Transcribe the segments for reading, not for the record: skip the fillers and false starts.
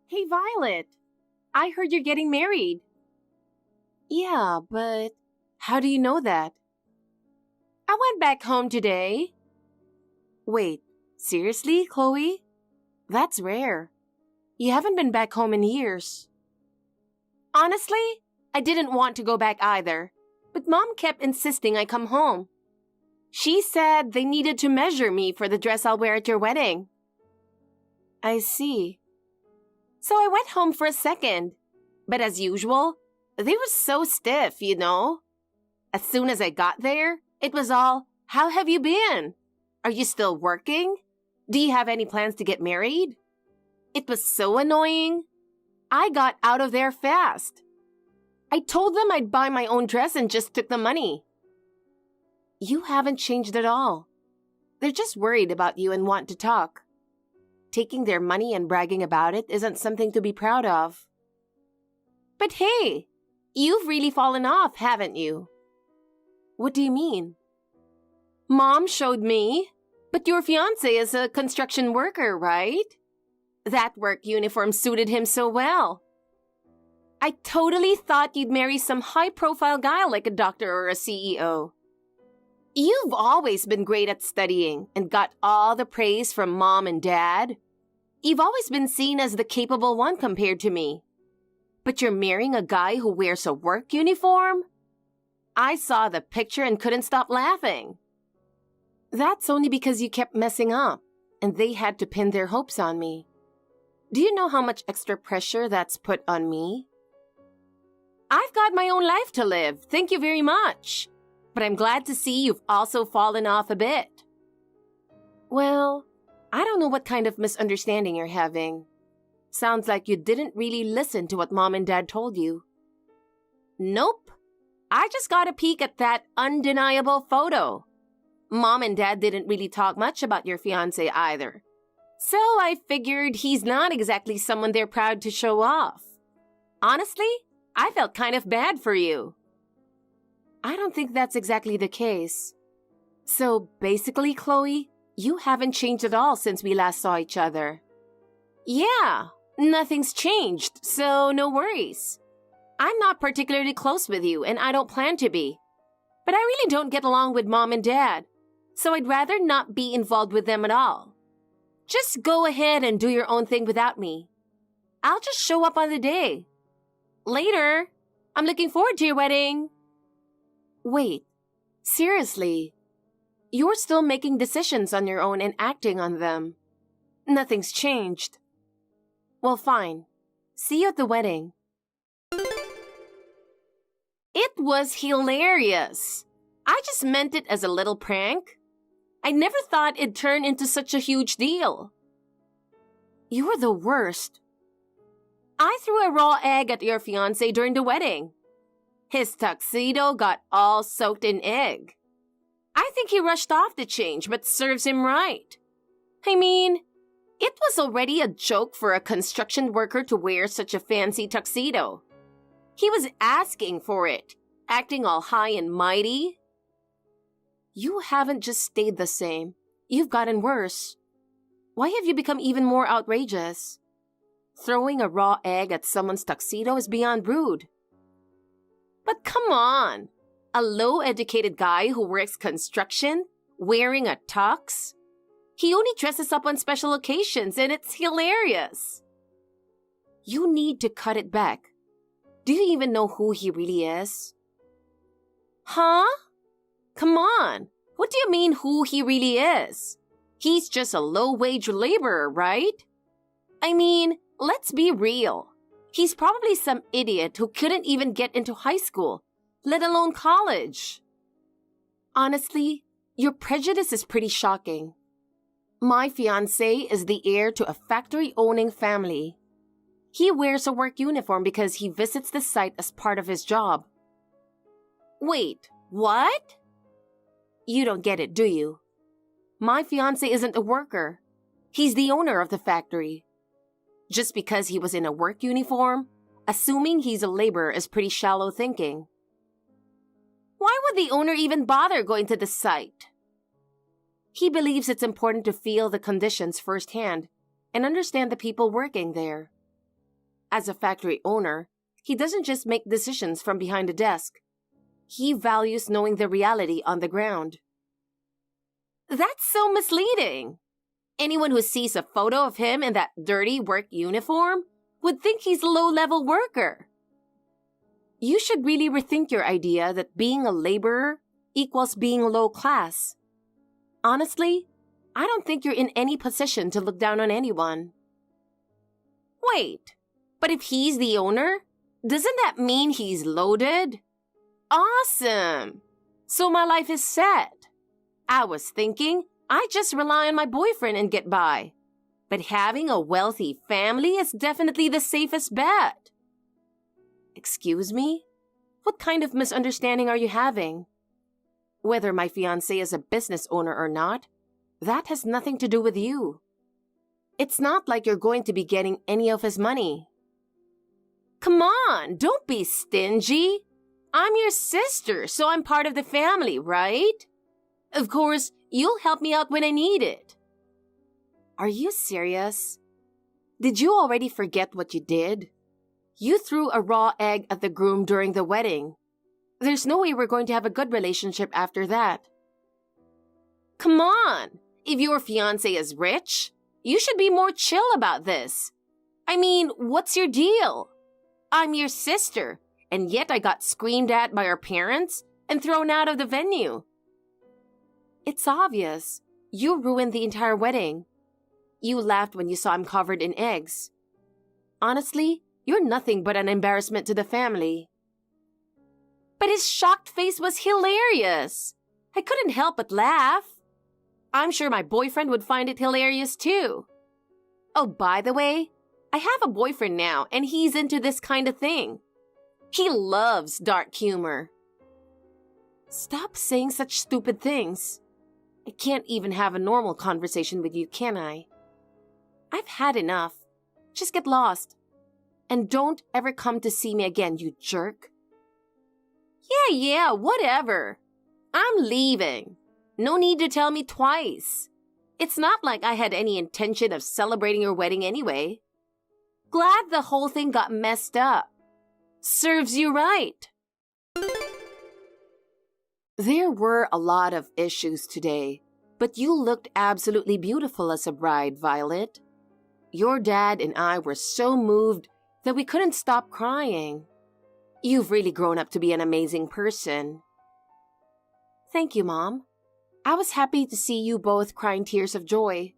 Hey, Violet. I heard you're getting married. Yeah, but how do you know that? I went back home today. Wait, seriously, Chloe? That's rare. You haven't been back home in years. Honestly, I didn't want to go back either, but Mom kept insisting I come home. She said they needed to measure me for the dress I'll wear at your wedding. I see. So I went home for a second, but as usual, they were so stiff, you know? As soon as I got there, it was all, "How have you been? Are you still working? Do you have any plans to get married?" It was so annoying. I got out of there fast. I told them I'd buy my own dress and just took the money. You haven't changed at all. They're just worried about you and want to talk. Taking their money and bragging about it isn't something to be proud of. But hey, you've really fallen off, haven't you? What do you mean? Mom showed me, but your fiancé is a construction worker, right? That work uniform suited him so well. I totally thought you'd marry some high-profile guy like a doctor or a CEO. You've always been great at studying and got all the praise from Mom and Dad. You've always been seen as the capable one compared to me. But you're marrying a guy who wears a work uniform? I saw the picture and couldn't stop laughing. That's only because you kept messing up, and they had to pin their hopes on me. Do you know how much extra pressure that's put on me? I've got my own life to live, thank you very much. But I'm glad to see you've also fallen off a bit. Well, I don't know what kind of misunderstanding you're having. Sounds like you didn't really listen to what Mom and Dad told you. Nope. I just got a peek at that undeniable photo. Mom and Dad didn't really talk much about your fiancé either. So I figured he's not exactly someone they're proud to show off. Honestly, I felt kind of bad for you. I don't think that's exactly the case. So basically, Chloe, you haven't changed at all since we last saw each other. Yeah, nothing's changed, so no worries. I'm not particularly close with you, and I don't plan to be. But I really don't get along with Mom and Dad, so I'd rather not be involved with them at all. Just go ahead and do your own thing without me. I'll just show up on the day. Later. I'm looking forward to your wedding. Wait, seriously? You're still making decisions on your own and acting on them. Nothing's changed. Well, fine. See you at the wedding. It was hilarious. I just meant it as a little prank. I never thought it'd turn into such a huge deal. You're the worst. I threw a raw egg at your fiancé during the wedding. His tuxedo got all soaked in egg. I think he rushed off to change, but serves him right. I mean, it was already a joke for a construction worker to wear such a fancy tuxedo. He was asking for it, acting all high and mighty. You haven't just stayed the same. You've gotten worse. Why have you become even more outrageous? Throwing a raw egg at someone's tuxedo is beyond rude. But come on, a low-educated guy who works construction, wearing a tux? He only dresses up on special occasions, and it's hilarious. You need to cut it back. Do you even know who he really is? Huh? Come on, what do you mean who he really is? He's just a low-wage laborer, right? I mean, let's be real. He's probably some idiot who couldn't even get into high school, let alone college. Honestly, your prejudice is pretty shocking. My fiancé is the heir to a factory-owning family. He wears a work uniform because he visits the site as part of his job. Wait, what? You don't get it, do you? My fiancé isn't a worker. He's the owner of the factory. Just because he was in a work uniform, assuming he's a laborer is pretty shallow thinking. Why would the owner even bother going to the site? He believes it's important to feel the conditions firsthand and understand the people working there. As a factory owner, he doesn't just make decisions from behind a desk. He values knowing the reality on the ground. That's so misleading. Anyone who sees a photo of him in that dirty work uniform would think he's a low-level worker. You should really rethink your idea that being a laborer equals being low class. Honestly, I don't think you're in any position to look down on anyone. Wait, but if he's the owner, doesn't that mean he's loaded? Awesome! So my life is set. I was thinking I just rely on my boyfriend and get by. But having a wealthy family is definitely the safest bet. Excuse me? What kind of misunderstanding are you having? Whether my fiancé is a business owner or not, that has nothing to do with you. It's not like you're going to be getting any of his money. Come on, don't be stingy. I'm your sister, so I'm part of the family, right? Of course, you'll help me out when I need it. Are you serious? Did you already forget what you did? You threw a raw egg at the groom during the wedding. There's no way we're going to have a good relationship after that. Come on! If your fiancé is rich, you should be more chill about this. I mean, what's your deal? I'm your sister, and yet I got screamed at by our parents and thrown out of the venue. It's obvious. You ruined the entire wedding. You laughed when you saw him covered in eggs. Honestly, you're nothing but an embarrassment to the family. But his shocked face was hilarious. I couldn't help but laugh. I'm sure my boyfriend would find it hilarious too. Oh, by the way, I have a boyfriend now and he's into this kind of thing. He loves dark humor. Stop saying such stupid things. I can't even have a normal conversation with you, can I? I've had enough. Just get lost. And don't ever come to see me again, you jerk. Yeah, whatever. I'm leaving. No need to tell me twice. It's not like I had any intention of celebrating your wedding anyway. Glad the whole thing got messed up. Serves you right. There were a lot of issues today, but you looked absolutely beautiful as a bride, Violet. Your dad and I were so moved that we couldn't stop crying. You've really grown up to be an amazing person. Thank you, Mom. I was happy to see you both crying tears of joy.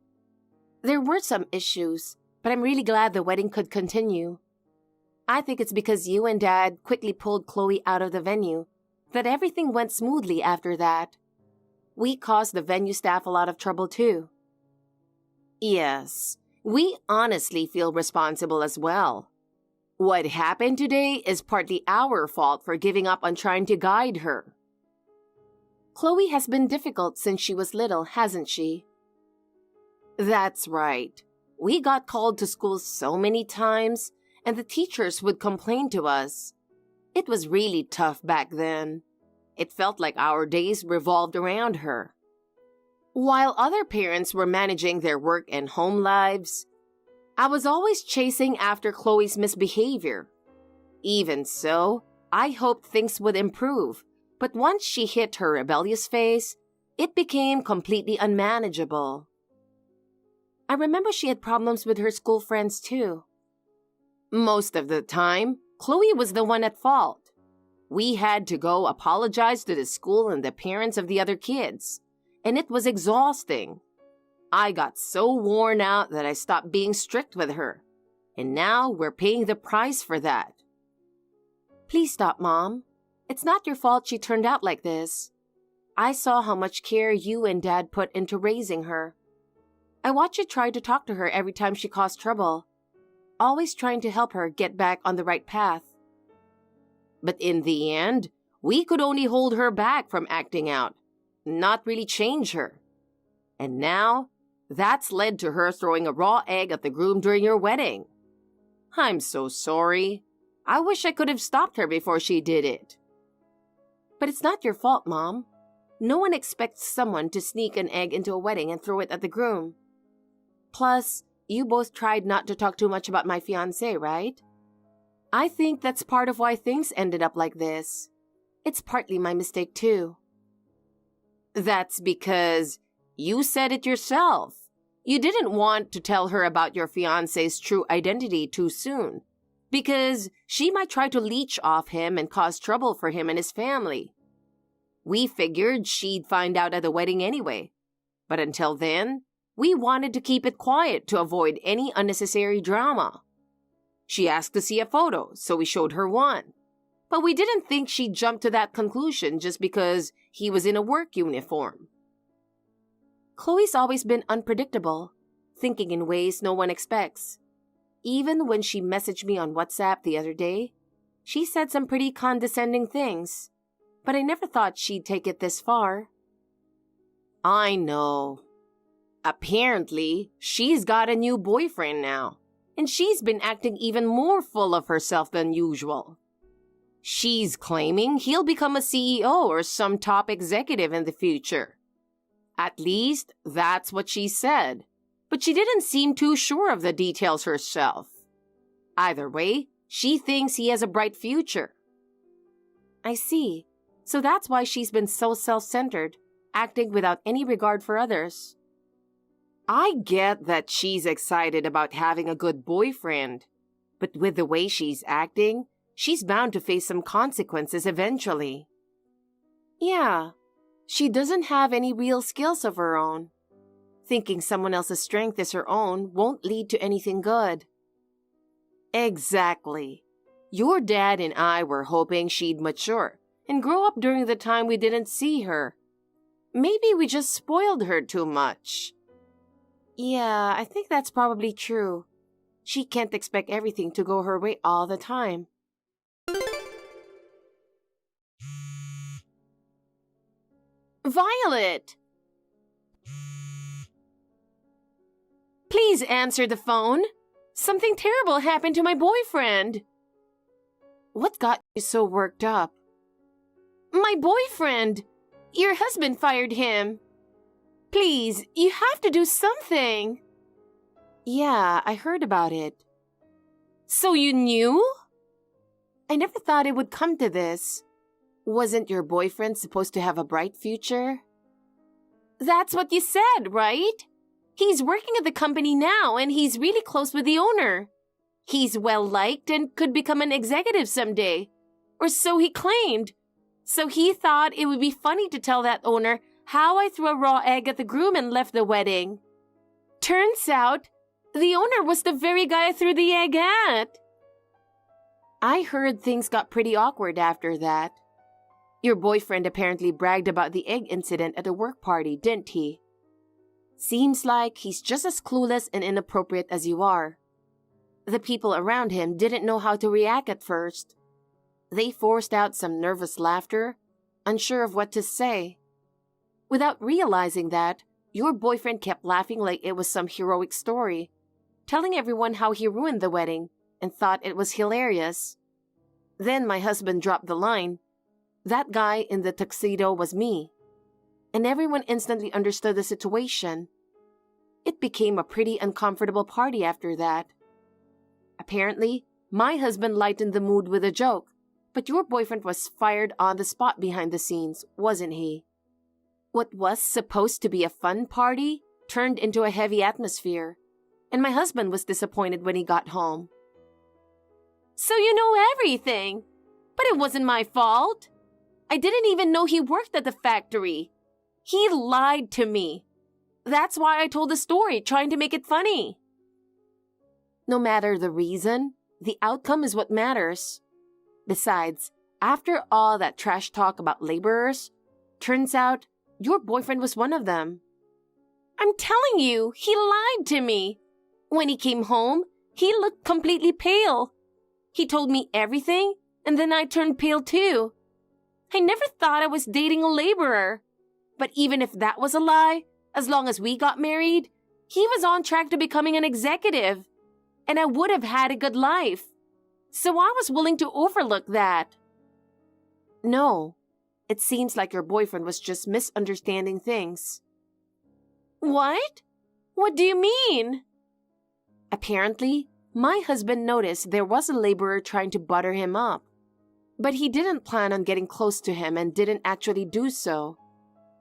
There were some issues, but I'm really glad the wedding could continue. I think it's because you and Dad quickly pulled Chloe out of the venue that everything went smoothly after that. We caused the venue staff a lot of trouble too. Yes, we honestly feel responsible as well. What happened today is partly our fault for giving up on trying to guide her. Chloe has been difficult since she was little, hasn't she? That's right. We got called to school so many times, and the teachers would complain to us. It was really tough back then. It felt like our days revolved around her. While other parents were managing their work and home lives, I was always chasing after Chloe's misbehavior. Even so, I hoped things would improve, but once she hit her rebellious phase, it became completely unmanageable. I remember she had problems with her school friends too. Most of the time, Chloe was the one at fault. We had to go apologize to the school and the parents of the other kids, and it was exhausting. I got so worn out that I stopped being strict with her, and now we're paying the price for that. Please stop, Mom. It's not your fault she turned out like this. I saw how much care you and Dad put into raising her. I watched you try to talk to her every time she caused trouble, always trying to help her get back on the right path. But in the end, we could only hold her back from acting out, not really change her. And now, that's led to her throwing a raw egg at the groom during your wedding. I'm so sorry. I wish I could have stopped her before she did it. But it's not your fault, Mom. No one expects someone to sneak an egg into a wedding and throw it at the groom. Plus, you both tried not to talk too much about my fiancé, right? I think that's part of why things ended up like this. It's partly my mistake too. That's because you said it yourself. You didn't want to tell her about your fiancé's true identity too soon, because she might try to leech off him and cause trouble for him and his family. We figured she'd find out at the wedding anyway, but until then, we wanted to keep it quiet to avoid any unnecessary drama. She asked to see a photo, so we showed her one. But we didn't think she'd jump to that conclusion just because he was in a work uniform. Chloe's always been unpredictable, thinking in ways no one expects. Even when she messaged me on WhatsApp the other day, she said some pretty condescending things, but I never thought she'd take it this far. I know. Apparently, she's got a new boyfriend now, and she's been acting even more full of herself than usual. She's claiming he'll become a CEO or some top executive in the future. At least, that's what she said, but she didn't seem too sure of the details herself. Either way, she thinks he has a bright future. I see. So that's why she's been so self-centered, acting without any regard for others. I get that she's excited about having a good boyfriend, but with the way she's acting, she's bound to face some consequences eventually. Yeah, she doesn't have any real skills of her own. Thinking someone else's strength is her own won't lead to anything good. Exactly. Your dad and I were hoping she'd mature and grow up during the time we didn't see her. Maybe we just spoiled her too much. Yeah, I think that's probably true. She can't expect everything to go her way all the time. Violet! Please answer the phone. Something terrible happened to my boyfriend. What got you so worked up? My boyfriend! Your husband fired him. Please, you have to do something. Yeah, I heard about it. So you knew? I never thought it would come to this. Wasn't your boyfriend supposed to have a bright future? That's what you said, right? He's working at the company now and he's really close with the owner. He's well-liked and could become an executive someday. Or so he claimed. So he thought it would be funny to tell that owner how I threw a raw egg at the groom and left the wedding. Turns out, the owner was the very guy I threw the egg at. I heard things got pretty awkward after that. Your boyfriend apparently bragged about the egg incident at a work party, didn't he? Seems like he's just as clueless and inappropriate as you are. The people around him didn't know how to react at first. They forced out some nervous laughter, unsure of what to say. Without realizing that, your boyfriend kept laughing like it was some heroic story, telling everyone how he ruined the wedding and thought it was hilarious. Then my husband dropped the line, "That guy in the tuxedo was me." And everyone instantly understood the situation. It became a pretty uncomfortable party after that. Apparently, my husband lightened the mood with a joke, but your boyfriend was fired on the spot behind the scenes, wasn't he? What was supposed to be a fun party turned into a heavy atmosphere, and my husband was disappointed when he got home. So you know everything, but it wasn't my fault. I didn't even know he worked at the factory. He lied to me. That's why I told the story, trying to make it funny. No matter the reason, the outcome is what matters. Besides, after all that trash talk about laborers, turns out your boyfriend was one of them. I'm telling you, he lied to me. When he came home, he looked completely pale. He told me everything, and then I turned pale too. I never thought I was dating a laborer. But even if that was a lie, as long as we got married, he was on track to becoming an executive, and I would have had a good life. So I was willing to overlook that. No, it seems like your boyfriend was just misunderstanding things. What? What do you mean? Apparently, My husband noticed there was a laborer trying to butter him up, but he didn't plan on getting close to him and didn't actually do so.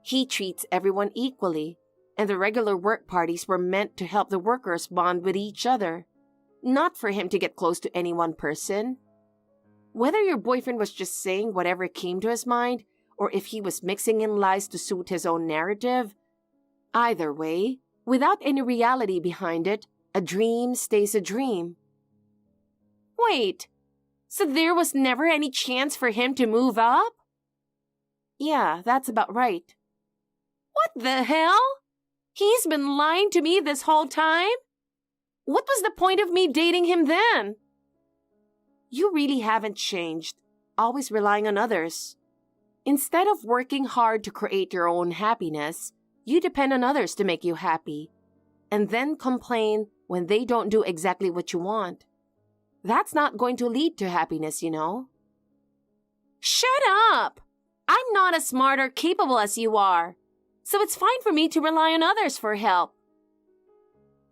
He treats everyone equally, and the regular work parties were meant to help the workers bond with each other, not for him to get close to any one person. Whether your boyfriend was just saying whatever came to his mind, or if he was mixing in lies to suit his own narrative, either way, without any reality behind it, a dream stays a dream. Wait, so there was never any chance for him to move up? Yeah, that's about right. What the hell? He's been lying to me this whole time? What was the point of me dating him then? You really haven't changed, always relying on others. Instead of working hard to create your own happiness, you depend on others to make you happy, and then complain when they don't do exactly what you want. That's not going to lead to happiness, you know. Shut up! I'm not as smart or capable as you are, so it's fine for me to rely on others for help.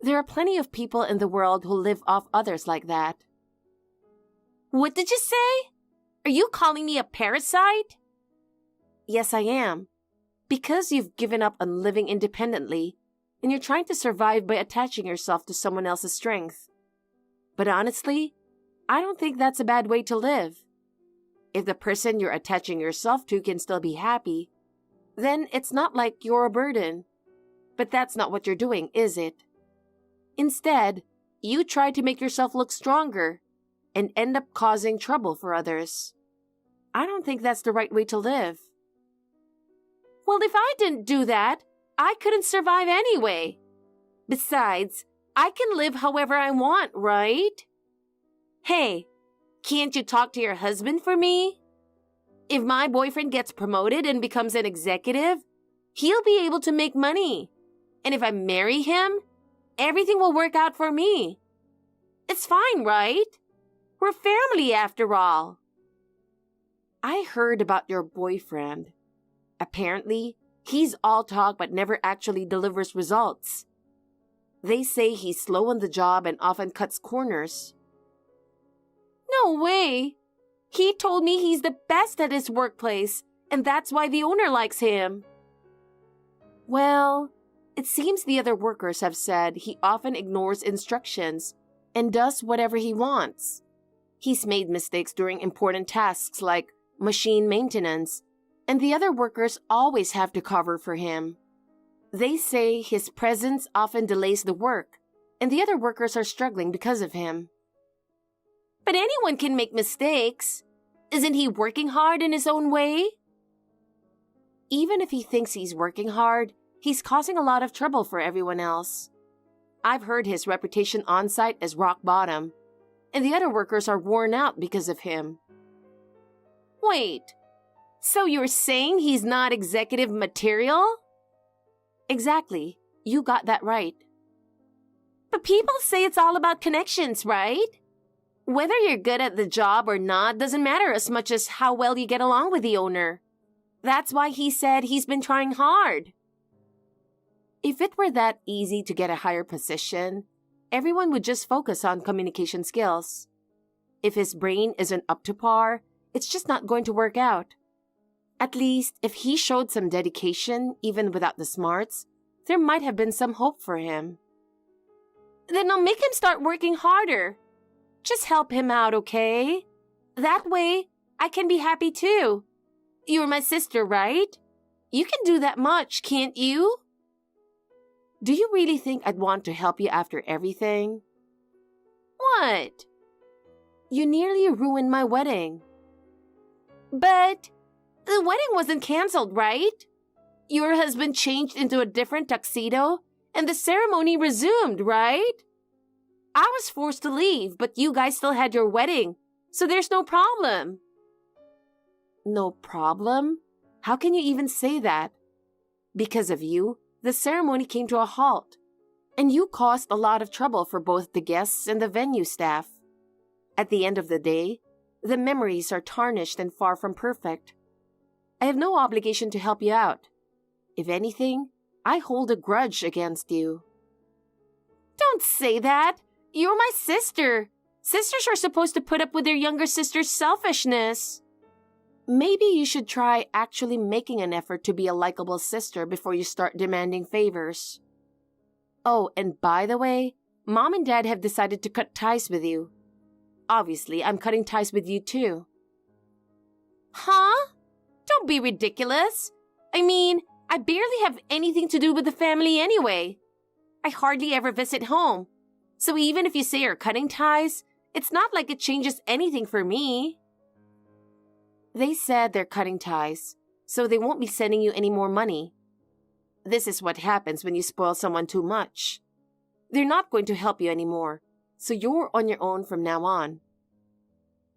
There are plenty of people in the world who live off others like that. What did you say? Are you calling me a parasite? Yes, I am. Because you've given up on living independently, and you're trying to survive by attaching yourself to someone else's strength. But honestly, I don't think that's a bad way to live. If the person you're attaching yourself to can still be happy, then it's not like you're a burden. But that's not what you're doing, is it? Instead, you try to make yourself look stronger and end up causing trouble for others. I don't think that's the right way to live. Well, if I didn't do that, I couldn't survive anyway. Besides, I can live however I want, right? Hey, can't you talk to your husband for me? If my boyfriend gets promoted and becomes an executive, he'll be able to make money. And if I marry him, everything will work out for me. It's fine, right? We're family after all. I heard about your boyfriend. Apparently, he's all talk but never actually delivers results. They say he's slow on the job and often cuts corners. No way! He told me he's the best at his workplace, and that's why the owner likes him. Well, it seems the other workers have said he often ignores instructions and does whatever he wants. He's made mistakes during important tasks like machine maintenance, and the other workers always have to cover for him. They say his presence often delays the work, and the other workers are struggling because of him. But anyone can make mistakes. Isn't he working hard in his own way? Even if he thinks he's working hard, he's causing a lot of trouble for everyone else. I've heard his reputation on-site is rock bottom, and the other workers are worn out because of him. Wait, so you're saying he's not executive material? Exactly. You got that right. But people say it's all about connections, right? Whether you're good at the job or not doesn't matter as much as how well you get along with the owner. That's why he said he's been trying hard. If it were that easy to get a higher position, everyone would just focus on communication skills. If his brain isn't up to par, it's just not going to work out. At least, if he showed some dedication, even without the smarts, there might have been some hope for him. Then I'll make him start working harder. Just help him out, okay? That way, I can be happy too. You're my sister, right? You can do that much, can't you? Do you really think I'd want to help you after everything? What? You nearly ruined my wedding. But the wedding wasn't canceled, right? Your husband changed into a different tuxedo and the ceremony resumed, right? I was forced to leave, but you guys still had your wedding, so there's no problem. No problem? How can you even say that? Because of you, the ceremony came to a halt, and you caused a lot of trouble for both the guests and the venue staff. At the end of the day, the memories are tarnished and far from perfect. I have no obligation to help you out. If anything, I hold a grudge against you. Don't say that! You're my sister. Sisters are supposed to put up with their younger sister's selfishness. Maybe you should try actually making an effort to be a likable sister before you start demanding favors. Oh, and by the way, Mom and Dad have decided to cut ties with you. Obviously, I'm cutting ties with you too. Huh? Don't be ridiculous. I mean, I barely have anything to do with the family anyway. I hardly ever visit home. So even if you say you're cutting ties, it's not like it changes anything for me. They said they're cutting ties, so they won't be sending you any more money. This is what happens when you spoil someone too much. They're not going to help you anymore, so you're on your own from now on.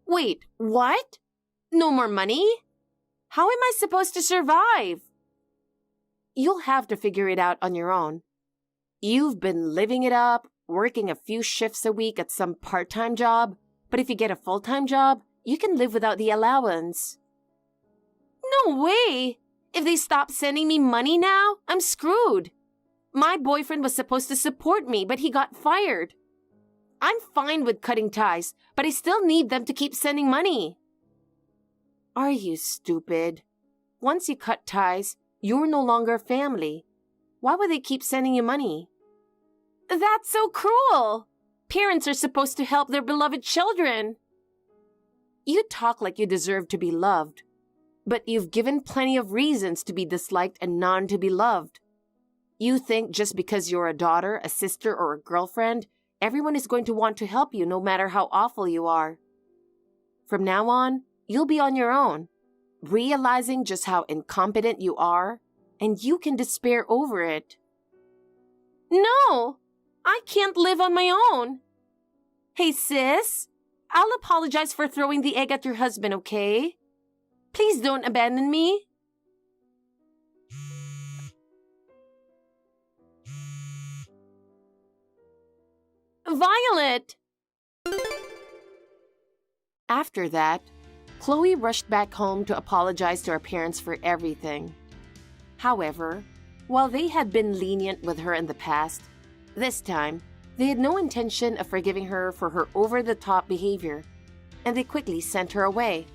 Wait, what? No more money? How am I supposed to survive? You'll have to figure it out on your own. You've been living it up, working a few shifts a week at some part-time job, but if you get a full-time job, you can live without the allowance. No way! If they stop sending me money now, I'm screwed. My boyfriend was supposed to support me, but he got fired. I'm fine with cutting ties, but I still need them to keep sending money. Are you stupid? Once you cut ties, you're no longer family. Why would they keep sending you money? That's so cruel. Parents are supposed to help their beloved children. You talk like you deserve to be loved, but you've given plenty of reasons to be disliked and none to be loved. You think just because you're a daughter, a sister, or a girlfriend, everyone is going to want to help you no matter how awful you are. From now on, you'll be on your own, realizing just how incompetent you are, and you can despair over it. No, I can't live on my own. Hey, sis, I'll apologize for throwing the egg at your husband, okay? Please don't abandon me. Violet! After that, Chloe rushed back home to apologize to her parents for everything. However, while they had been lenient with her in the past, this time, they had no intention of forgiving her for her over-the-top behavior, and they quickly sent her away.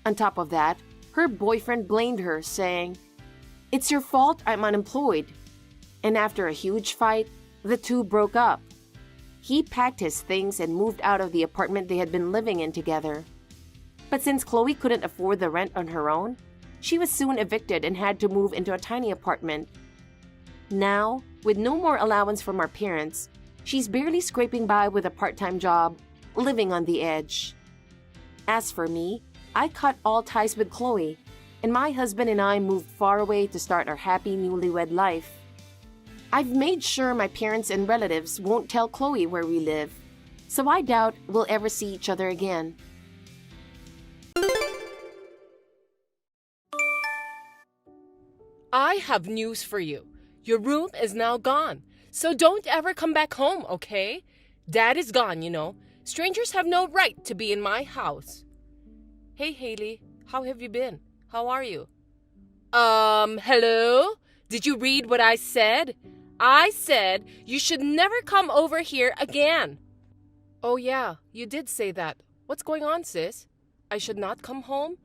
On top of that, her boyfriend blamed her, saying, "It's your fault I'm unemployed." And after a huge fight, the two broke up. He packed his things and moved out of the apartment they had been living in together. But since Chloe couldn't afford the rent on her own, she was soon evicted and had to move into a tiny apartment. Now, with no more allowance from her parents, she's barely scraping by with a part-time job, living on the edge. As for me, I cut all ties with Chloe, and my husband and I moved far away to start our happy newlywed life. I've made sure my parents and relatives won't tell Chloe where we live, so I doubt we'll ever see each other again. I have news for you. Your room is now gone, so don't ever come back home, okay? Dad is gone, you know. Strangers have no right to be in my house. Hey, Haley, how have you been? How are you? Hello? Did you read what I said? I said you should never come over here again. Oh yeah, you did say that. What's going on, sis? I should not come home?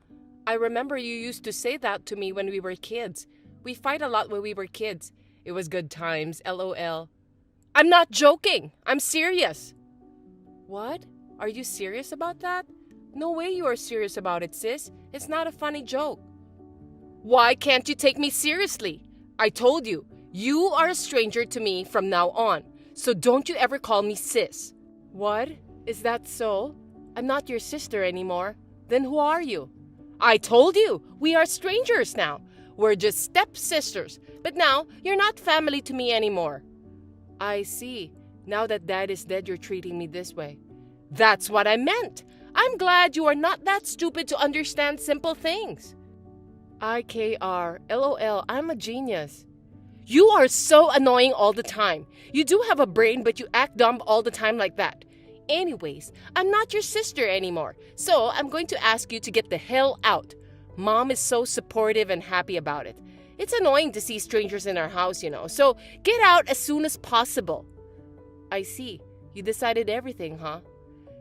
I remember you used to say that to me when we were kids. We fight a lot when we were kids. It was good times, LOL. I'm not joking. I'm serious. What? Are you serious about that? No way you are serious about it, sis. It's not a funny joke. Why can't you take me seriously? I told you, you are a stranger to me from now on, so don't you ever call me sis. What? Is that so? I'm not your sister anymore. Then who are you? I told you, we are strangers now. We're just stepsisters, but now you're not family to me anymore. I see. Now that Dad is dead, you're treating me this way. That's what I meant. I'm glad you are not that stupid to understand simple things. IKR, LOL, I'm a genius. You are so annoying all the time. You do have a brain, but you act dumb all the time like that. Anyways, I'm not your sister anymore, so I'm going to ask you to get the hell out. Mom is so supportive and happy about it. It's annoying to see strangers in our house, you know, so get out as soon as possible. I see. You decided everything, huh?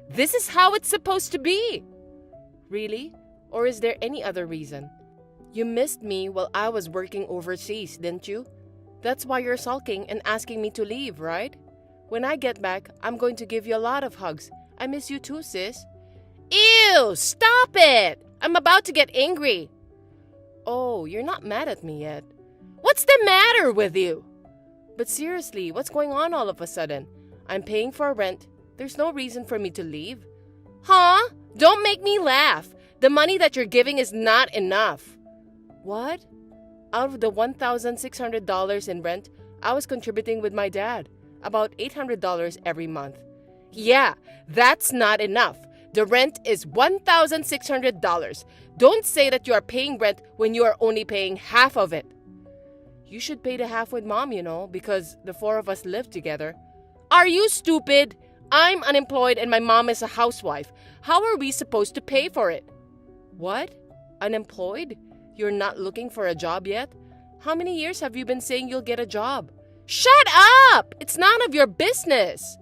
This is how it's supposed to be. Really? Or is there any other reason? You missed me while I was working overseas, didn't you? That's why you're sulking and asking me to leave, right? When I get back, I'm going to give you a lot of hugs. I miss you too, sis. Ew! Stop it! I'm about to get angry. Oh, you're not mad at me yet. What's the matter with you? But seriously, what's going on all of a sudden? I'm paying for rent. There's no reason for me to leave. Huh? Don't make me laugh. The money that you're giving is not enough. What? Out of the $1,600 in rent, I was contributing with my dad. About $800 every month. Yeah, that's not enough. The rent is $1,600. Don't say that you are paying rent when you are only paying half of it. You should pay the half with mom, because the four of us live together. Are you stupid? I'm unemployed and my mom is a housewife. How are we supposed to pay for it? What? Unemployed? You're not looking for a job yet? How many years have you been saying you'll get a job? Shut up! It's none of your business.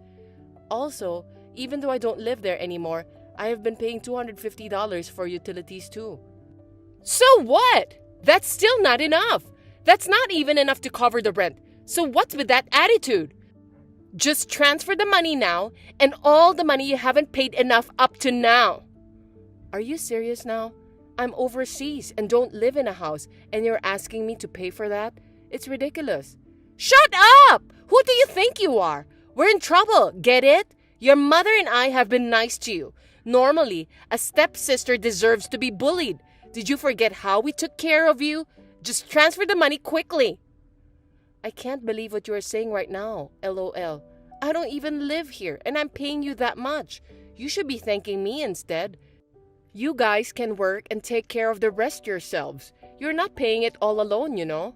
Also, even though I don't live there anymore, I have been paying $250 for utilities too. So what? That's still not enough. That's not even enough to cover the rent. So what's with that attitude? Just transfer the money now and all the money you haven't paid enough up to now. Are you serious now? I'm overseas and don't live in a house and you're asking me to pay for that? It's ridiculous. Shut up! Who do you think you are? We're in trouble, get it? Your mother and I have been nice to you. Normally, a stepsister deserves to be bullied. Did you forget how we took care of you? Just transfer the money quickly. I can't believe what you are saying right now, LOL. I don't even live here and I'm paying you that much. You should be thanking me instead. You guys can work and take care of the rest yourselves. You're not paying it all alone,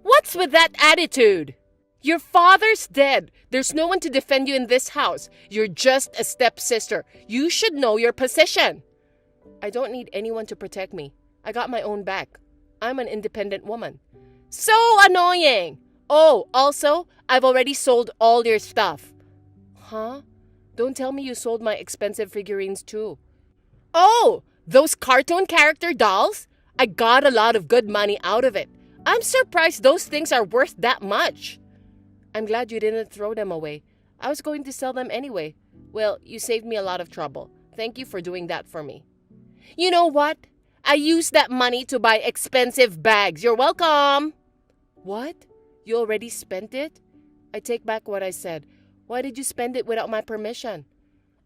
What's with that attitude? Your father's dead. There's no one to defend you in this house. You're just a stepsister. You should know your position. I don't need anyone to protect me. I got my own back. I'm an independent woman. So annoying! Oh, also, I've already sold all your stuff. Huh? Don't tell me you sold my expensive figurines too. Oh, those cartoon character dolls? I got a lot of good money out of it. I'm surprised those things are worth that much. I'm glad you didn't throw them away. I was going to sell them anyway. Well, you saved me a lot of trouble. Thank you for doing that for me. You know what? I used that money to buy expensive bags. You're welcome. What? You already spent it? I take back what I said. Why did you spend it without my permission?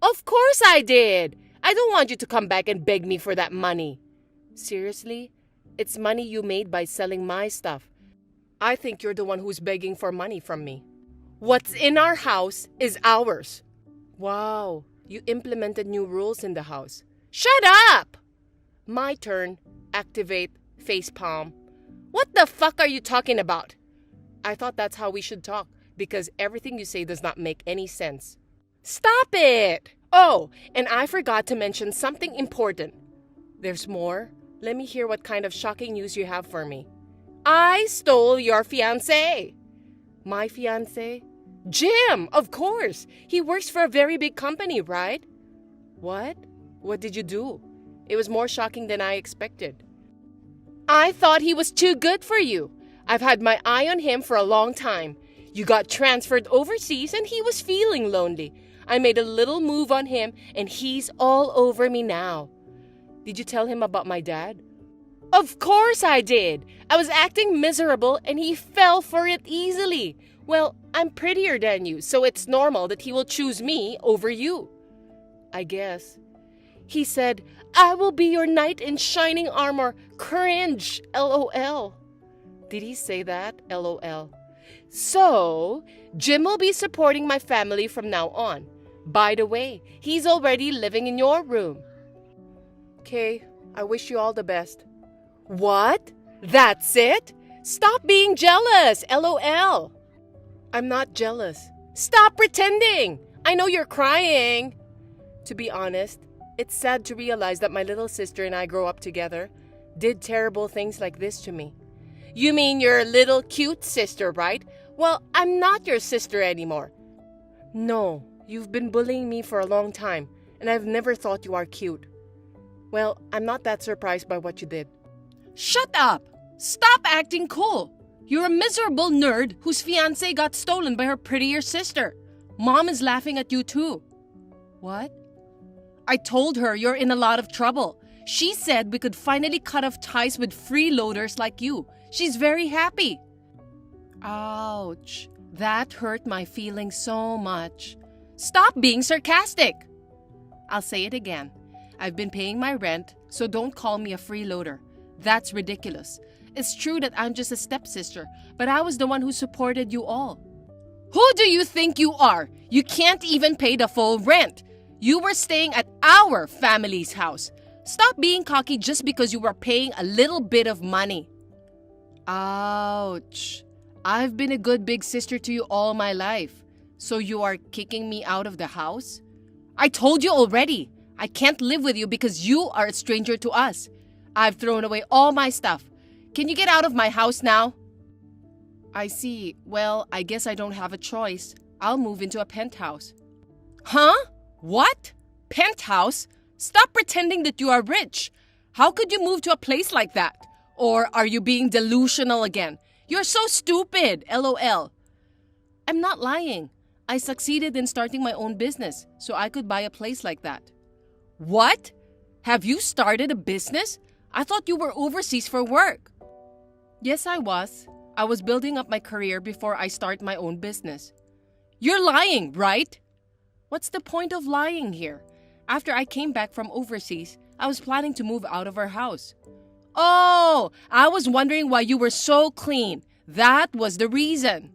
Of course I did. I don't want you to come back and beg me for that money. Seriously? It's money you made by selling my stuff. I think you're the one who's begging for money from me. What's in our house is ours. Wow, you implemented new rules in the house. Shut up! My turn. Activate facepalm. What the fuck are you talking about? I thought that's how we should talk, because everything you say does not make any sense. Stop it! Oh, and I forgot to mention something important. There's more? Let me hear what kind of shocking news you have for me. I stole your fiancé. My fiancé? Jim, of course. He works for a very big company, right? What? What did you do? It was more shocking than I expected. I thought he was too good for you. I've had my eye on him for a long time. You got transferred overseas and he was feeling lonely. I made a little move on him and he's all over me now. Did you tell him about my dad? Of course I did. I was acting miserable and he fell for it easily. Well, I'm prettier than you, so it's normal that he will choose me over you. I guess. He said, I will be your knight in shining armor. Cringe. LOL. Did he say that? LOL. So, Jim will be supporting my family from now on. By the way, he's already living in your room. Okay, I wish you all the best. What? That's it? Stop being jealous, LOL. I'm not jealous. Stop pretending. I know you're crying. To be honest, it's sad to realize that my little sister and I grow up together, did terrible things like this to me. You mean your little cute sister, right? Well, I'm not your sister anymore. No, You've been bullying me for a long time, and I've never thought you are cute. Well, I'm not that surprised by what you did. Shut up! Stop acting cool! You're a miserable nerd whose fiancé got stolen by her prettier sister. Mom is laughing at you too. What? I told her you're in a lot of trouble. She said we could finally cut off ties with freeloaders like you. She's very happy. Ouch. That hurt my feelings so much. Stop being sarcastic. I'll say it again. I've been paying my rent, so don't call me a freeloader. That's ridiculous. It's true that I'm just a stepsister, but I was the one who supported you all. Who do you think you are? You can't even pay the full rent. You were staying at our family's house. Stop being cocky just because you were paying a little bit of money. Ouch. I've been a good big sister to you all my life. So you are kicking me out of the house? I told you already. I can't live with you because you are a stranger to us. I've thrown away all my stuff. Can you get out of my house now? I see. Well, I guess I don't have a choice. I'll move into a penthouse. Huh? What? Penthouse? Stop pretending that you are rich. How could you move to a place like that? Or are you being delusional again? You're so stupid, LOL. I'm not lying. I succeeded in starting my own business, so I could buy a place like that. What? Have you started a business? I thought you were overseas for work. Yes, I was. I was building up my career before I start my own business. You're lying, right? What's the point of lying here? After I came back from overseas, I was planning to move out of our house. Oh, I was wondering why you were so clean. That was the reason.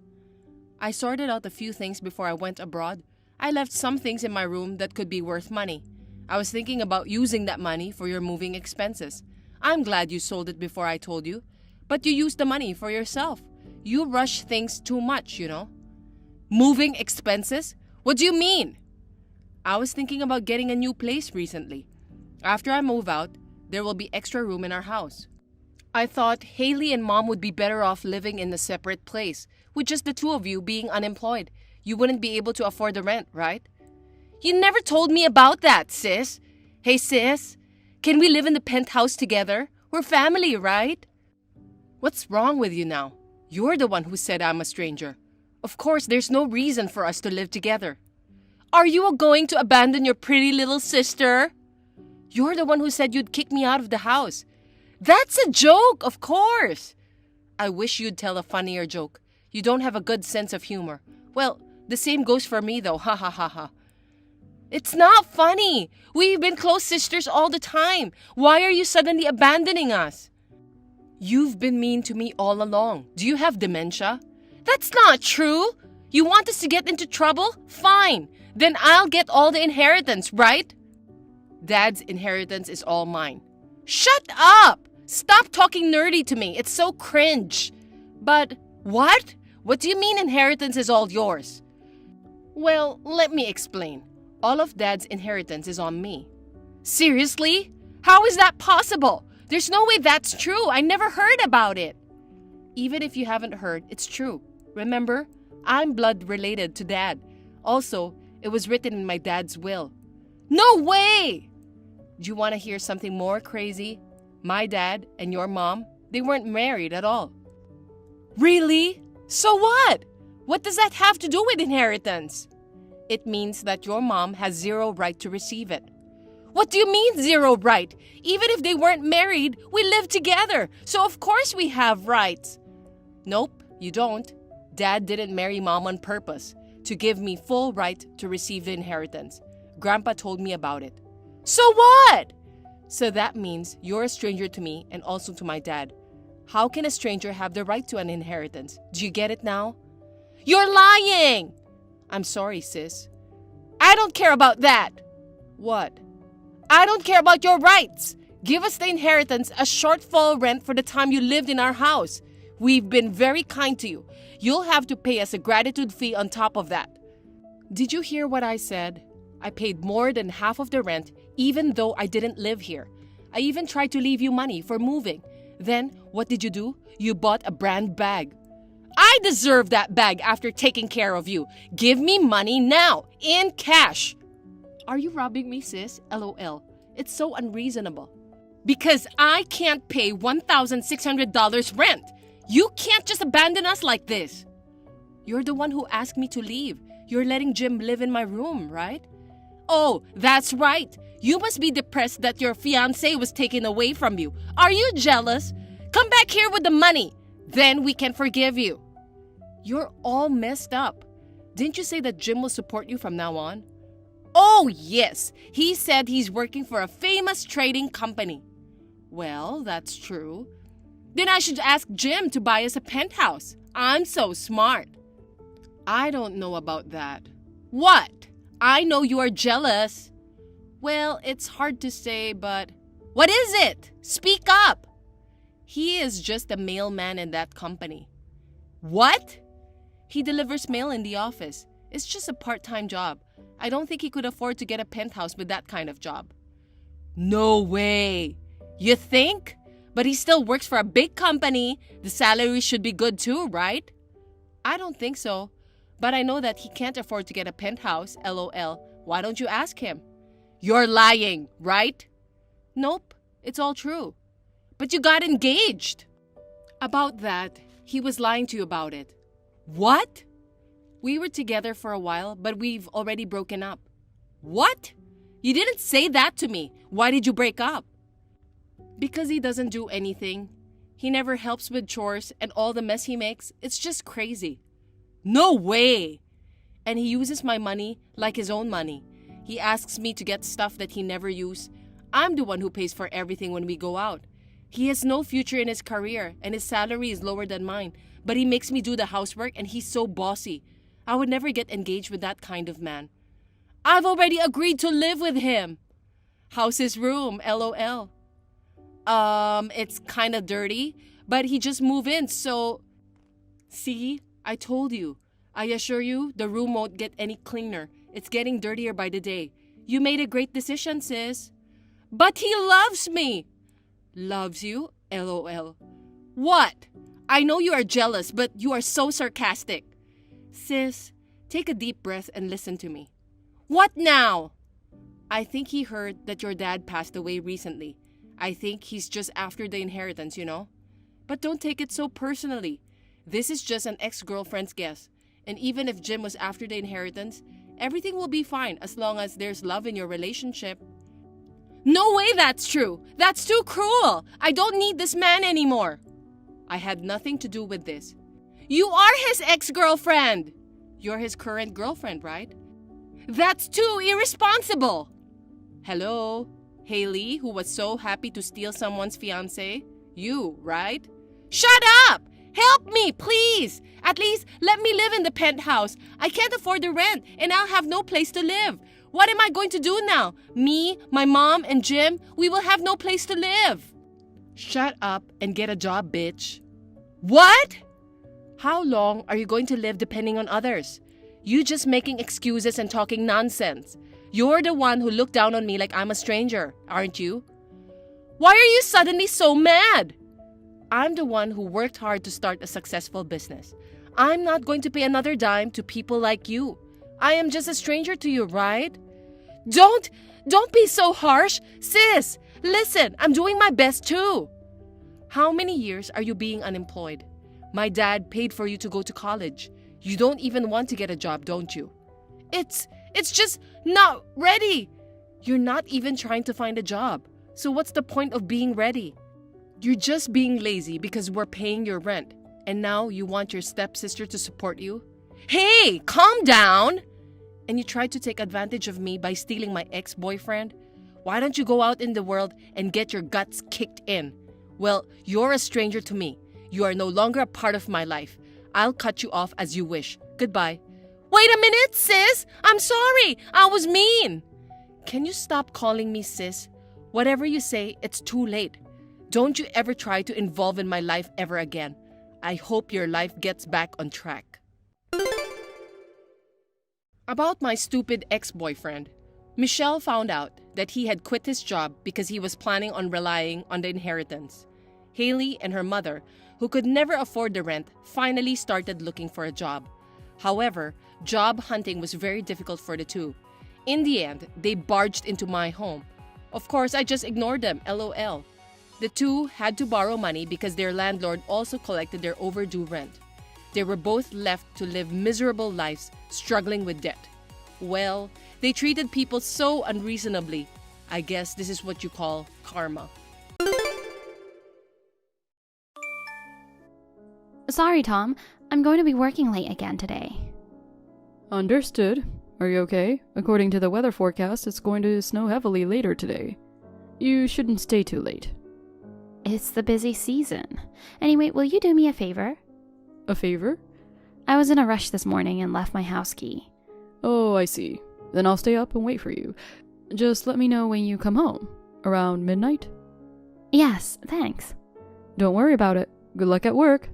I sorted out a few things before I went abroad. I left some things in my room that could be worth money. I was thinking about using that money for your moving expenses. I'm glad you sold it before I told you. But you used the money for yourself. You rush things too much, you know. Moving expenses? What do you mean? I was thinking about getting a new place recently. After I move out, there will be extra room in our house. I thought Haley and Mom would be better off living in a separate place, with just the two of you being unemployed. You wouldn't be able to afford the rent, right? You never told me about that, sis. Hey, sis, can we live in the penthouse together? We're family, right? What's wrong with you now? You're the one who said I'm a stranger. Of course, there's no reason for us to live together. Are you going to abandon your pretty little sister? You're the one who said you'd kick me out of the house. That's a joke, of course. I wish you'd tell a funnier joke. You don't have a good sense of humor. Well, the same goes for me though, ha ha ha ha. It's not funny. We've been close sisters all the time. Why are you suddenly abandoning us? You've been mean to me all along. Do you have dementia? That's not true. You want us to get into trouble? Fine. Then I'll get all the inheritance, right? Dad's inheritance is all mine. Shut up! Stop talking nerdy to me. It's so cringe. But what? What do you mean inheritance is all yours? Well, let me explain. All of Dad's inheritance is on me. Seriously? How is that possible? There's no way that's true. I never heard about it. Even if you haven't heard, it's true. Remember, I'm blood related to Dad. Also, it was written in my dad's will. No way! Do you want to hear something more crazy? My dad and your mom, they weren't married at all. Really? So what? What does that have to do with inheritance? It means that your mom has zero right to receive it. What do you mean zero right? Even if they weren't married, we live together. So of course we have rights. Nope, you don't. Dad didn't marry Mom on purpose to give me full right to receive the inheritance. Grandpa told me about it. So what? So that means you're a stranger to me and also to my dad. How can a stranger have the right to an inheritance? Do you get it now? You're lying! I'm sorry, sis. I don't care about that. What? I don't care about your rights. Give us the inheritance as shortfall rent for the time you lived in our house. We've been very kind to you. You'll have to pay us a gratitude fee on top of that. Did you hear what I said? I paid more than half of the rent even though I didn't live here. I even tried to leave you money for moving. Then, what did you do? You bought a brand bag. I deserve that bag after taking care of you. Give me money now, in cash. Are you robbing me, sis? LOL. It's so unreasonable. Because I can't pay $1,600 rent. You can't just abandon us like this. You're the one who asked me to leave. You're letting Jim live in my room, right? Oh, that's right. You must be depressed that your fiancé was taken away from you. Are you jealous? Come back here with the money. Then we can forgive you. You're all messed up. Didn't you say that Jim will support you from now on? Oh, yes. He said he's working for a famous trading company. Well, that's true. Then I should ask Jim to buy us a penthouse. I'm so smart. I don't know about that. What? I know you are jealous. Well, it's hard to say, but... What is it? Speak up. He is just a mailman in that company. What? He delivers mail in the office. It's just a part-time job. I don't think he could afford to get a penthouse with that kind of job. No way. You think? But he still works for a big company. The salary should be good too, right? I don't think so. But I know that he can't afford to get a penthouse, LOL. Why don't you ask him? You're lying, right? Nope, it's all true. But you got engaged. About that, he was lying to you about it. What? We were together for a while, but we've already broken up. What? You didn't say that to me. Why did you break up? Because he doesn't do anything. He never helps with chores, and all the mess he makes, it's just crazy. No way! And he uses my money like his own money. He asks me to get stuff that he never uses. I'm the one who pays for everything when we go out. He has no future in his career, and his salary is lower than mine. But he makes me do the housework, and he's so bossy. I would never get engaged with that kind of man. I've already agreed to live with him. How's his room? LOL. It's kind of dirty, but he just moved in, so... See? I told you. I assure you, the room won't get any cleaner. It's getting dirtier by the day. You made a great decision, sis. But he loves me. Loves you? LOL. What? I know you are jealous, but you are so sarcastic. Sis, take a deep breath and listen to me. What now? I think he heard that your dad passed away recently. I think he's just after the inheritance, you know? But don't take it so personally. This is just an ex-girlfriend's guess. And even if Jim was after the inheritance, everything will be fine as long as there's love in your relationship. No way that's true. That's too cruel. I don't need this man anymore. I had nothing to do with this. You are his ex-girlfriend. You're his current girlfriend, right? That's too irresponsible. Hello? Haley, who was so happy to steal someone's fiancé? You, right? Shut up! Help me, please! At least let me live in the penthouse. I can't afford the rent, and I'll have no place to live. What am I going to do now? Me, my mom, and Jim, we will have no place to live. Shut up and get a job, bitch. What? How long are you going to live depending on others? You just making excuses and talking nonsense. You're the one who looked down on me like I'm a stranger, aren't you? Why are you suddenly so mad? I'm the one who worked hard to start a successful business. I'm not going to pay another dime to people like you. I am just a stranger to you, right? Don't be so harsh. Sis, listen, I'm doing my best too. How many years are you being unemployed? My dad paid for you to go to college. You don't even want to get a job, don't you? It's just not ready. You're not even trying to find a job. So what's the point of being ready? You're just being lazy because we're paying your rent. And now you want your stepsister to support you? Hey, calm down! And you tried to take advantage of me by stealing my ex-boyfriend? Why don't you go out in the world and get your guts kicked in? Well, you're a stranger to me. You are no longer a part of my life. I'll cut you off as you wish. Goodbye. Wait a minute, sis! I'm sorry! I was mean! Can you stop calling me sis? Whatever you say, it's too late. Don't you ever try to involve in my life ever again. I hope your life gets back on track. About my stupid ex-boyfriend. Michelle found out that he had quit his job because he was planning on relying on the inheritance. Haley and her mother, who could never afford the rent, finally started looking for a job. However, job hunting was very difficult for the two. In the end, they barged into my home. Of course, I just ignored them, LOL. The two had to borrow money because their landlord also collected their overdue rent. They were both left to live miserable lives, struggling with debt. Well, they treated people so unreasonably. I guess this is what you call karma. Sorry, Tom. I'm going to be working late again today. Understood. Are you okay? According to the weather forecast, it's going to snow heavily later today. You shouldn't stay too late. It's the busy season. Anyway, will you do me a favor? A favor? I was in a rush this morning and left my house key. Oh, I see. Then I'll stay up and wait for you. Just let me know when you come home. Around midnight? Yes, thanks. Don't worry about it. Good luck at work.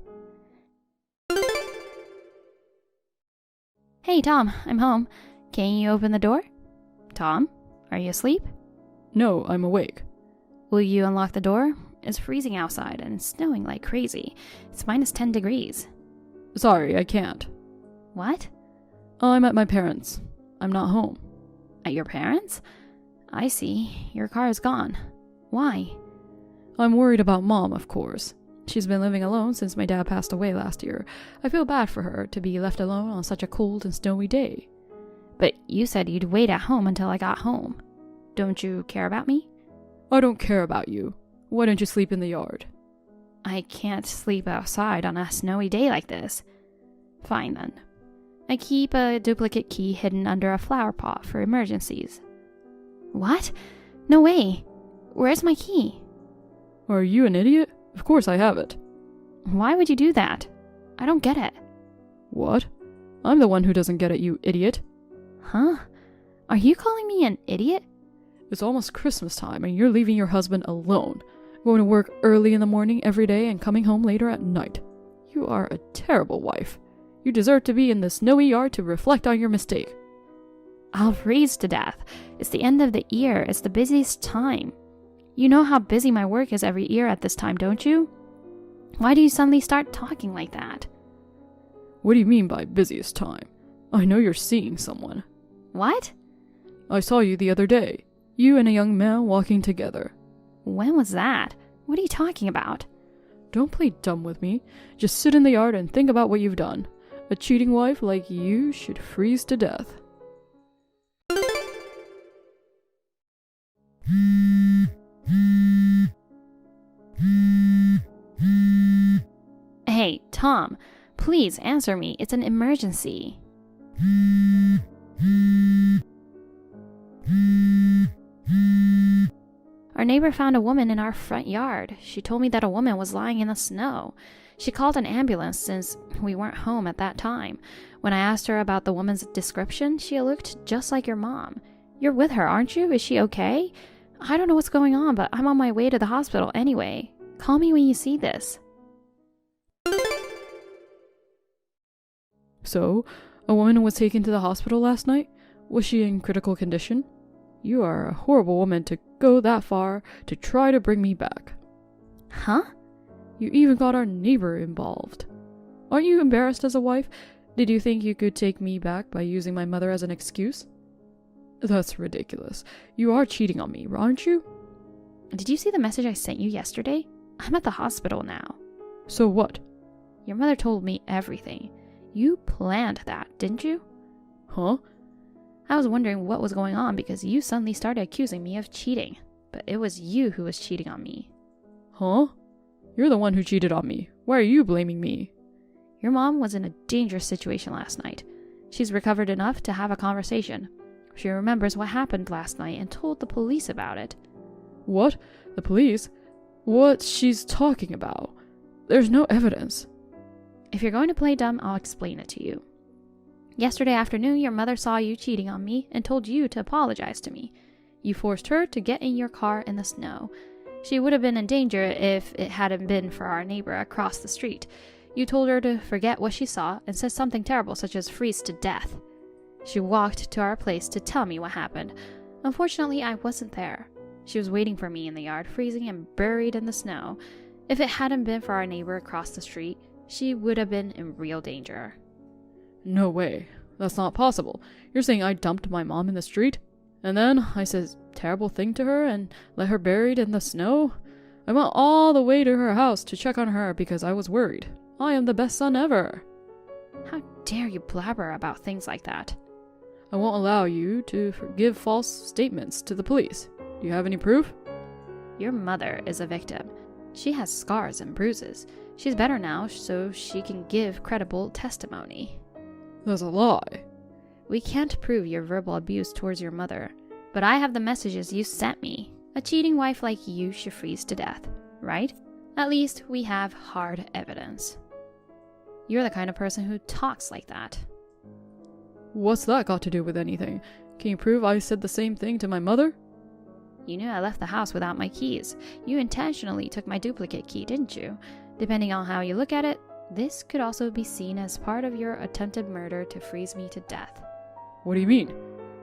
Hey, Tom, I'm home. Can you open the door? Tom, are you asleep? No, I'm awake. Will you unlock the door? It's freezing outside and it's snowing like crazy. It's minus 10 degrees. Sorry, I can't. What? I'm at my parents'. I'm not home. At your parents'? I see. Your car is gone. Why? I'm worried about Mom, of course. She's been living alone since my dad passed away last year. I feel bad for her to be left alone on such a cold and snowy day. But you said you'd wait at home until I got home. Don't you care about me? I don't care about you. Why don't you sleep in the yard? I can't sleep outside on a snowy day like this. Fine then. I keep a duplicate key hidden under a flower pot for emergencies. What? No way. Where's my key? Are you an idiot? Of course I have it. Why would you do that? I don't get it. What? I'm the one who doesn't get it, you idiot. Huh? Are you calling me an idiot? It's almost Christmas time and you're leaving your husband alone. Going to work early in the morning every day and coming home later at night. You are a terrible wife. You deserve to be in the snowy yard to reflect on your mistake. I'll freeze to death. It's the end of the year. It's the busiest time. You know how busy my work is every year at this time, don't you? Why do you suddenly start talking like that? What do you mean by busiest time? I know you're seeing someone. What? I saw you the other day. You and a young man walking together. When was that? What are you talking about? Don't play dumb with me. Just sit in the yard and think about what you've done. A cheating wife like you should freeze to death. Hey, Tom, please answer me. It's an emergency. Our neighbor found a woman in our front yard. She told me that a woman was lying in the snow. She called an ambulance since we weren't home at that time. When I asked her about the woman's description, she looked just like your mom. You're with her, aren't you? Is she okay? I don't know what's going on, but I'm on my way to the hospital anyway. Call me when you see this. So, a woman was taken to the hospital last night? Was she in critical condition? You are a horrible woman to go that far to try to bring me back. Huh? You even got our neighbor involved. Aren't you embarrassed as a wife? Did you think you could take me back by using my mother as an excuse? That's ridiculous. You are cheating on me, aren't you? Did you see the message I sent you yesterday? I'm at the hospital now. So what? Your mother told me everything. You planned that, didn't you? Huh? I was wondering what was going on because you suddenly started accusing me of cheating. But it was you who was cheating on me. Huh? You're the one who cheated on me. Why are you blaming me? Your mom was in a dangerous situation last night. She's recovered enough to have a conversation. She remembers what happened last night and told the police about it. What? The police? What she's talking about? There's no evidence. If you're going to play dumb, I'll explain it to you. Yesterday afternoon, your mother saw you cheating on me and told you to apologize to me. You forced her to get in your car in the snow. She would have been in danger if it hadn't been for our neighbor across the street. You told her to forget what she saw and said something terrible such as freeze to death. She walked to our place to tell me what happened. Unfortunately, I wasn't there. She was waiting for me in the yard, freezing and buried in the snow. If it hadn't been for our neighbor across the street, she would have been in real danger. No way. That's not possible. You're saying I dumped my mom in the street? And then I said a terrible thing to her and let her buried in the snow? I went all the way to her house to check on her because I was worried. I am the best son ever. How dare you blabber about things like that? I won't allow you to give false statements to the police. Do you have any proof? Your mother is a victim. She has scars and bruises. She's better now, so she can give credible testimony. That's a lie. We can't prove your verbal abuse towards your mother, but I have the messages you sent me. A cheating wife like you should freeze to death, right? At least we have hard evidence. You're the kind of person who talks like that. What's that got to do with anything? Can you prove I said the same thing to my mother? You knew I left the house without my keys. You intentionally took my duplicate key, didn't you? Depending on how you look at it, this could also be seen as part of your attempted murder to freeze me to death. What do you mean?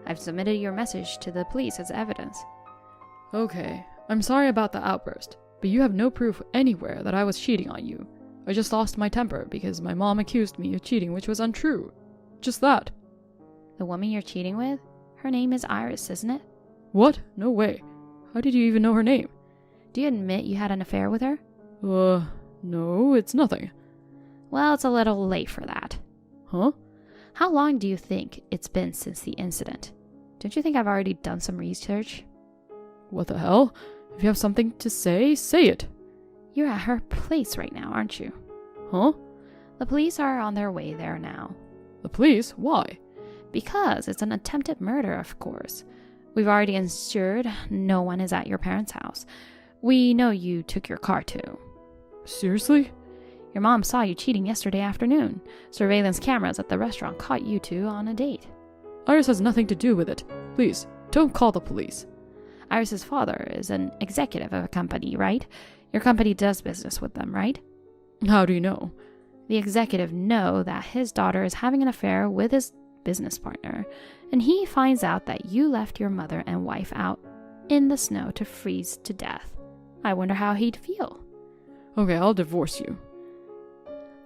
I've submitted your message to the police as evidence. Okay, I'm sorry about the outburst, but you have no proof anywhere that I was cheating on you. I just lost my temper because my mom accused me of cheating, which was untrue. Just that. The woman you're cheating with? Her name is Iris, isn't it? What? No way. How did you even know her name? Do you admit you had an affair with her? No, it's nothing. Well, it's a little late for that. Huh? How long do you think it's been since the incident? Don't you think I've already done some research? What the hell? If you have something to say, say it. You're at her place right now, aren't you? Huh? The police are on their way there now. The police? Why? Because it's an attempted murder, of course. We've already ensured no one is at your parents' house. We know you took your car too. Seriously? Your mom saw you cheating yesterday afternoon. Surveillance cameras at the restaurant caught you two on a date. Iris has nothing to do with it. Please, don't call the police. Iris's father is an executive of a company, right? Your company does business with them, right? How do you know? The executive know that his daughter is having an affair with his business partner, and he finds out that you left your mother and wife out in the snow to freeze to death. I wonder how he'd feel. Okay, I'll divorce you.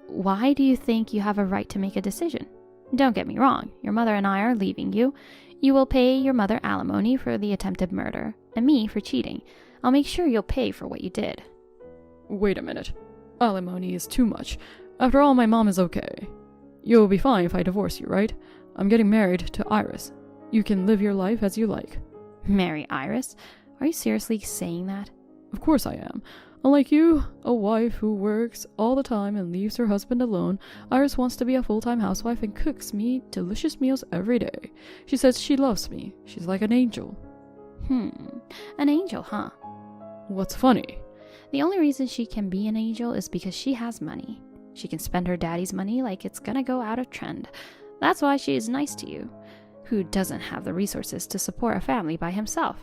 Why do you think you have a right to make a decision? Don't get me wrong, your mother and I are leaving you. You will pay your mother alimony for the attempted murder, and me for cheating. I'll make sure you'll pay for what you did. Wait a minute. Alimony is too much. After all, my mom is okay. You'll be fine if I divorce you, right? I'm getting married to Iris. You can live your life as you like. Marry Iris? Are you seriously saying that? Of course I am. Unlike you, a wife who works all the time and leaves her husband alone, Iris wants to be a full-time housewife and cooks me delicious meals every day. She says she loves me. She's like an angel. An angel, huh? What's funny? The only reason she can be an angel is because she has money. She can spend her daddy's money like it's gonna go out of trend. That's why she is nice to you, who doesn't have the resources to support a family by himself.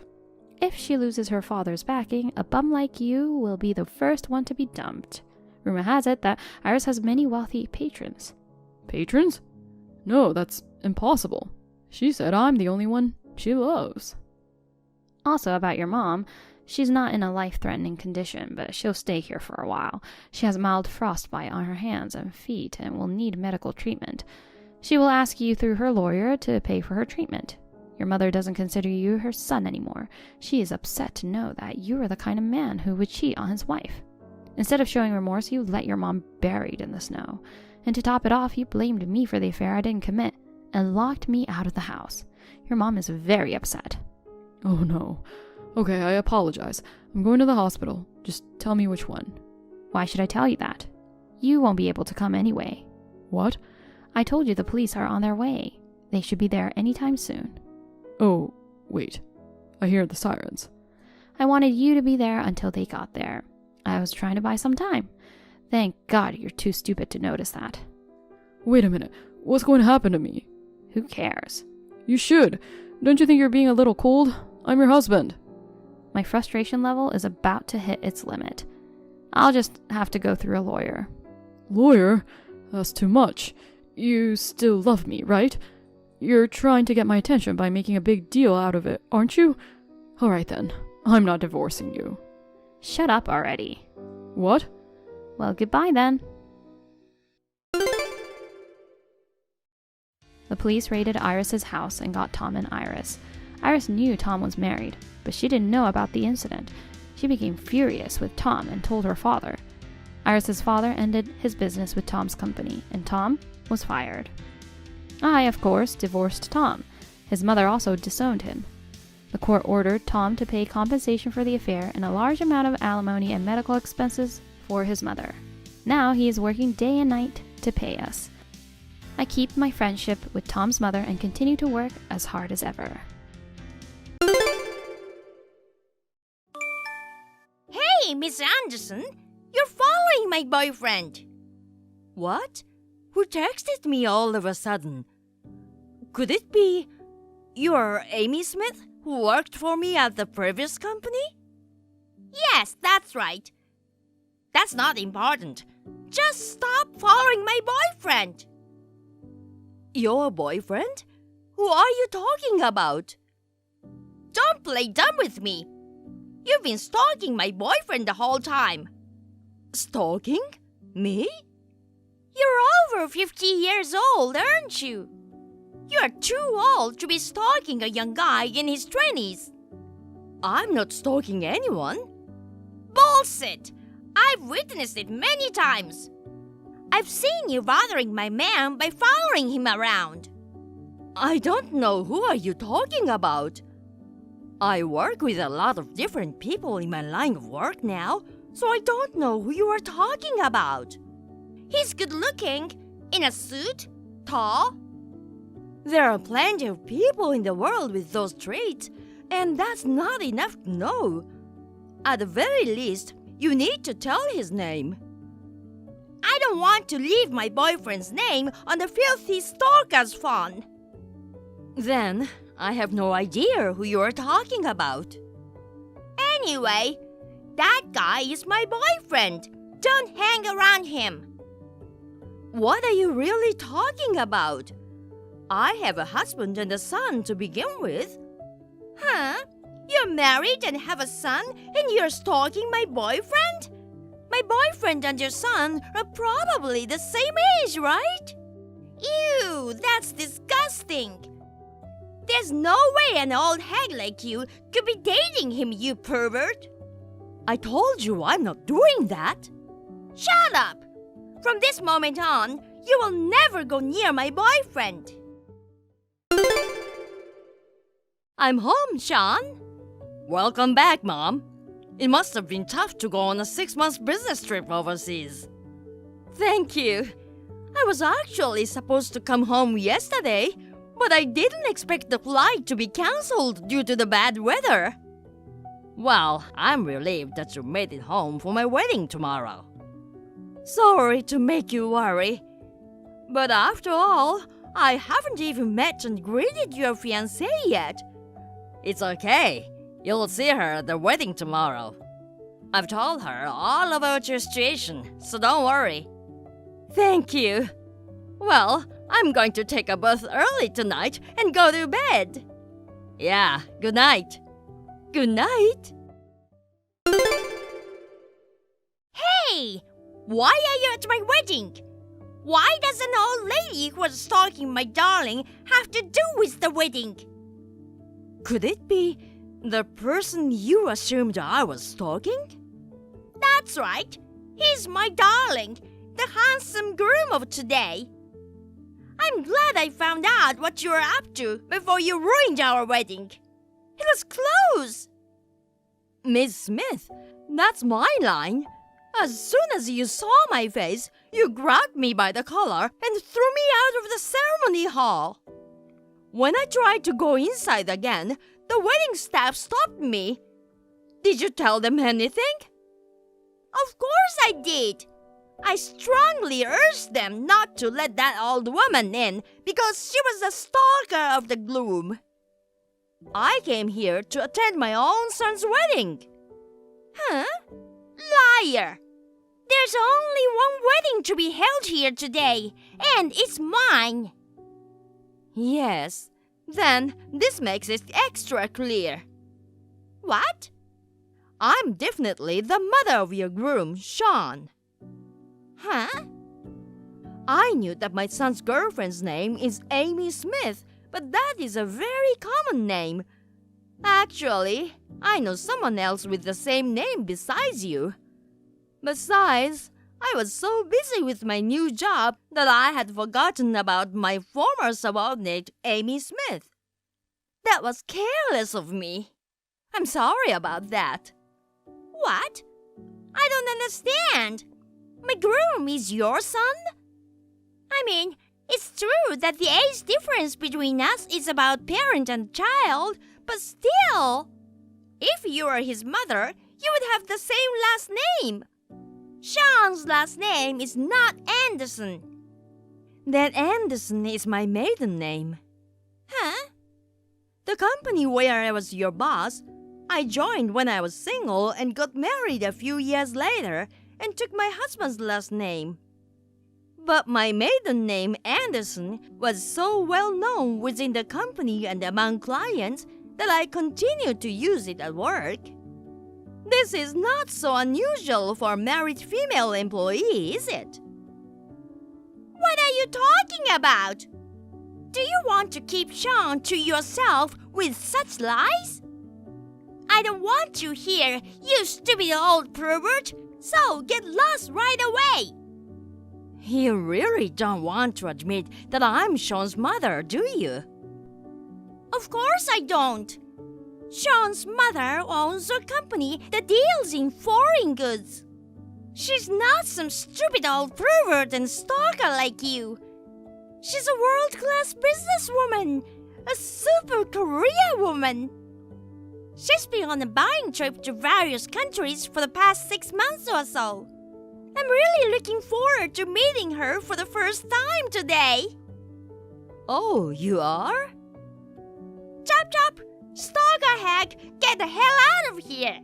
If she loses her father's backing, a bum like you will be the first one to be dumped. Rumor has it that Iris has many wealthy patrons. Patrons? No, that's impossible. She said I'm the only one she loves. Also about your mom, she's not in a life-threatening condition, but she'll stay here for a while. She has mild frostbite on her hands and feet and will need medical treatment. She will ask you through her lawyer to pay for her treatment. Your mother doesn't consider you her son anymore. She is upset to know that you are the kind of man who would cheat on his wife. Instead of showing remorse, you let your mom buried in the snow. And to top it off, you blamed me for the affair I didn't commit and locked me out of the house. Your mom is very upset. Oh no. Okay, I apologize. I'm going to the hospital. Just tell me which one. Why should I tell you that? You won't be able to come anyway. What? I told you the police are on their way. They should be there anytime soon. Oh, wait. I hear the sirens. I wanted you to be there until they got there. I was trying to buy some time. Thank God you're too stupid to notice that. Wait a minute. What's going to happen to me? Who cares? You should. Don't you think you're being a little cold? I'm your husband. My frustration level is about to hit its limit. I'll just have to go through a lawyer. Lawyer? That's too much. You still love me, right? You're trying to get my attention by making a big deal out of it, aren't you? Alright then. I'm not divorcing you. Shut up already. What? Well, goodbye then. The police raided Iris's house and got Tom and Iris. Iris knew Tom was married, but she didn't know about the incident. She became furious with Tom and told her father. Iris's father ended his business with Tom's company, and Tom was fired. I, of course, divorced Tom. His mother also disowned him. The court ordered Tom to pay compensation for the affair and a large amount of alimony and medical expenses for his mother. Now he is working day and night to pay us. I keep my friendship with Tom's mother and continue to work as hard as ever. Hey, Miss Anderson, you're following my boyfriend. What? Who texted me all of a sudden? Could it be you're Amy Smith, who worked for me at the previous company? Yes, that's right. That's not important. Just stop following my boyfriend. Your boyfriend? Who are you talking about? Don't play dumb with me. You've been stalking my boyfriend the whole time. Stalking? Me? You're over 50 years old, aren't you? You're too old to be stalking a young guy in his 20s. I'm not stalking anyone. Bullshit! I've witnessed it many times. I've seen you bothering my man by following him around. I don't know who are you talking about. I work with a lot of different people in my line of work now, so I don't know who you are talking about. He's good looking, in a suit, tall. There are plenty of people in the world with those traits, and that's not enough to know. At the very least, you need to tell his name. I don't want to leave my boyfriend's name on the filthy stalker's phone. Then, I have no idea who you are talking about. Anyway, that guy is my boyfriend. Don't hang around him. What are you really talking about? I have a husband and a son to begin with. Huh? You're married and have a son and you're stalking my boyfriend? My boyfriend and your son are probably the same age, right? Ew, that's disgusting. There's no way an old hag like you could be dating him, you pervert. I told you I'm not doing that. Shut up! From this moment on, you will never go near my boyfriend. I'm home, Sean. Welcome back, Mom. It must have been tough to go on a 6-month business trip overseas. Thank you. I was actually supposed to come home yesterday, but I didn't expect the flight to be cancelled due to the bad weather. Well, I'm relieved that you made it home for my wedding tomorrow. Sorry to make you worry, but after all, I haven't even met and greeted your fiancé yet. It's okay. You'll see her at the wedding tomorrow. I've told her all about your situation, so don't worry. Thank you. Well, I'm going to take a bath early tonight and go to bed. Yeah, good night. Good night. Hey! Why are you at my wedding? Why does an old lady who was stalking my darling have to do with the wedding? Could it be the person you assumed I was stalking? That's right. He's my darling, the handsome groom of today. I'm glad I found out what you were up to before you ruined our wedding. It was close. Miss Smith, that's my line. As soon as you saw my face, you grabbed me by the collar and threw me out of the ceremony hall. When I tried to go inside again, the wedding staff stopped me. Did you tell them anything? Of course I did. I strongly urged them not to let that old woman in because she was the stalker of the groom. I came here to attend my own son's wedding. Huh? Liar! There's only one wedding to be held here today, and it's mine. Yes, then this makes it extra clear. What? I'm definitely the mother of your groom, Sean. Huh? I knew that my son's girlfriend's name is Amy Smith, but that is a very common name. Actually, I know someone else with the same name besides you. Besides, I was so busy with my new job that I had forgotten about my former subordinate, Amy Smith. That was careless of me. I'm sorry about that. What? I don't understand. My groom is your son? I mean, it's true that the age difference between us is about parent and child, but still, if you were his mother, you would have the same last name. Sean's last name is not Anderson. Then Anderson is my maiden name. Huh? The company where I was your boss, I joined when I was single and got married a few years later and took my husband's last name. But my maiden name, Anderson, was so well known within the company and among clients that I continued to use it at work. This is not so unusual for a married female employee, is it? What are you talking about? Do you want to keep Sean to yourself with such lies? I don't want you here, you stupid old pervert, so get lost right away. You really don't want to admit that I'm Sean's mother, do you? Of course I don't. Sean's mother owns a company that deals in foreign goods. She's not some stupid old pervert and stalker like you. She's a world-class businesswoman, a super career woman. She's been on a buying trip to various countries for the past 6 months or so. I'm really looking forward to meeting her for the first time today. Oh, you are? Chop chop! Stalker hag, get the hell out of here!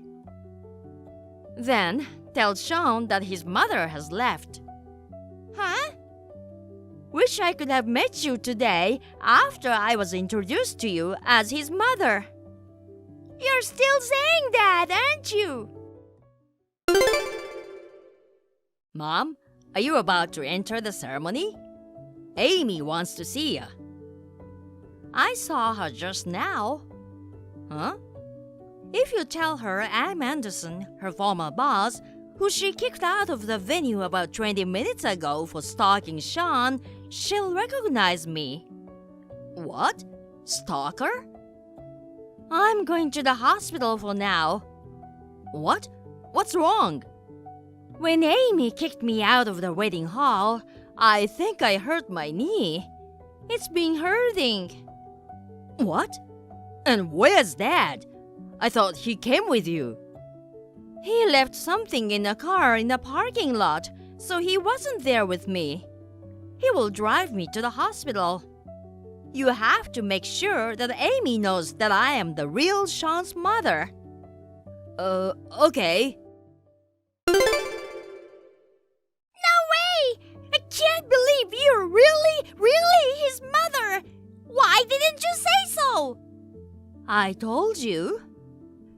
Then tell Sean that his mother has left. Huh? Wish I could have met you today after I was introduced to you as his mother. You're still saying that, aren't you? Mom, are you about to enter the ceremony? Amy wants to see you. I saw her just now. Huh? If you tell her I'm Anderson, her former boss, who she kicked out of the venue about 20 minutes ago for stalking Sean, she'll recognize me. What? Stalker? I'm going to the hospital for now. What? What's wrong? When Amy kicked me out of the wedding hall, I think I hurt my knee. It's been hurting. What? And where's Dad? I thought he came with you. He left something in a car in the parking lot, so he wasn't there with me. He will drive me to the hospital. You have to make sure that Amy knows that I am the real Sean's mother. Okay. No way! I can't believe you're really his mother! Why didn't you say so? I told you.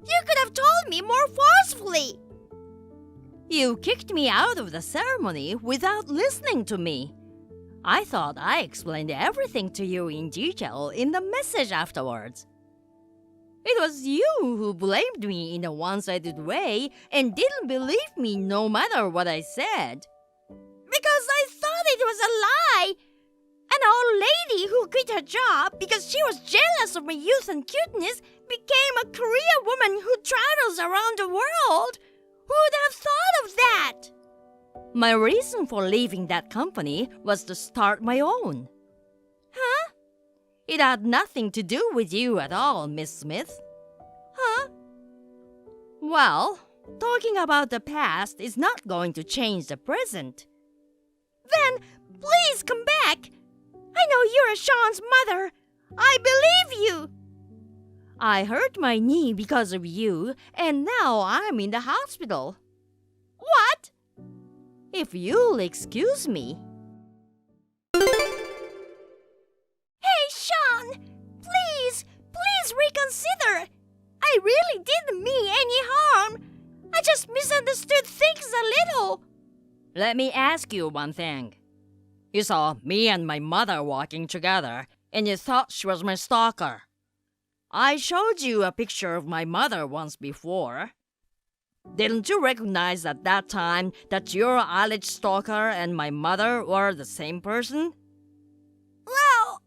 You could have told me more forcefully. You kicked me out of the ceremony without listening to me. I thought I explained everything to you in detail in the message afterwards. It was you who blamed me in a one-sided way and didn't believe me no matter what I said. Because I thought it was a lie. An old lady who quit her job because she was jealous of my youth and cuteness became a career woman who travels around the world. Who would have thought of that? My reason for leaving that company was to start my own. Huh? It had nothing to do with you at all, Miss Smith. Huh? Well, talking about the past is not going to change the present. Then, please come back. I know you're Sean's mother. I believe you. I hurt my knee because of you, and now I'm in the hospital. What? If you'll excuse me. Hey, Sean! Please reconsider! I really didn't mean any harm. I just misunderstood things a little. Let me ask you one thing. You saw me and my mother walking together, and you thought she was my stalker. I showed you a picture of my mother once before. Didn't you recognize at that time that your alleged stalker and my mother were the same person? Well,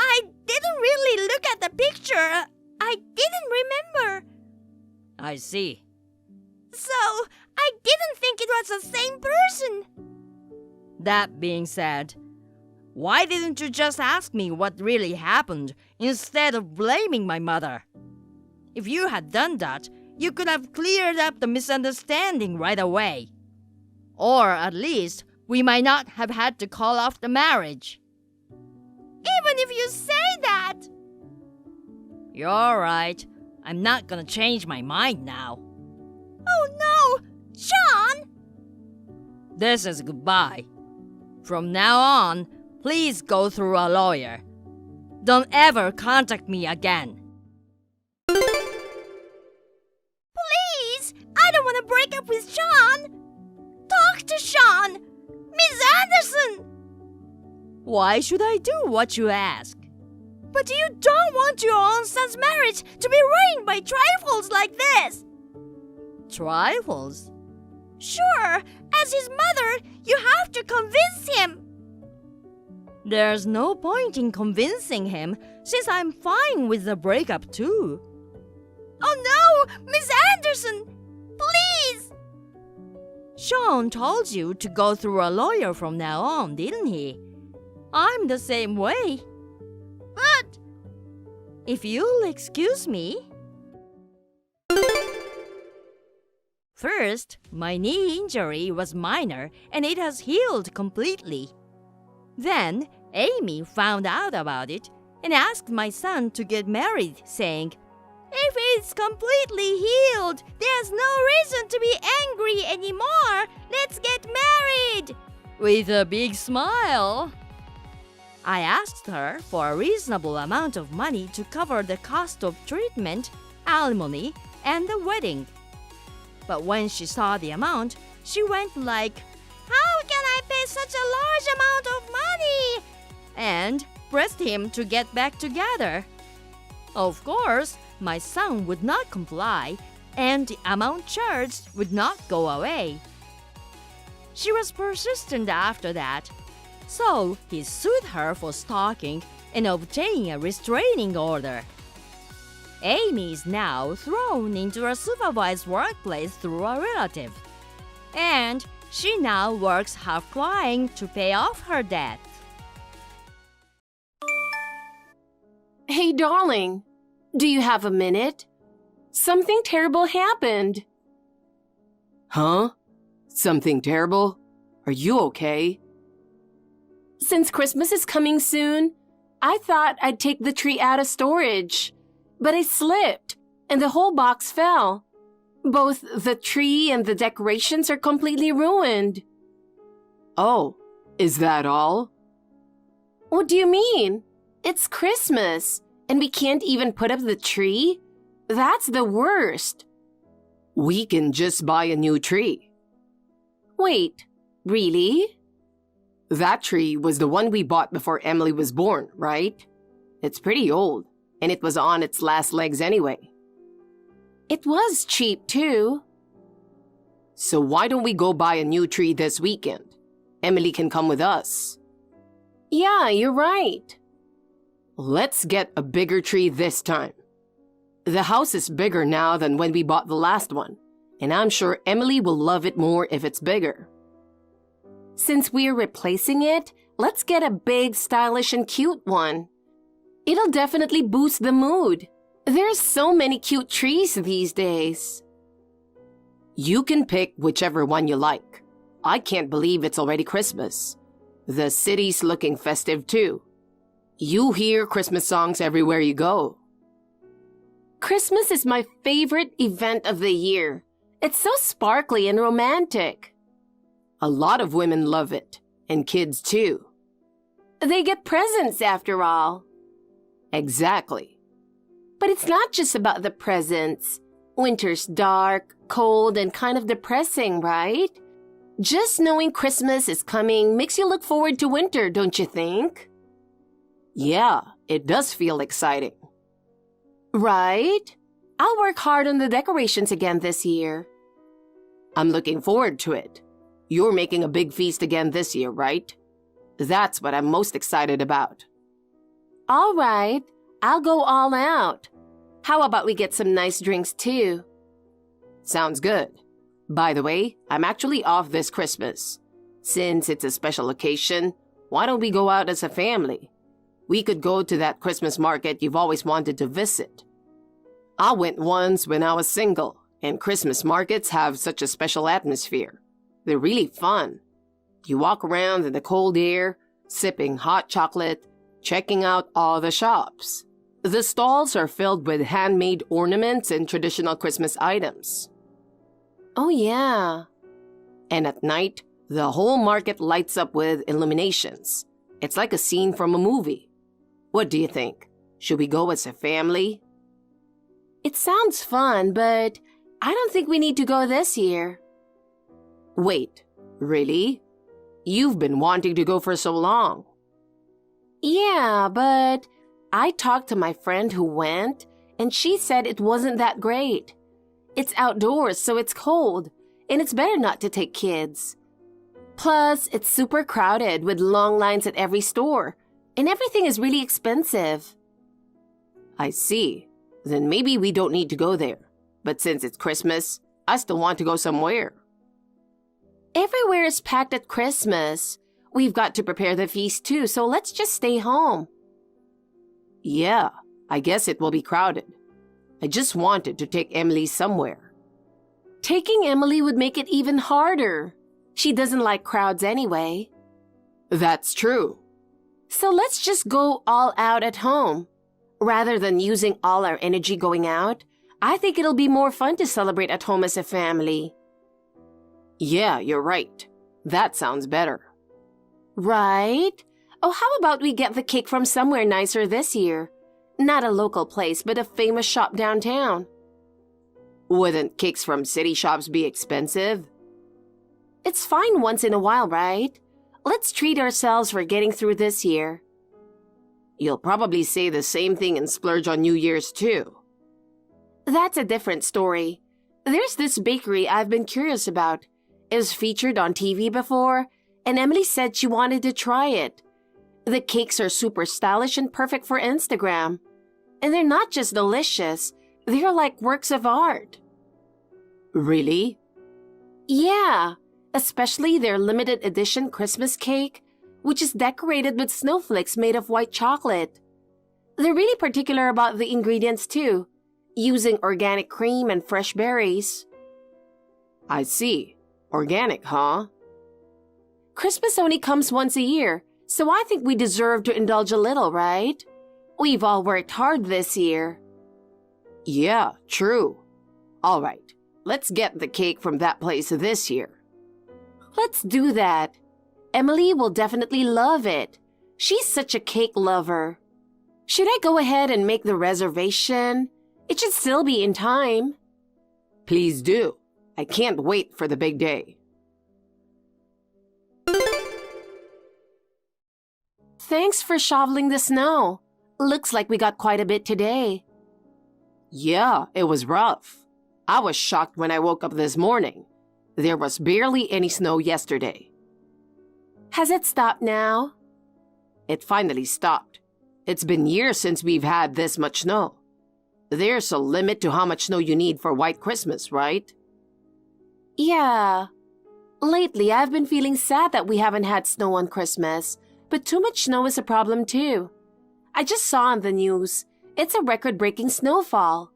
I didn't really look at the picture. I didn't remember. I see. So, I didn't think it was the same person. That being said, why didn't you just ask me what really happened instead of blaming my mother? If you had done that, you could have cleared up the misunderstanding right away. Or at least, we might not have had to call off the marriage. Even if you say that! You're right. I'm not gonna change my mind now. Oh no! Sean! This is goodbye. From now on, please go through a lawyer. Don't ever contact me again. Please! I don't want to break up with Sean! Talk to Sean! Miss Anderson! Why should I do what you ask? But you don't want your own son's marriage to be ruined by trifles like this! Trifles? Sure, as his mother, you have to convince him. There's no point in convincing him since I'm fine with the breakup too. Oh no, Miss Anderson! Please! Sean told you to go through a lawyer from now on, didn't he? I'm the same way. But if you'll excuse me. First, my knee injury was minor and it has healed completely. Then, Amy found out about it and asked my son to get married, saying, "If it's completely healed, there's no reason to be angry anymore. Let's get married!" With a big smile. I asked her for a reasonable amount of money to cover the cost of treatment, alimony, and the wedding. But when she saw the amount, she went like, "How can I pay such a large amount of money?" and pressed him to get back together. Of course, my son would not comply, and the amount charged would not go away. She was persistent after that, so he sued her for stalking and obtaining a restraining order. Amy is now thrown into a supervised workplace through a relative, and she now works half crying to pay off her debt. Hey, darling, do you have a minute? Something terrible happened. Huh? Something terrible? Are you okay? Since Christmas is coming soon, I thought I'd take the tree out of storage, but I slipped and the whole box fell. Both the tree and the decorations are completely ruined. Oh, is that all? What do you mean? It's Christmas, and we can't even put up the tree? That's the worst. We can just buy a new tree. Wait, really? That tree was the one we bought before Emily was born, right? It's pretty old, and it was on its last legs anyway. It was cheap, too. So why don't we go buy a new tree this weekend? Emily can come with us. Yeah, you're right. Let's get a bigger tree this time. The house is bigger now than when we bought the last one, and I'm sure Emily will love it more if it's bigger. Since we're replacing it, let's get a big, stylish, and cute one. It'll definitely boost the mood. There's so many cute trees these days. You can pick whichever one you like. I can't believe it's already Christmas. The city's looking festive too. You hear Christmas songs everywhere you go. Christmas is my favorite event of the year. It's so sparkly and romantic. A lot of women love it, and kids too. They get presents after all. Exactly. But it's not just about the presents. Winter's dark, cold, and kind of depressing, right? Just knowing Christmas is coming makes you look forward to winter, don't you think? Yeah, it does feel exciting. Right? I'll work hard on the decorations again this year. I'm looking forward to it. You're making a big feast again this year, right? That's what I'm most excited about. All right, I'll go all out. How about we get some nice drinks too? Sounds good. By the way, I'm actually off this Christmas. Since it's a special occasion, why don't we go out as a family? We could go to that Christmas market you've always wanted to visit. I went once when I was single, and Christmas markets have such a special atmosphere. They're really fun. You walk around in the cold air, sipping hot chocolate, checking out all the shops. The stalls are filled with handmade ornaments and traditional Christmas items. Oh yeah. And at night, the whole market lights up with illuminations. It's like a scene from a movie. What do you think? Should we go as a family? It sounds fun, but I don't think we need to go this year. Wait, really? You've been wanting to go for so long. Yeah, but I talked to my friend who went, and she said it wasn't that great. It's outdoors, so it's cold, and it's better not to take kids. Plus, it's super crowded with long lines at every store, and everything is really expensive. I see. Then maybe we don't need to go there. But since it's Christmas, I still want to go somewhere. Everywhere is packed at Christmas. We've got to prepare the feast too, so let's just stay home. Yeah, I guess it will be crowded. I just wanted to take Emily somewhere. Taking Emily would make it even harder. She doesn't like crowds anyway. That's true. So let's just go all out at home. Rather than using all our energy going out, I think it'll be more fun to celebrate at home as a family. Yeah, you're right. That sounds better. Right? Oh, how about we get the cake from somewhere nicer this year? Not a local place, but a famous shop downtown. Wouldn't cakes from city shops be expensive? It's fine once in a while, right? Let's treat ourselves for getting through this year. You'll probably say the same thing and splurge on New Year's too. That's a different story. There's this bakery I've been curious about. It was featured on TV before, and Emily said she wanted to try it. The cakes are super stylish and perfect for Instagram. And they're not just delicious, they're like works of art. Really? Yeah, especially their limited edition Christmas cake, which is decorated with snowflakes made of white chocolate. They're really particular about the ingredients too, using organic cream and fresh berries. I see. Organic, huh? Christmas only comes once a year, so I think we deserve to indulge a little, right? We've all worked hard this year. Yeah, true. All right, let's get the cake from that place this year. Let's do that. Emily will definitely love it. She's such a cake lover. Should I go ahead and make the reservation? It should still be in time. Please do. I can't wait for the big day. Thanks for shoveling the snow. Looks like we got quite a bit today. Yeah, it was rough. I was shocked when I woke up this morning. There was barely any snow yesterday. Has it stopped now? It finally stopped. It's been years since we've had this much snow. There's a limit to how much snow you need for White Christmas, right? Yeah. Lately, I've been feeling sad that we haven't had snow on Christmas, but too much snow is a problem too. I just saw on the news, it's a record-breaking snowfall.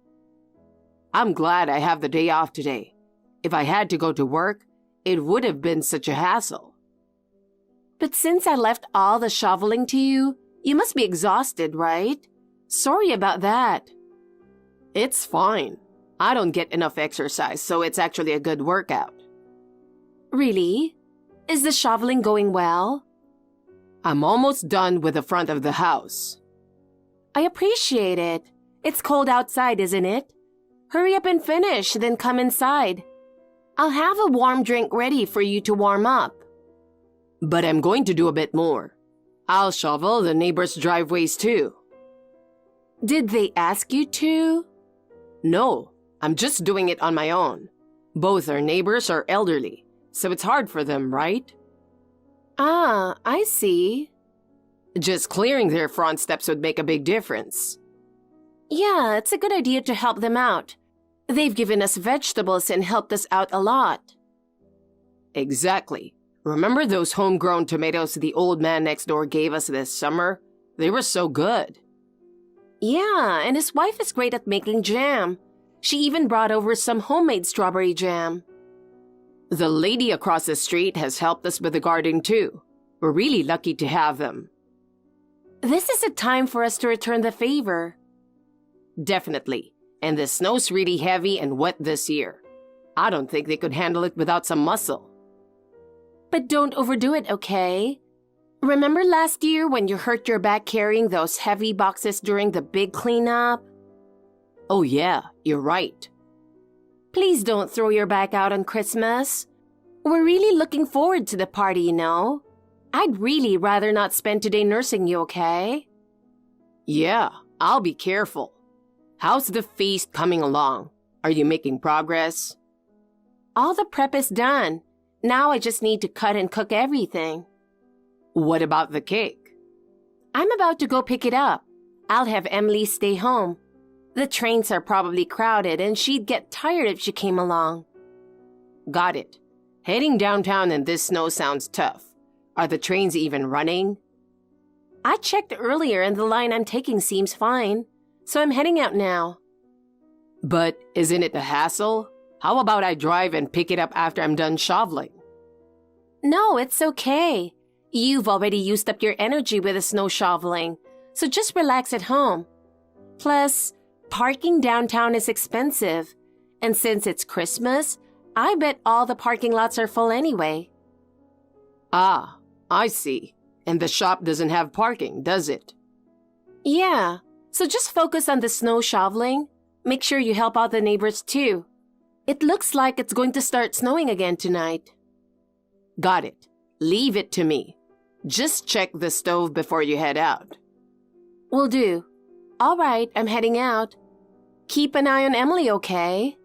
I'm glad I have the day off today. If I had to go to work, it would have been such a hassle. But since I left all the shoveling to you, you must be exhausted, right? Sorry about that. It's fine. I don't get enough exercise, so it's actually a good workout. Really? Is the shoveling going well? I'm almost done with the front of the house. I appreciate it. It's cold outside, isn't it? Hurry up and finish, then come inside. I'll have a warm drink ready for you to warm up. But I'm going to do a bit more. I'll shovel the neighbors' driveways too. Did they ask you to? No, I'm just doing it on my own. Both our neighbors are elderly, so it's hard for them, right? Ah, I see. Just clearing their front steps would make a big difference. Yeah, it's a good idea to help them out. They've given us vegetables and helped us out a lot. Exactly. Remember those homegrown tomatoes the old man next door gave us this summer? They were so good. Yeah, and his wife is great at making jam. She even brought over some homemade strawberry jam. The lady across the street has helped us with the garden too. We're really lucky to have them. This is a time for us to return the favor. Definitely. And the snow's really heavy and wet this year. I don't think they could handle it without some muscle. But don't overdo it, okay? Remember last year when you hurt your back carrying those heavy boxes during the big cleanup? Oh yeah, you're right. Please don't throw your back out on Christmas. We're really looking forward to the party, you know? I'd really rather not spend today nursing you, okay? Yeah, I'll be careful. How's the feast coming along? Are you making progress? All the prep is done. Now I just need to cut and cook everything. What about the cake? I'm about to go pick it up. I'll have Emily stay home. The trains are probably crowded and she'd get tired if she came along. Got it. Heading downtown in this snow sounds tough. Are the trains even running? I checked earlier and the line I'm taking seems fine, so I'm heading out now. But isn't it a hassle? How about I drive and pick it up after I'm done shoveling? No, it's okay. You've already used up your energy with the snow shoveling, so just relax at home. Plus, parking downtown is expensive, and since it's Christmas, I bet all the parking lots are full anyway. Ah, I see. And the shop doesn't have parking, does it? Yeah, so just focus on the snow shoveling. Make sure you help out the neighbors too. It looks like it's going to start snowing again tonight. Got it. Leave it to me. Just check the stove before you head out. Will do. All right, I'm heading out. Keep an eye on Emily, okay?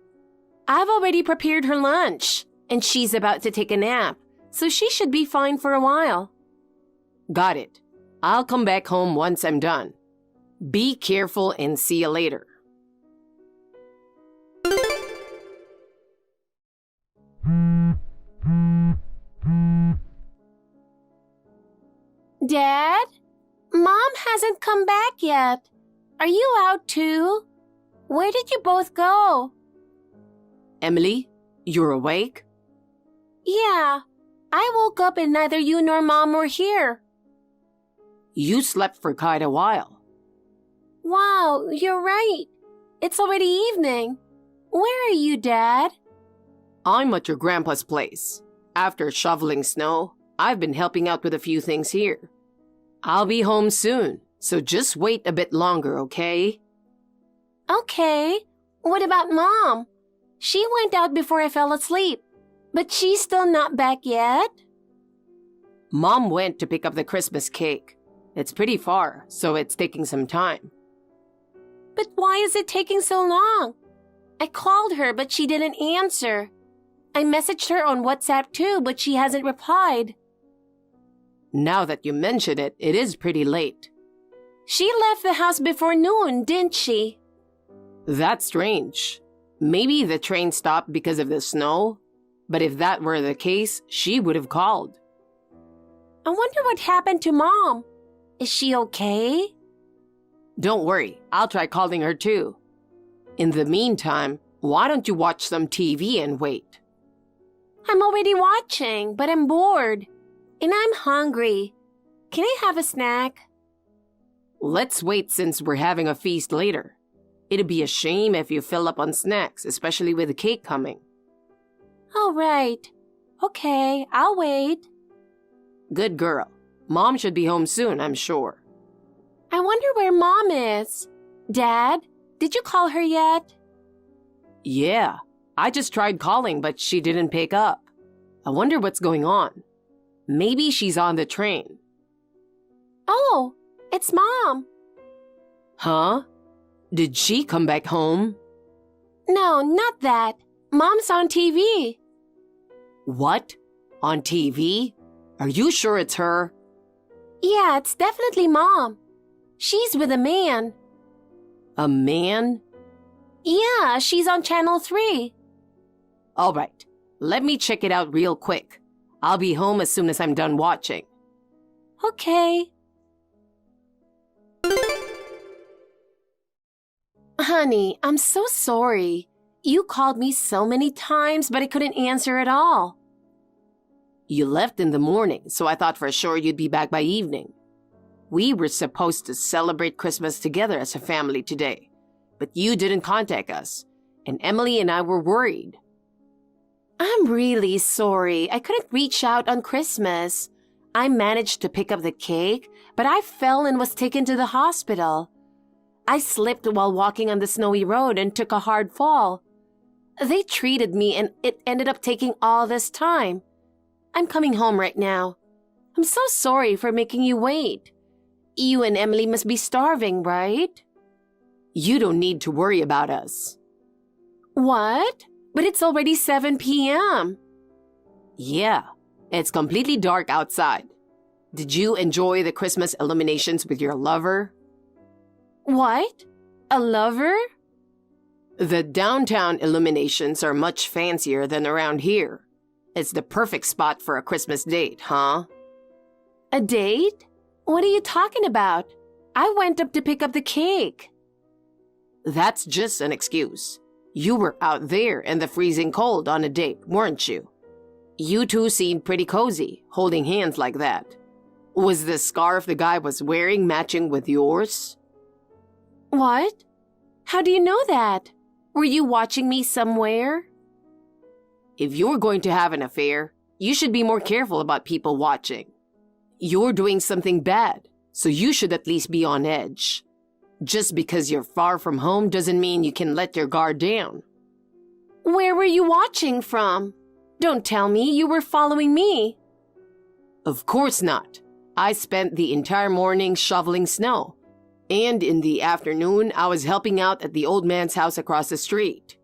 I've already prepared her lunch, and she's about to take a nap, so she should be fine for a while. Got it. I'll come back home once I'm done. Be careful and see you later. Dad? Mom hasn't come back yet. Are you out too? Where did you both go? Emily, you're awake? Yeah, I woke up and neither you nor Mom were here. You slept for quite a while. Wow, you're right. It's already evening. Where are you, Dad? I'm at your grandpa's place. After shoveling snow, I've been helping out with a few things here. I'll be home soon, so just wait a bit longer, okay? Okay. What about Mom? She went out before I fell asleep, but she's still not back yet? Mom went to pick up the Christmas cake. It's pretty far, so it's taking some time. But why is it taking so long? I called her, but she didn't answer. I messaged her on WhatsApp too, but she hasn't replied. Now that you mention it, it is pretty late. She left the house before noon, didn't she? That's strange. Maybe the train stopped because of the snow, but if that were the case, she would have called. I wonder what happened to Mom. Is she okay? Don't worry, I'll try calling her too. In the meantime, why don't you watch some TV and wait? I'm already watching, but I'm bored. And I'm hungry. Can I have a snack? Let's wait since we're having a feast later. It'd be a shame if you fill up on snacks, especially with the cake coming. All right. Okay, I'll wait. Good girl. Mom should be home soon, I'm sure. I wonder where Mom is. Dad, Did you call her yet? Yeah, I just tried calling, but she didn't pick up. I wonder what's going on. Maybe she's on the train. Oh, it's Mom. Huh? Did she come back home? No, not that. Mom's on TV. What? On TV? Are you sure it's her? Yeah, it's definitely Mom. She's with a man. A man? Yeah, she's on Channel 3. All right, let me check it out real quick. I'll be home as soon as I'm done watching. Okay. Honey, I'm so sorry. You called me so many times, but I couldn't answer at all. You left in the morning, so I thought for sure you'd be back by evening. We were supposed to celebrate Christmas together as a family today, but you didn't contact us, and Emily and I were worried. I'm really sorry. I couldn't reach out on Christmas. I managed to pick up the cake, but I fell and was taken to the hospital. I slipped while walking on the snowy road and took a hard fall. They treated me and it ended up taking all this time. I'm coming home right now. I'm so sorry for making you wait. You and Emily must be starving, right? You don't need to worry about us. What? But it's already 7 p.m. Yeah, it's completely dark outside. Did you enjoy the Christmas illuminations with your lover? What? A lover? The downtown illuminations are much fancier than around here. It's the perfect spot for a Christmas date, huh? A date? What are you talking about? I went up to pick up the cake. That's just an excuse. You were out there in the freezing cold on a date, weren't you? You two seemed pretty cozy, holding hands like that. Was the scarf the guy was wearing matching with yours? What? How do you know that? Were you watching me somewhere? If you're going to have an affair, you should be more careful about people watching. You're doing something bad, so you should at least be on edge. Just because you're far from home doesn't mean you can let your guard down. Where were you watching from? Don't tell me you were following me. Of course not. I spent the entire morning shoveling snow. And in the afternoon, I was helping out at the old man's house across the street.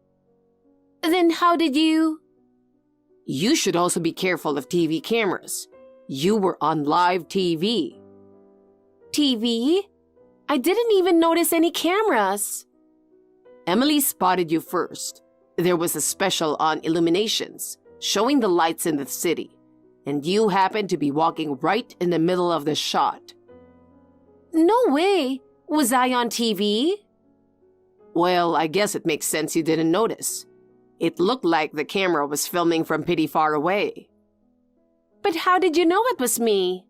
Then how did you... You should also be careful of TV cameras. You were on live TV. TV? I didn't even notice any cameras. Emily spotted you first. There was a special on illuminations, showing the lights in the city, and you happened to be walking right in the middle of the shot. No way. Was I on TV? Well, I guess it makes sense you didn't notice. It looked like the camera was filming from pretty far away. But how did you know it was me?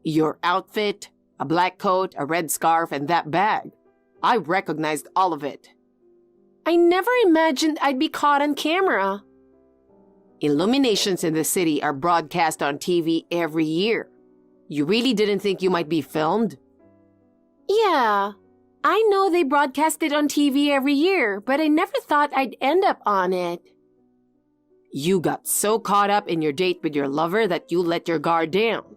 Your outfit, a black coat, a red scarf, and that bag. I recognized all of it. I never imagined I'd be caught on camera. Illuminations in the city are broadcast on TV every year. You really didn't think you might be filmed? Yeah, I know they broadcast it on TV every year, but I never thought I'd end up on it. You got so caught up in your date with your lover that you let your guard down.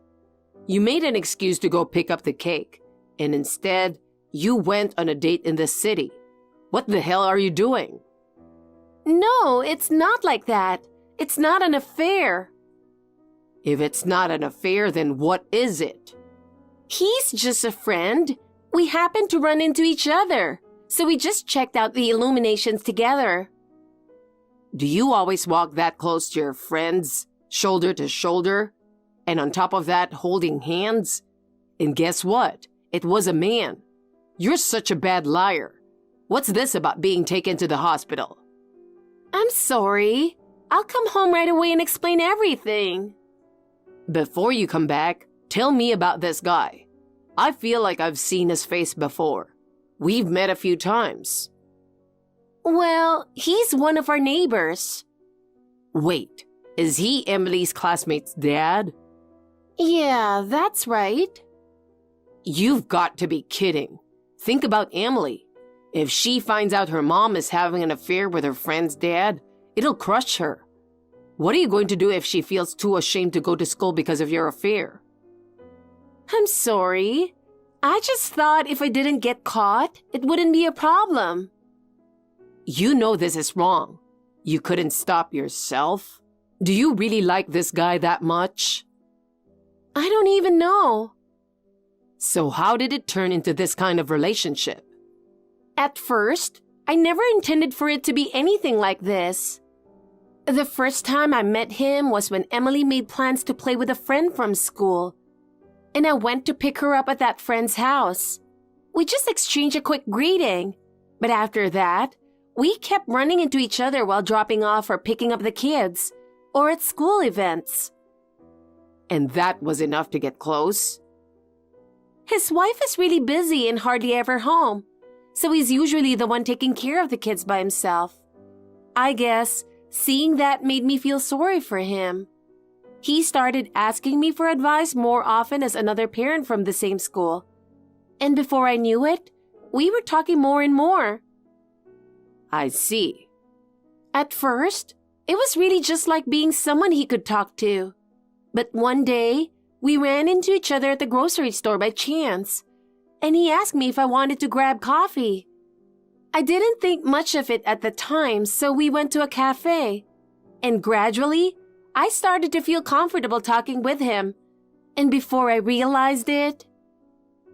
You made an excuse to go pick up the cake, and instead, you went on a date in the city. What the hell are you doing? No, it's not like that. It's not an affair. If it's not an affair, then what is it? He's just a friend. We happened to run into each other, so we just checked out the illuminations together. Do you always walk that close to your friends, shoulder to shoulder? And on top of that, holding hands? And guess what? It was a man. You're such a bad liar. What's this about being taken to the hospital? I'm sorry. I'll come home right away and explain everything. Before you come back, tell me about this guy. I feel like I've seen his face before. We've met a few times. Well, he's one of our neighbors. Wait, is he Emily's classmate's dad? Yeah, that's right. You've got to be kidding. Think about Emily. If she finds out her mom is having an affair with her friend's dad, it'll crush her. What are you going to do if she feels too ashamed to go to school because of your affair? I'm sorry. I just thought if I didn't get caught, it wouldn't be a problem. You know this is wrong. You couldn't stop yourself. Do you really like this guy that much? I don't even know. So how did it turn into this kind of relationship? At first, I never intended for it to be anything like this. The first time I met him was when Emily made plans to play with a friend from school, and I went to pick her up at that friend's house. We just exchanged a quick greeting, but after that, we kept running into each other while dropping off or picking up the kids, or at school events. And that was enough to get close? His wife is really busy and hardly ever home, so he's usually the one taking care of the kids by himself. I guess seeing that made me feel sorry for him. He started asking me for advice more often as another parent from the same school. And before I knew it, we were talking more and more. I see. At first, it was really just like being someone he could talk to. But one day, we ran into each other at the grocery store by chance, and he asked me if I wanted to grab coffee. I didn't think much of it at the time, so we went to a cafe. And gradually, I started to feel comfortable talking with him. And before I realized it...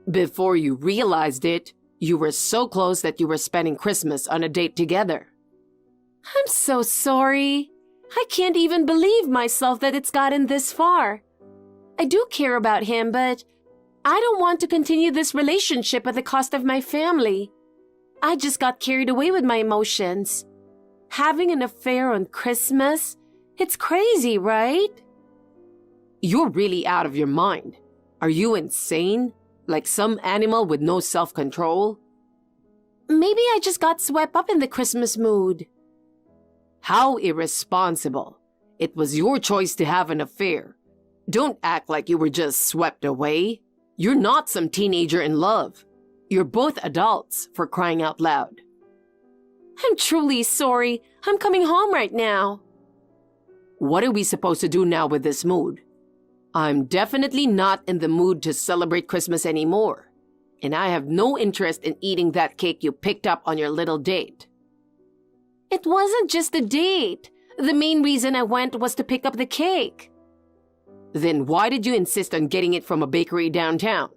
Before you realized it, you were so close that you were spending Christmas on a date together. I'm so sorry. I can't even believe myself that it's gotten this far. I do care about him, but I don't want to continue this relationship at the cost of my family. I just got carried away with my emotions. Having an affair on Christmas? It's crazy, right? You're really out of your mind. Are you insane? Like some animal with no self-control? Maybe I just got swept up in the Christmas mood. How irresponsible. It was your choice to have an affair. Don't act like you were just swept away. You're not some teenager in love. You're both adults, for crying out loud. I'm truly sorry. I'm coming home right now. What are we supposed to do now with this mood? I'm definitely not in the mood to celebrate Christmas anymore. And I have no interest in eating that cake you picked up on your little date. It wasn't just a date. The main reason I went was to pick up the cake. Then why did you insist on getting it from a bakery downtown?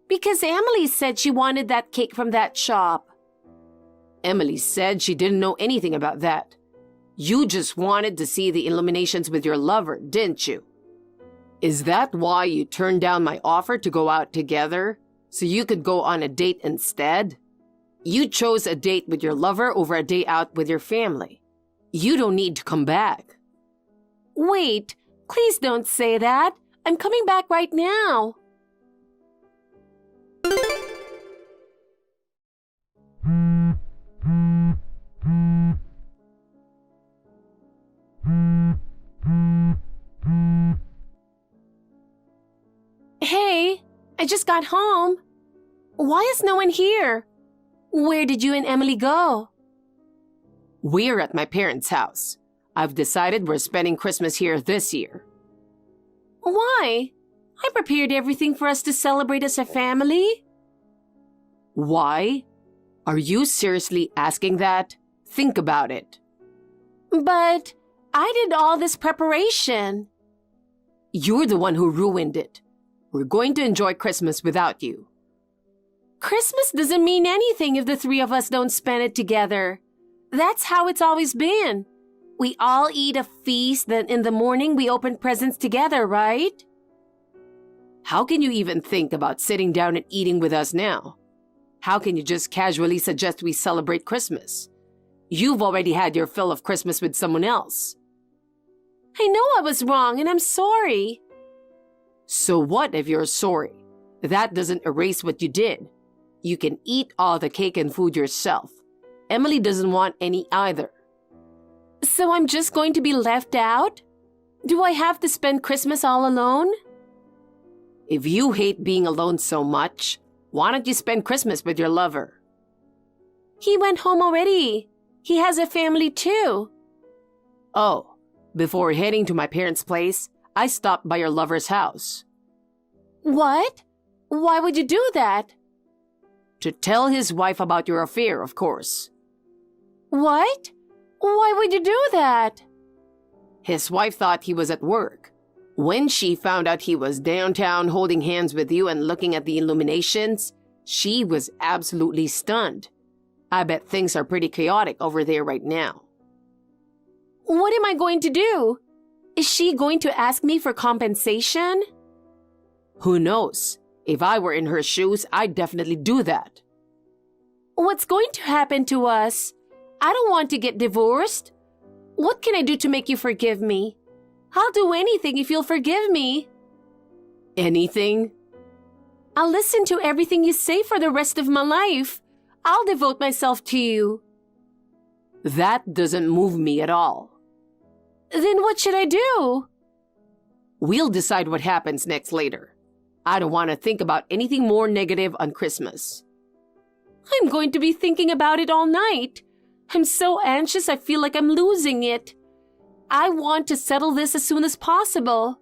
Because Emily said she wanted that cake from that shop. Emily said she didn't know anything about that. You just wanted to see the illuminations with your lover, didn't you? Is that why you turned down my offer to go out together, so you could go on a date instead? You chose a date with your lover over a day out with your family. You don't need to come back. Wait, please don't say that. I'm coming back right now. Hey, I just got home. Why is no one here? Where did you and Emily go? We're at my parents' house. I've decided we're spending Christmas here this year. Why? I prepared everything for us to celebrate as a family. Why? Are you seriously asking that? Think about it. But I did all this preparation. You're the one who ruined it. We're going to enjoy Christmas without you. Christmas doesn't mean anything if the three of us don't spend it together. That's how it's always been. We all eat a feast, then in the morning we open presents together, right? How can you even think about sitting down and eating with us now? How can you just casually suggest we celebrate Christmas? You've already had your fill of Christmas with someone else. I know I was wrong and I'm sorry. So what if you're sorry? That doesn't erase what you did. You can eat all the cake and food yourself. Emily doesn't want any either. So I'm just going to be left out? Do I have to spend Christmas all alone? If you hate being alone so much, why don't you spend Christmas with your lover? He went home already. He has a family too. Oh, before heading to my parents' place, I stopped by your lover's house. What? Why would you do that? To tell his wife about your affair, of course. What? Why would you do that? His wife thought he was at work. When she found out he was downtown holding hands with you and looking at the illuminations, she was absolutely stunned. I bet things are pretty chaotic over there right now. What am I going to do? Is she going to ask me for compensation? Who knows? If I were in her shoes, I'd definitely do that. What's going to happen to us? I don't want to get divorced. What can I do to make you forgive me? I'll do anything if you'll forgive me. Anything? I'll listen to everything you say for the rest of my life. I'll devote myself to you. That doesn't move me at all. Then what should I do? We'll decide what happens next later. I don't want to think about anything more negative on Christmas. I'm going to be thinking about it all night. I'm so anxious I feel like I'm losing it. I want to settle this as soon as possible.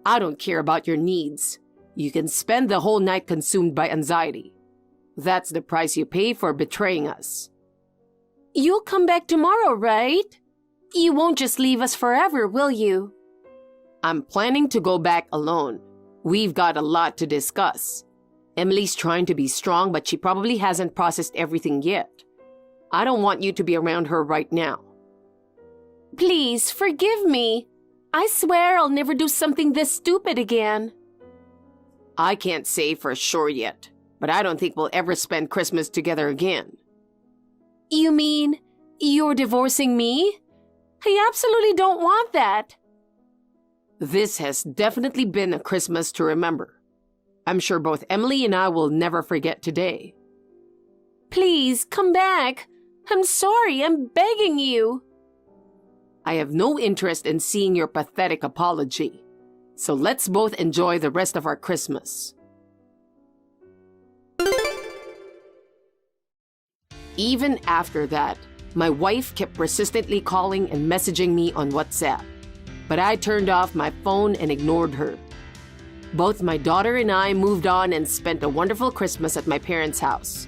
I don't care about your needs. You can spend the whole night consumed by anxiety. That's the price you pay for betraying us. You'll come back tomorrow, right? You won't just leave us forever, will you? I'm planning to go back alone. We've got a lot to discuss. Emily's trying to be strong, but she probably hasn't processed everything yet. I don't want you to be around her right now. Please, forgive me. I swear I'll never do something this stupid again. I can't say for sure yet, but I don't think we'll ever spend Christmas together again. You mean you're divorcing me? I absolutely don't want that. This has definitely been a Christmas to remember. I'm sure both Emily and I will never forget today. Please, come back. I'm sorry, I'm begging you. I have no interest in seeing your pathetic apology. So let's both enjoy the rest of our Christmas. Even after that, my wife kept persistently calling and messaging me on WhatsApp. But I turned off my phone and ignored her. Both my daughter and I moved on and spent a wonderful Christmas at my parents' house.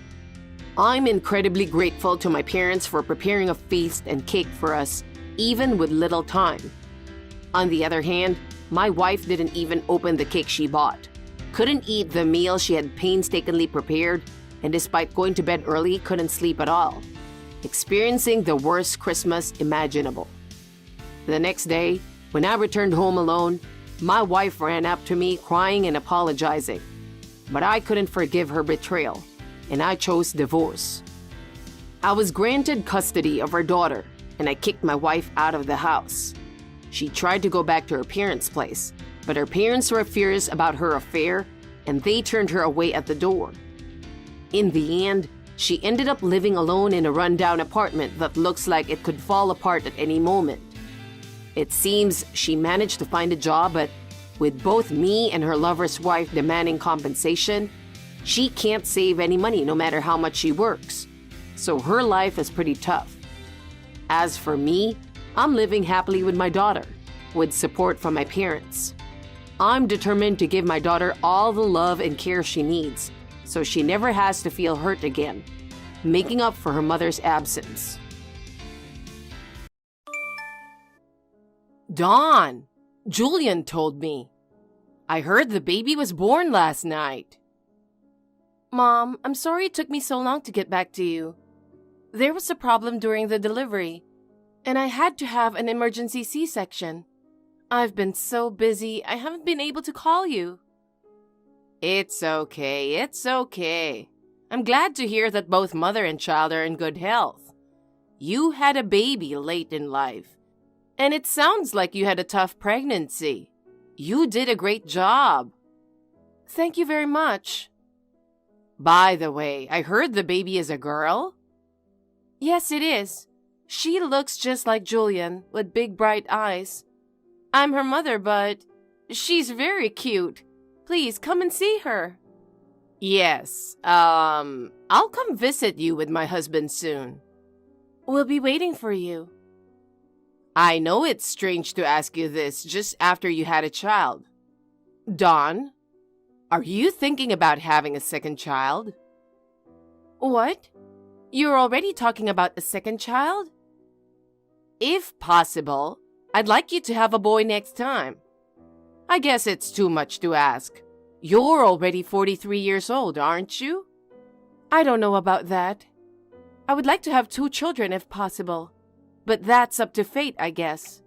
I'm incredibly grateful to my parents for preparing a feast and cake for us, even with little time. On the other hand, my wife didn't even open the cake she bought, couldn't eat the meal she had painstakingly prepared, and despite going to bed early, couldn't sleep at all, experiencing the worst Christmas imaginable. The next day, when I returned home alone, my wife ran up to me crying and apologizing. But I couldn't forgive her betrayal, and I chose divorce. I was granted custody of our daughter, and I kicked my wife out of the house. She tried to go back to her parents' place, but her parents were furious about her affair, and they turned her away at the door. In the end, she ended up living alone in a rundown apartment that looks like it could fall apart at any moment. It seems she managed to find a job, but with both me and her lover's wife demanding compensation, she can't save any money no matter how much she works. So her life is pretty tough. As for me, I'm living happily with my daughter, with support from my parents. I'm determined to give my daughter all the love and care she needs, so she never has to feel hurt again, making up for her mother's absence. Dawn, Julian told me. I heard the baby was born last night. Mom, I'm sorry it took me so long to get back to you. There was a problem during the delivery, and I had to have an emergency C-section. I've been so busy, I haven't been able to call you. It's okay. I'm glad to hear that both mother and child are in good health. You had a baby late in life, and it sounds like you had a tough pregnancy. You did a great job. Thank you very much. By the way, I heard the baby is a girl? Yes, it is. She looks just like Julian, with big bright eyes. I'm her mother, but she's very cute. Please come and see her. Yes, I'll come visit you with my husband soon. We'll be waiting for you. I know it's strange to ask you this just after you had a child. Dawn, are you thinking about having a second child? What? You're already talking about a second child? If possible, I'd like you to have a boy next time. I guess it's too much to ask. You're already 43 years old, aren't you? I don't know about that. I would like to have 2 children if possible, but that's up to fate, I guess.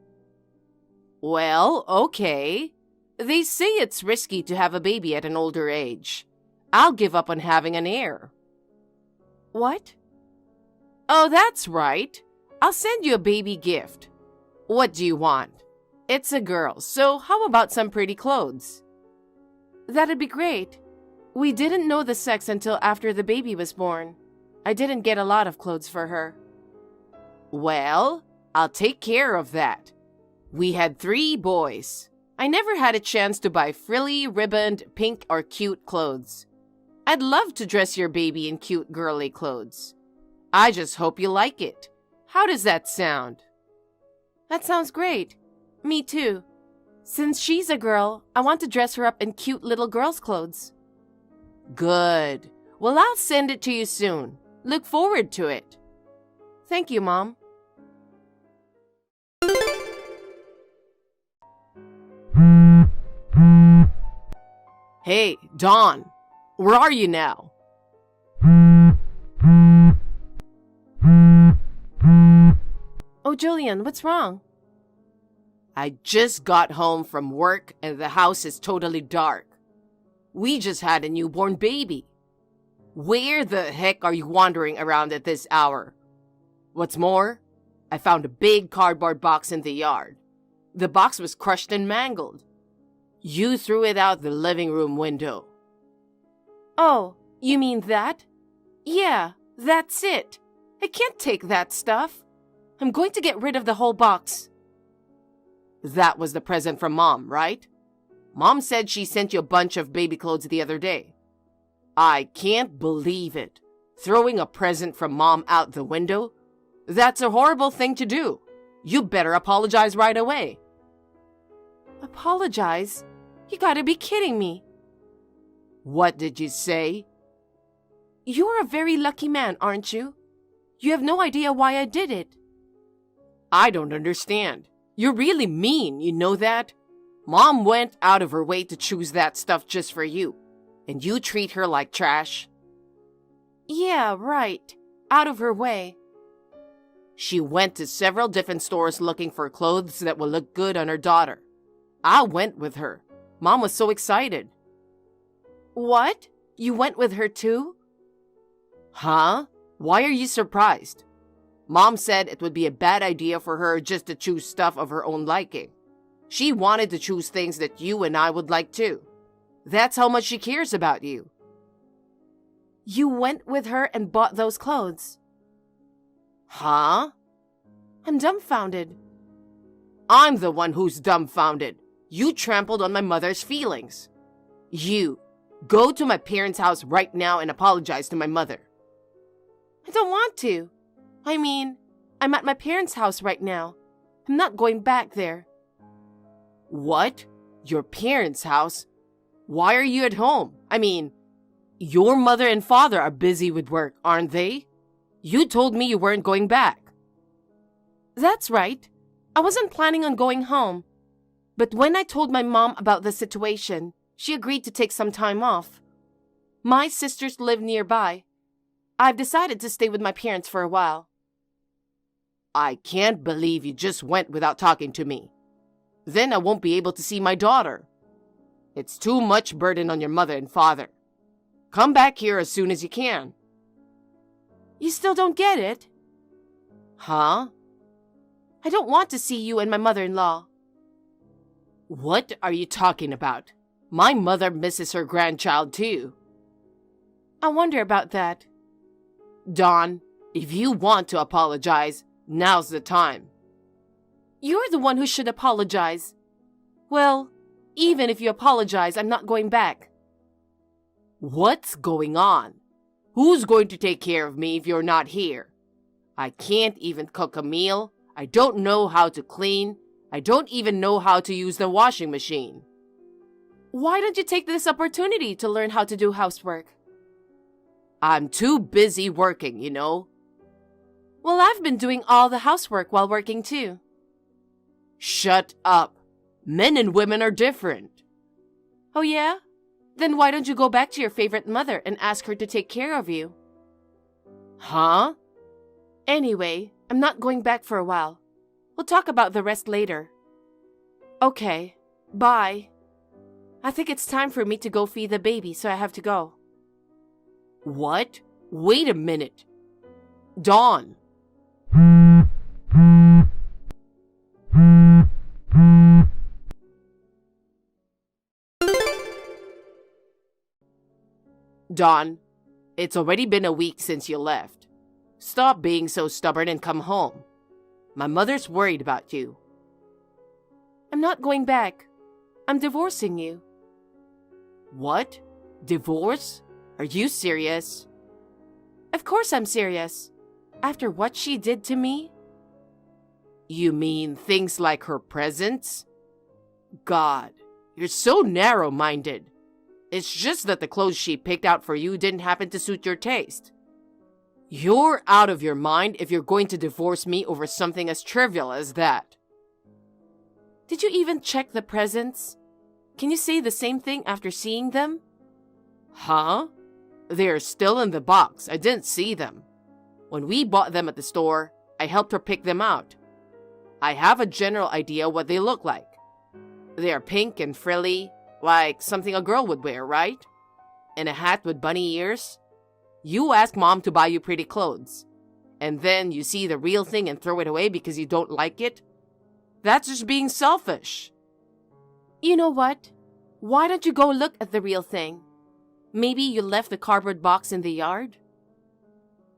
Well, okay. They say it's risky to have a baby at an older age. I'll give up on having an heir. What? Oh, that's right. I'll send you a baby gift. What do you want? It's a girl, so how about some pretty clothes? That'd be great. We didn't know the sex until after the baby was born. I didn't get a lot of clothes for her. Well, I'll take care of that. We had 3 boys. I never had a chance to buy frilly, ribboned, pink, or cute clothes. I'd love to dress your baby in cute, girly clothes. I just hope you like it. How does that sound? That sounds great. Me too. Since she's a girl, I want to dress her up in cute little girl's clothes. Good. Well, I'll send it to you soon. Look forward to it. Thank you, Mom. Hey, Dawn. Where are you now? Oh, Julian, what's wrong? I just got home from work and the house is totally dark. We just had a newborn baby. Where the heck are you wandering around at this hour? What's more, I found a big cardboard box in the yard. The box was crushed and mangled. You threw it out the living room window. Oh, you mean that? Yeah, that's it. I can't take that stuff. I'm going to get rid of the whole box. That was the present from Mom, right? Mom said she sent you a bunch of baby clothes the other day. I can't believe it. Throwing a present from Mom out the window? That's a horrible thing to do. You better apologize right away. Apologize? You gotta be kidding me. What did you say? You're a very lucky man, aren't you? You have no idea why I did it. I don't understand. You're really mean, you know that? Mom went out of her way to choose that stuff just for you, and you treat her like trash? Yeah, right. Out of her way. She went to several different stores looking for clothes that will look good on her daughter. I went with her. Mom was so excited. What? You went with her too? Huh? Why are you surprised? Mom said it would be a bad idea for her just to choose stuff of her own liking. She wanted to choose things that you and I would like too. That's how much she cares about you. You went with her and bought those clothes? Huh? I'm dumbfounded. I'm the one who's dumbfounded. You trampled on my mother's feelings. You, go to my parents' house right now and apologize to my mother. I don't want to. I mean, I'm at my parents' house right now. I'm not going back there. What? Your parents' house? Why are you at home? I mean, your mother and father are busy with work, aren't they? You told me you weren't going back. That's right. I wasn't planning on going home. But when I told my mom about the situation, she agreed to take some time off. My sisters live nearby. I've decided to stay with my parents for a while. I can't believe you just went without talking to me. Then I won't be able to see my daughter. It's too much burden on your mother and father. Come back here as soon as you can. You still don't get it? Huh? I don't want to see you and my mother-in-law. What are you talking about? My mother misses her grandchild too. I wonder about that. Dawn, if you want to apologize, now's the time. You're the one who should apologize. Well, even if you apologize, I'm not going back. What's going on? Who's going to take care of me if you're not here? I can't even cook a meal. I don't know how to clean. I don't even know how to use the washing machine. Why don't you take this opportunity to learn how to do housework? I'm too busy working, you know. Well, I've been doing all the housework while working too. Shut up. Men and women are different. Oh yeah? Then why don't you go back to your favorite mother and ask her to take care of you? Huh? Anyway, I'm not going back for a while. We'll talk about the rest later. Okay, bye. I think it's time for me to go feed the baby, so I have to go. What? Wait a minute. Dawn. Dawn, it's already been a week since you left. Stop being so stubborn and come home. My mother's worried about you. I'm not going back. I'm divorcing you. What? Divorce? Are you serious? Of course I'm serious. After what she did to me? You mean things like her presents? God, you're so narrow-minded. It's just that the clothes she picked out for you didn't happen to suit your taste. You're out of your mind if you're going to divorce me over something as trivial as that. Did you even check the presents? Can you say the same thing after seeing them? Huh? They're still in the box. I didn't see them. When we bought them at the store, I helped her pick them out. I have a general idea what they look like. They're pink and frilly, like something a girl would wear, right? And a hat with bunny ears. You ask Mom to buy you pretty clothes, and then you see the real thing and throw it away because you don't like it? That's just being selfish. You know what? Why don't you go look at the real thing? Maybe you left the cardboard box in the yard?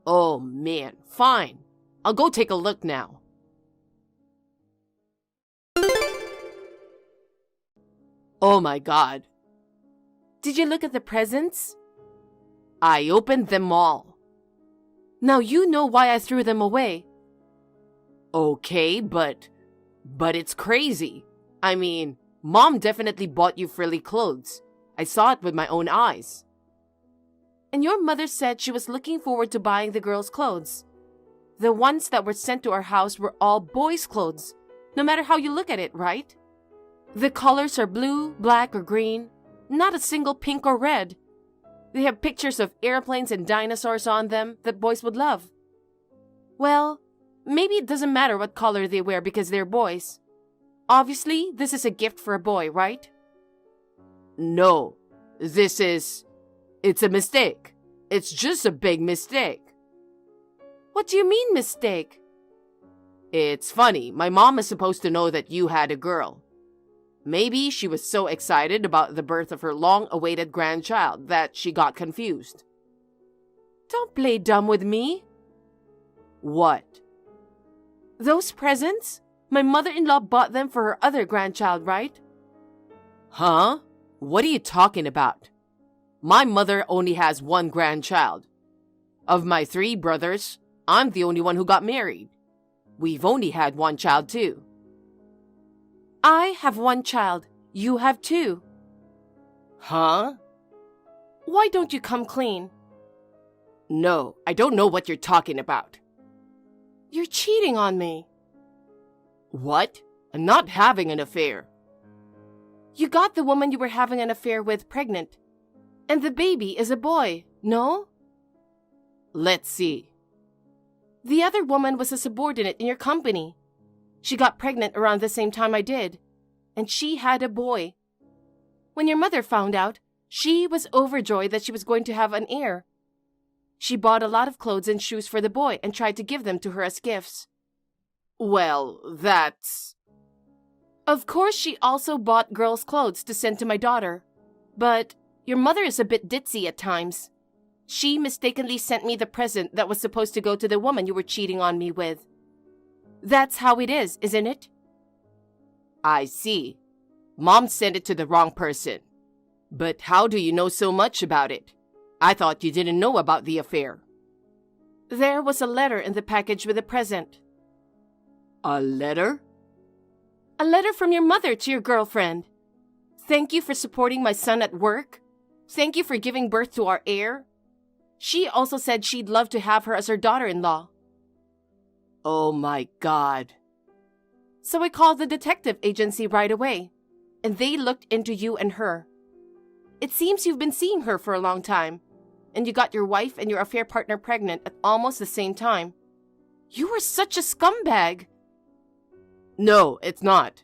Oh man, fine. I'll go take a look now. Oh my God. Did you look at the presents? I opened them all. Now you know why I threw them away. Okay, but it's crazy. I mean, Mom definitely bought you frilly clothes. I saw it with my own eyes. And your mother said she was looking forward to buying the girls' clothes. The ones that were sent to our house were all boys' clothes, no matter how you look at it, right? The colors are blue, black, or green, not a single pink or red. They have pictures of airplanes and dinosaurs on them that boys would love. Well, maybe it doesn't matter what color they wear because they're boys. Obviously, this is a gift for a boy, right? No, it's a mistake. It's just a big mistake. What do you mean, mistake? It's funny, my mom is supposed to know that you had a girl. Maybe she was so excited about the birth of her long-awaited grandchild that she got confused. Don't play dumb with me. What? Those presents? My mother-in-law bought them for her other grandchild, right? Huh? What are you talking about? My mother only has one grandchild. Of my 3 brothers, I'm the only one who got married. We've only had one child too. I have 1 child. You have 2. Huh? Why don't you come clean? No, I don't know what you're talking about. You're cheating on me. What? I'm not having an affair. You got the woman you were having an affair with pregnant. And the baby is a boy, no? Let's see. The other woman was a subordinate in your company. She got pregnant around the same time I did, and she had a boy. When your mother found out, she was overjoyed that she was going to have an heir. She bought a lot of clothes and shoes for the boy and tried to give them to her as gifts. Well, that's... Of course, she also bought girls' clothes to send to my daughter. But your mother is a bit ditzy at times. She mistakenly sent me the present that was supposed to go to the woman you were cheating on me with. That's how it is, isn't it? I see. Mom sent it to the wrong person. But how do you know so much about it? I thought you didn't know about the affair. There was a letter in the package with a present. A letter? A letter from your mother to your girlfriend. Thank you for supporting my son at work. Thank you for giving birth to our heir. She also said she'd love to have her as her daughter-in-law. Oh my God. So I called the detective agency right away, and they looked into you and her. It seems you've been seeing her for a long time, and you got your wife and your affair partner pregnant at almost the same time. You were such a scumbag. No, it's not.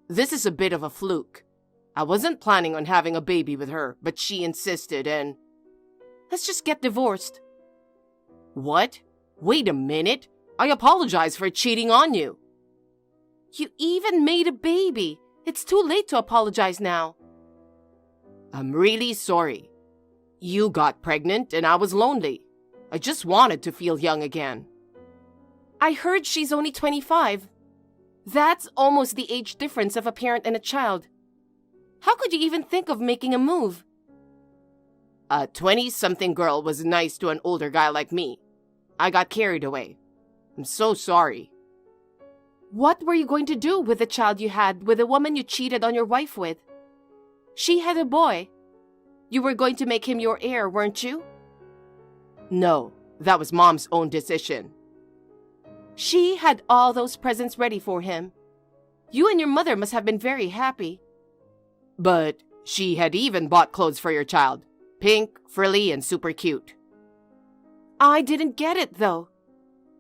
This is a bit of a fluke. I wasn't planning on having a baby with her, but she insisted and... Let's just get divorced. What? Wait a minute. I apologize for cheating on you. You even made a baby. It's too late to apologize now. I'm really sorry. You got pregnant and I was lonely. I just wanted to feel young again. I heard she's only 25. That's almost the age difference of a parent and a child. How could you even think of making a move? A 20-something girl was nice to an older guy like me. I got carried away. I'm so sorry. What were you going to do with the child you had with the woman you cheated on your wife with? She had a boy. You were going to make him your heir, weren't you? No, that was Mom's own decision. She had all those presents ready for him. You and your mother must have been very happy. But she had even bought clothes for your child. Pink, frilly, and super cute. I didn't get it, though.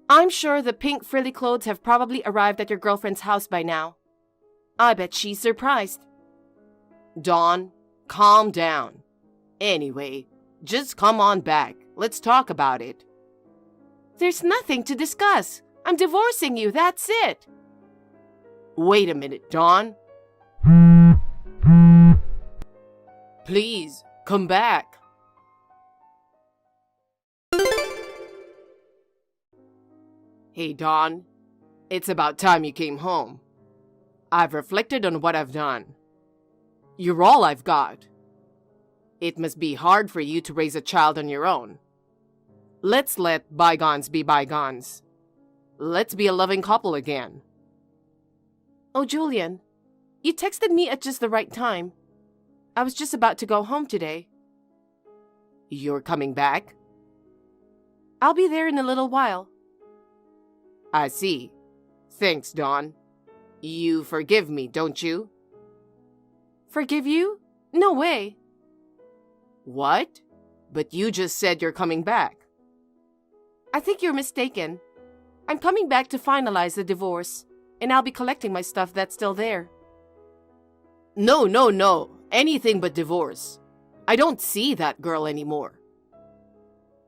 I'm sure the pink frilly clothes have probably arrived at your girlfriend's house by now. I bet she's surprised. Dawn, calm down. Anyway, just come on back. Let's talk about it. There's nothing to discuss. I'm divorcing you, that's it. Wait a minute, Dawn. Please, come back. Hey, Dawn. It's about time you came home. I've reflected on what I've done. You're all I've got. It must be hard for you to raise a child on your own. Let's let bygones be bygones. Let's be a loving couple again. Oh, Julian, you texted me at just the right time. I was just about to go home today. You're coming back? I'll be there in a little while. I see. Thanks, Dawn. You forgive me, don't you? Forgive you? No way. What? But you just said you're coming back. I think you're mistaken. I'm coming back to finalize the divorce, and I'll be collecting my stuff that's still there. No. Anything but divorce. I don't see that girl anymore.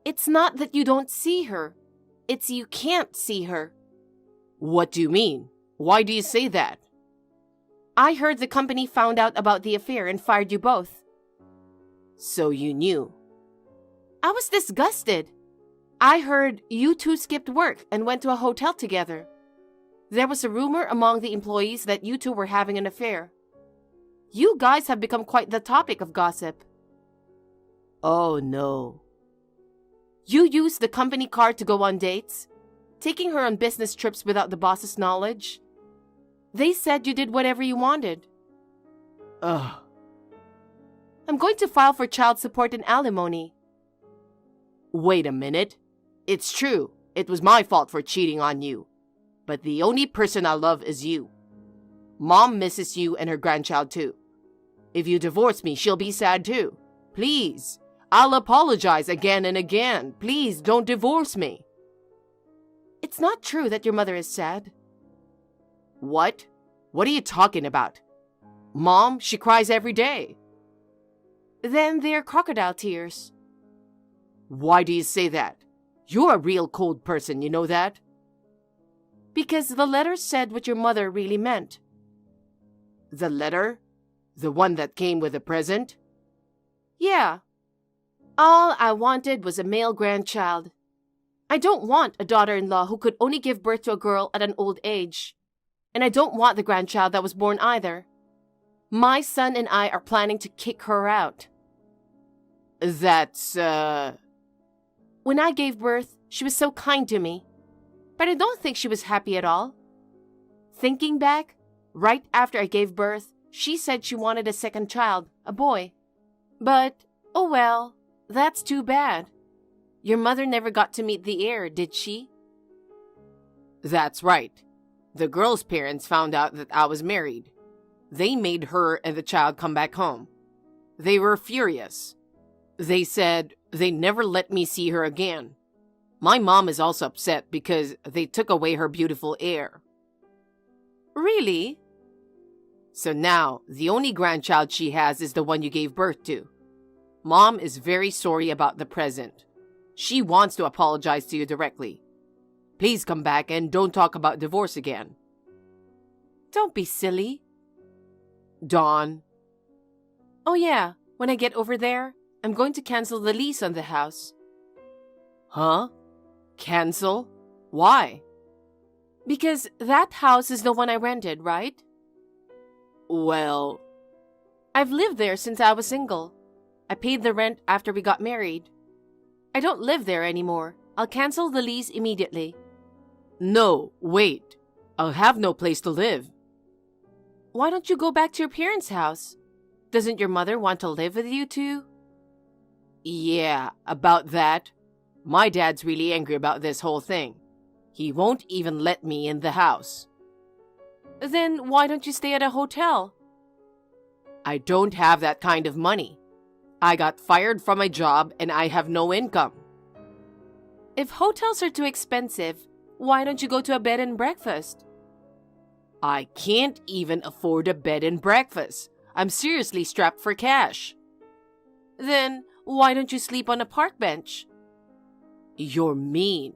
It's not that you don't see her. It's you can't see her. What do you mean? Why do you say that? I heard the company found out about the affair and fired you both. So you knew? I was disgusted. I heard you two skipped work and went to a hotel together. There was a rumor among the employees that you two were having an affair. You guys have become quite the topic of gossip. Oh no. You used the company car to go on dates, taking her on business trips without the boss's knowledge. They said you did whatever you wanted. Ugh. I'm going to file for child support and alimony. Wait a minute. It's true. It was my fault for cheating on you. But the only person I love is you. Mom misses you and her grandchild too. If you divorce me, she'll be sad too. Please. I'll apologize again and again. Please don't divorce me. It's not true that your mother is sad. What? What are you talking about? Mom, she cries every day. Then they're crocodile tears. Why do you say that? You're a real cold person, you know that? Because the letter said what your mother really meant. The letter? The one that came with a present? Yeah. All I wanted was a male grandchild. I don't want a daughter-in-law who could only give birth to a girl at an old age. And I don't want the grandchild that was born either. My son and I are planning to kick her out. That's, When I gave birth, she was so kind to me. But I don't think she was happy at all. Thinking back, right after I gave birth, she said she wanted a second child, a boy. But, oh well, that's too bad. Your mother never got to meet the heir, did she? That's right. The girl's parents found out that I was married. They made her and the child come back home. They were furious. They said they never let me see her again. My mom is also upset because they took away her beautiful heir. Really? So now, the only grandchild she has is the one you gave birth to. Mom is very sorry about the present. She wants to apologize to you directly. Please come back and don't talk about divorce again. Don't be silly. Dawn. Oh yeah, when I get over there, I'm going to cancel the lease on the house. Huh? Cancel? Why? Because that house is the one I rented, right? Well, I've lived there since I was single. I paid the rent after we got married. I don't live there anymore. I'll cancel the lease immediately. no, wait. I'll have no place to live. Why don't you go back to your parents' house? Doesn't your mother want to live with you too? Yeah, about that. My dad's really angry about this whole thing. He won't even let me in the house. Then why don't you stay at a hotel? I don't have that kind of money. I got fired from my job and I have no income. If hotels are too expensive, why don't you go to a bed and breakfast? I can't even afford a bed and breakfast. I'm seriously strapped for cash. Then why don't you sleep on a park bench? You're mean.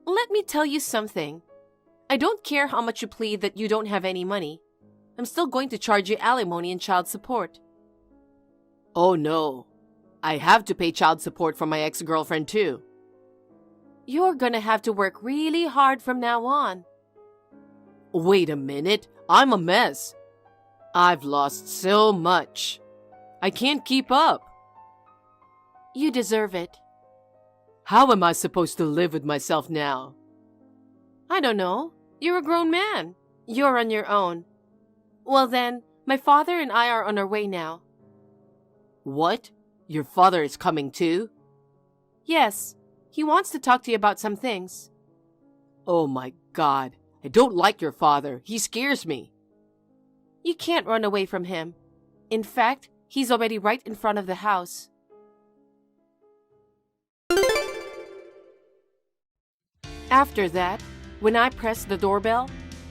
Let me tell you something. I don't care how much you plead that you don't have any money. I'm still going to charge you alimony and child support. Oh no. I have to pay child support from my ex-girlfriend too. You're gonna have to work really hard from now on. Wait a minute. I'm a mess. I've lost so much. I can't keep up. You deserve it. How am I supposed to live with myself now? I don't know. You're a grown man. You're on your own. Well then, my father and I are on our way now. What? Your father is coming too? Yes, he wants to talk to you about some things. Oh my God. I don't like your father. He scares me. You can't run away from him. In fact, he's already right in front of the house. After that, when I pressed the doorbell,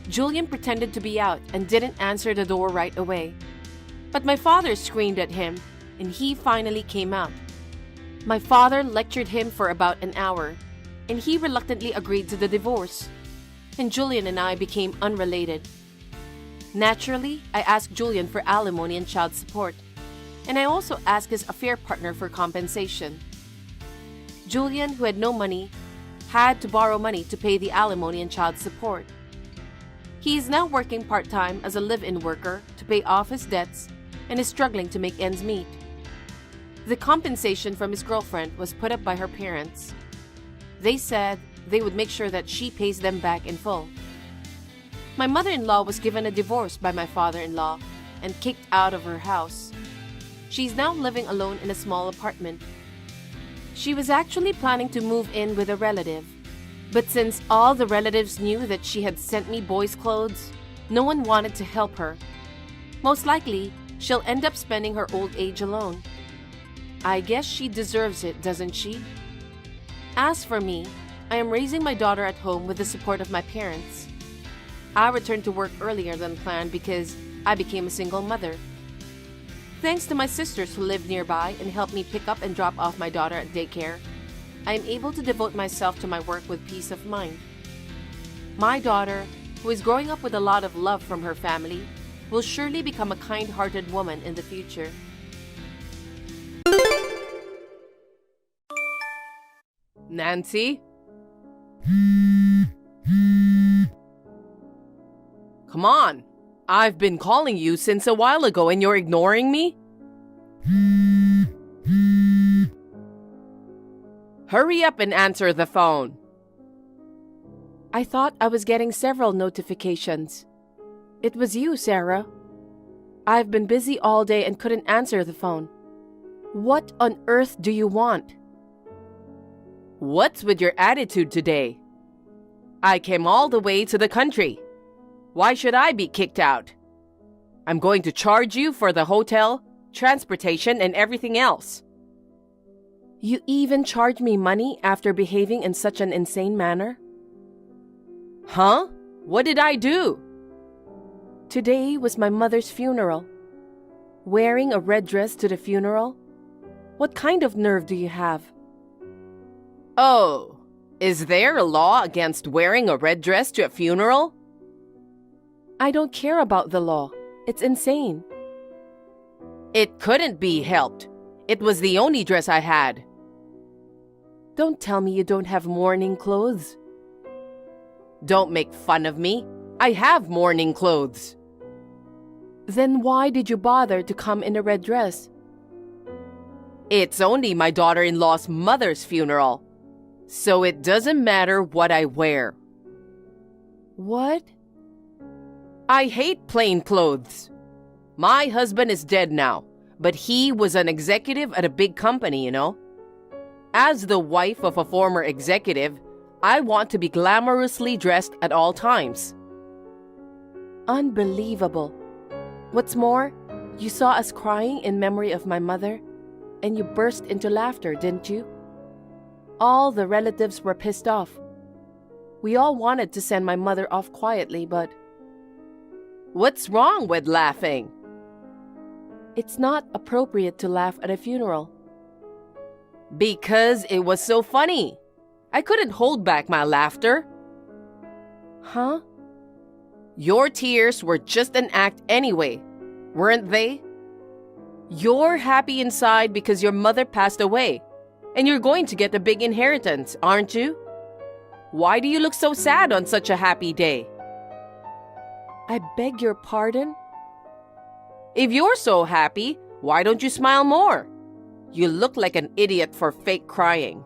Julian pretended to be out and didn't answer the door right away. But my father screamed at him, and he finally came out. My father lectured him for about an hour, and he reluctantly agreed to the divorce. And Julian and I became unrelated. Naturally, I asked Julian for alimony and child support, and I also asked his affair partner for compensation. Julian, who had no money, had to borrow money to pay the alimony and child support. He is now working part-time as a live-in worker to pay off his debts and is struggling to make ends meet. The compensation from his girlfriend was put up by her parents. They said they would make sure that she pays them back in full. My mother-in-law was given a divorce by my father-in-law and kicked out of her house. She's now living alone in a small apartment. She was actually planning to move in with a relative, but since all the relatives knew that she had sent me boys' clothes, no one wanted to help her. Most likely, she'll end up spending her old age alone. I guess she deserves it, doesn't she? As for me, I am raising my daughter at home with the support of my parents. I returned to work earlier than planned because I became a single mother. Thanks to my sisters who live nearby and help me pick up and drop off my daughter at daycare, I am able to devote myself to my work with peace of mind. My daughter, who is growing up with a lot of love from her family, will surely become a kind-hearted woman in the future. Nancy? Come on. I've been calling you since a while ago and you're ignoring me? Hurry up and answer the phone. I thought I was getting several notifications. It was you, Sarah. I've been busy all day and couldn't answer the phone. What on earth do you want? What's with your attitude today? I came all the way to the country. Why should I be kicked out? I'm going to charge you for the hotel, transportation, and everything else. You even charge me money after behaving in such an insane manner? Huh? What did I do? Today was my mother's funeral. Wearing a red dress to the funeral? What kind of nerve do you have? Oh, is there a law against wearing a red dress to a funeral? I don't care about the law. It's insane. It couldn't be helped. It was the only dress I had. Don't tell me you don't have mourning clothes. Don't make fun of me. I have mourning clothes. Then why did you bother to come in a red dress? It's only my daughter-in-law's mother's funeral, so it doesn't matter what I wear. What? I hate plain clothes. My husband is dead now, but he was an executive at a big company, you know. As the wife of a former executive, I want to be glamorously dressed at all times. Unbelievable. What's more, you saw us crying in memory of my mother, and you burst into laughter, didn't you? All the relatives were pissed off. We all wanted to send my mother off quietly, but... What's wrong with laughing? It's not appropriate to laugh at a funeral. Because it was so funny. I couldn't hold back my laughter. Huh? Your tears were just an act anyway, weren't they? You're happy inside because your mother passed away, and you're going to get a big inheritance, aren't you? Why do you look so sad on such a happy day? I beg your pardon? If you're so happy, why don't you smile more? You look like an idiot for fake crying.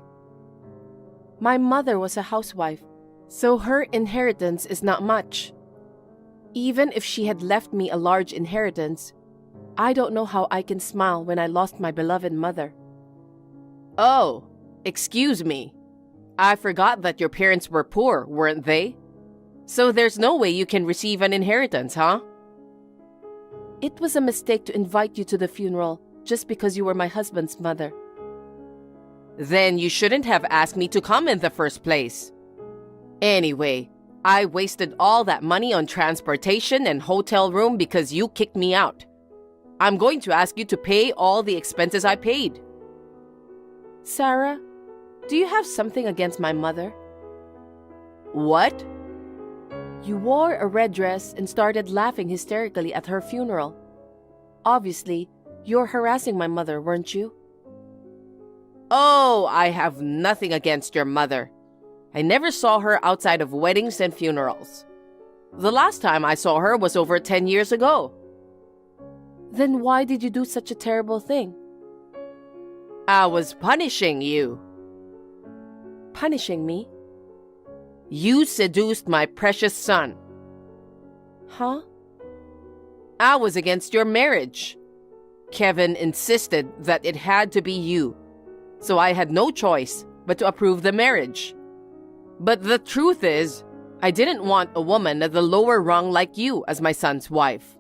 My mother was a housewife, so her inheritance is not much. Even if she had left me a large inheritance, I don't know how I can smile when I lost my beloved mother. Oh, excuse me. I forgot that your parents were poor, weren't they? So there's no way you can receive an inheritance, huh? It was a mistake to invite you to the funeral just because you were my husband's mother. Then you shouldn't have asked me to come in the first place. Anyway, I wasted all that money on transportation and hotel room because you kicked me out. I'm going to ask you to pay all the expenses I paid. Sarah, do you have something against my mother? What? You wore a red dress and started laughing hysterically at her funeral. Obviously, you're harassing my mother, weren't you? Oh, I have nothing against your mother. I never saw her outside of weddings and funerals. The last time I saw her was over 10 years ago. Then why did you do such a terrible thing? I was punishing you. Punishing me? You seduced my precious son. Huh? I was against your marriage. Kevin insisted that it had to be you, so I had no choice but to approve the marriage. But the truth is, I didn't want a woman at the lower rung like you as my son's wife.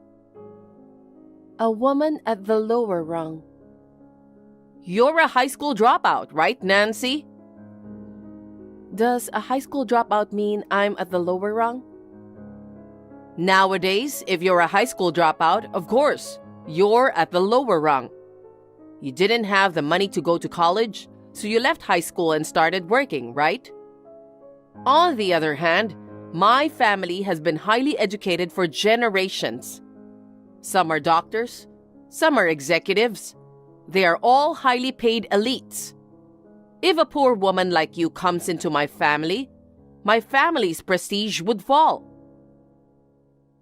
A woman at the lower rung? You're a high school dropout, right, Nancy? Does a high school dropout mean I'm at the lower rung? Nowadays, if you're a high school dropout, of course, you're at the lower rung. You didn't have the money to go to college, so you left high school and started working, right? On the other hand, my family has been highly educated for generations. Some are doctors, some are executives. They are all highly paid elites. If a poor woman like you comes into my family's prestige would fall.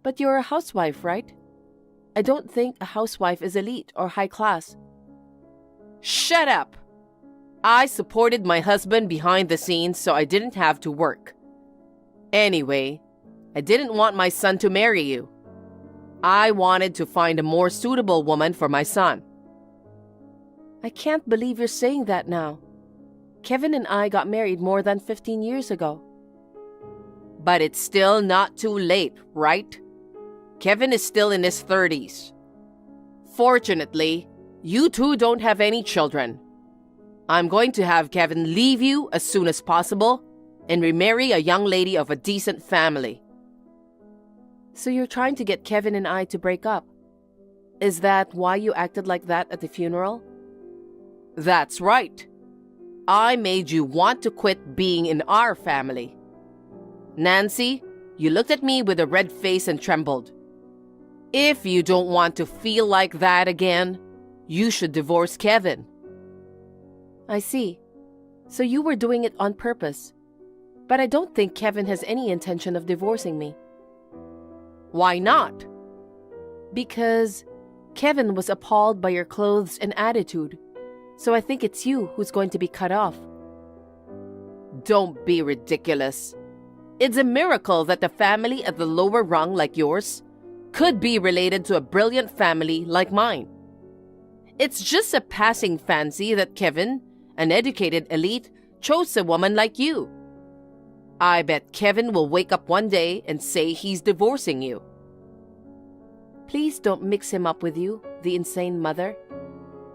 But you're a housewife, right? I don't think a housewife is elite or high class. Shut up! I supported my husband behind the scenes so I didn't have to work. Anyway, I didn't want my son to marry you. I wanted to find a more suitable woman for my son. I can't believe you're saying that now. Kevin and I got married more than 15 years ago. But it's still not too late, right? Kevin is still in his 30s. Fortunately, you two don't have any children. I'm going to have Kevin leave you as soon as possible and remarry a young lady of a decent family. So you're trying to get Kevin and I to break up? Is that why you acted like that at the funeral? That's right. I made you want to quit being in our family. Nancy, you looked at me with a red face and trembled. If you don't want to feel like that again, you should divorce Kevin. I see. So you were doing it on purpose. But I don't think Kevin has any intention of divorcing me. Why not? Because Kevin was appalled by your clothes and attitude. So I think it's you who's going to be cut off. Don't be ridiculous. It's a miracle that the family at the lower rung like yours could be related to a brilliant family like mine. It's just a passing fancy that Kevin, an educated elite, chose a woman like you. I bet Kevin will wake up one day and say he's divorcing you. Please don't mix him up with you, the insane mother.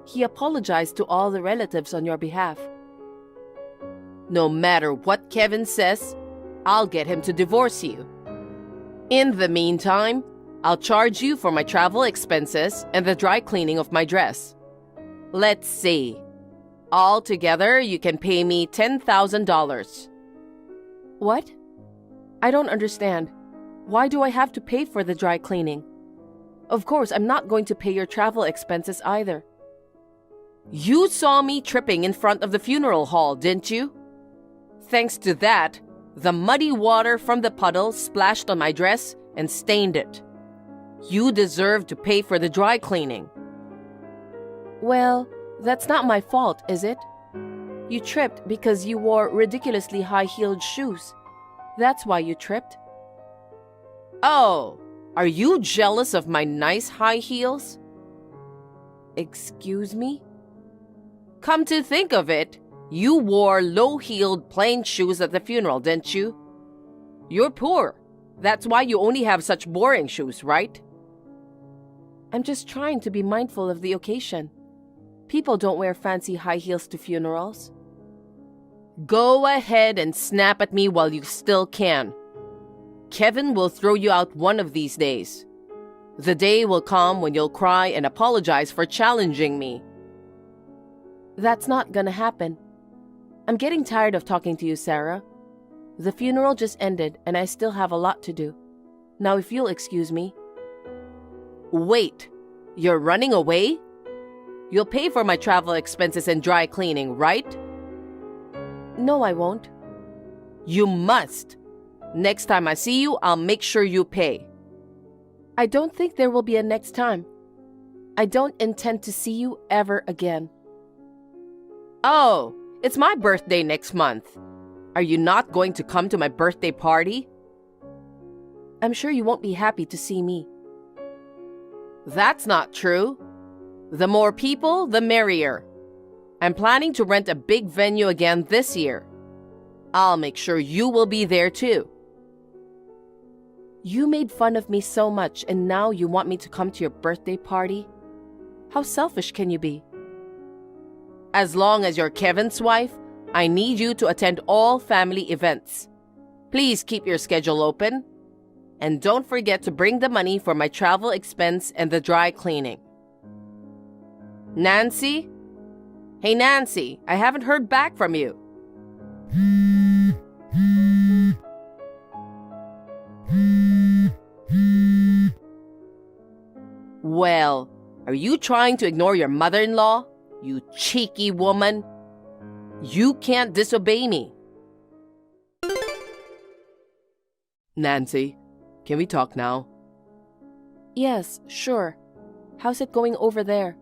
He apologized to all the relatives on your behalf. No matter what Kevin says, I'll get him to divorce you. In the meantime, I'll charge you for my travel expenses and the dry cleaning of my dress. Let's see. Altogether, you can pay me $10,000. What? I don't understand. Why do I have to pay for the dry cleaning? Of course, I'm not going to pay your travel expenses either. You saw me tripping in front of the funeral hall, didn't you? Thanks to that, the muddy water from the puddle splashed on my dress and stained it. You deserve to pay for the dry cleaning. Well, that's not my fault, is it? You tripped because you wore ridiculously high-heeled shoes. That's why you tripped. Oh, are you jealous of my nice high heels? Excuse me? Come to think of it, you wore low-heeled plain shoes at the funeral, didn't you? You're poor. That's why you only have such boring shoes, right? I'm just trying to be mindful of the occasion. People don't wear fancy high heels to funerals. Go ahead and snap at me while you still can. Kevin will throw you out one of these days. The day will come when you'll cry and apologize for challenging me. That's not gonna happen. I'm getting tired of talking to you, Sarah. The funeral just ended and I still have a lot to do. Now if you'll excuse me. Wait, you're running away? You'll pay for my travel expenses and dry cleaning, right? No, I won't. You must. Next time I see you, I'll make sure you pay. I don't think there will be a next time. I don't intend to see you ever again. Oh, it's my birthday next month. Are you not going to come to my birthday party? I'm sure you won't be happy to see me. That's not true. The more people, the merrier. I'm planning to rent a big venue again this year. I'll make sure you will be there too. You made fun of me so much and now you want me to come to your birthday party? How selfish can you be? As long as you're Kevin's wife, I need you to attend all family events. Please keep your schedule open. And don't forget to bring the money for my travel expense and the dry cleaning. Nancy? Hey, Nancy, I haven't heard back from you. Well, are you trying to ignore your mother-in-law, you cheeky woman? You can't disobey me. Nancy, can we talk now? Yes, sure. How's it going over there?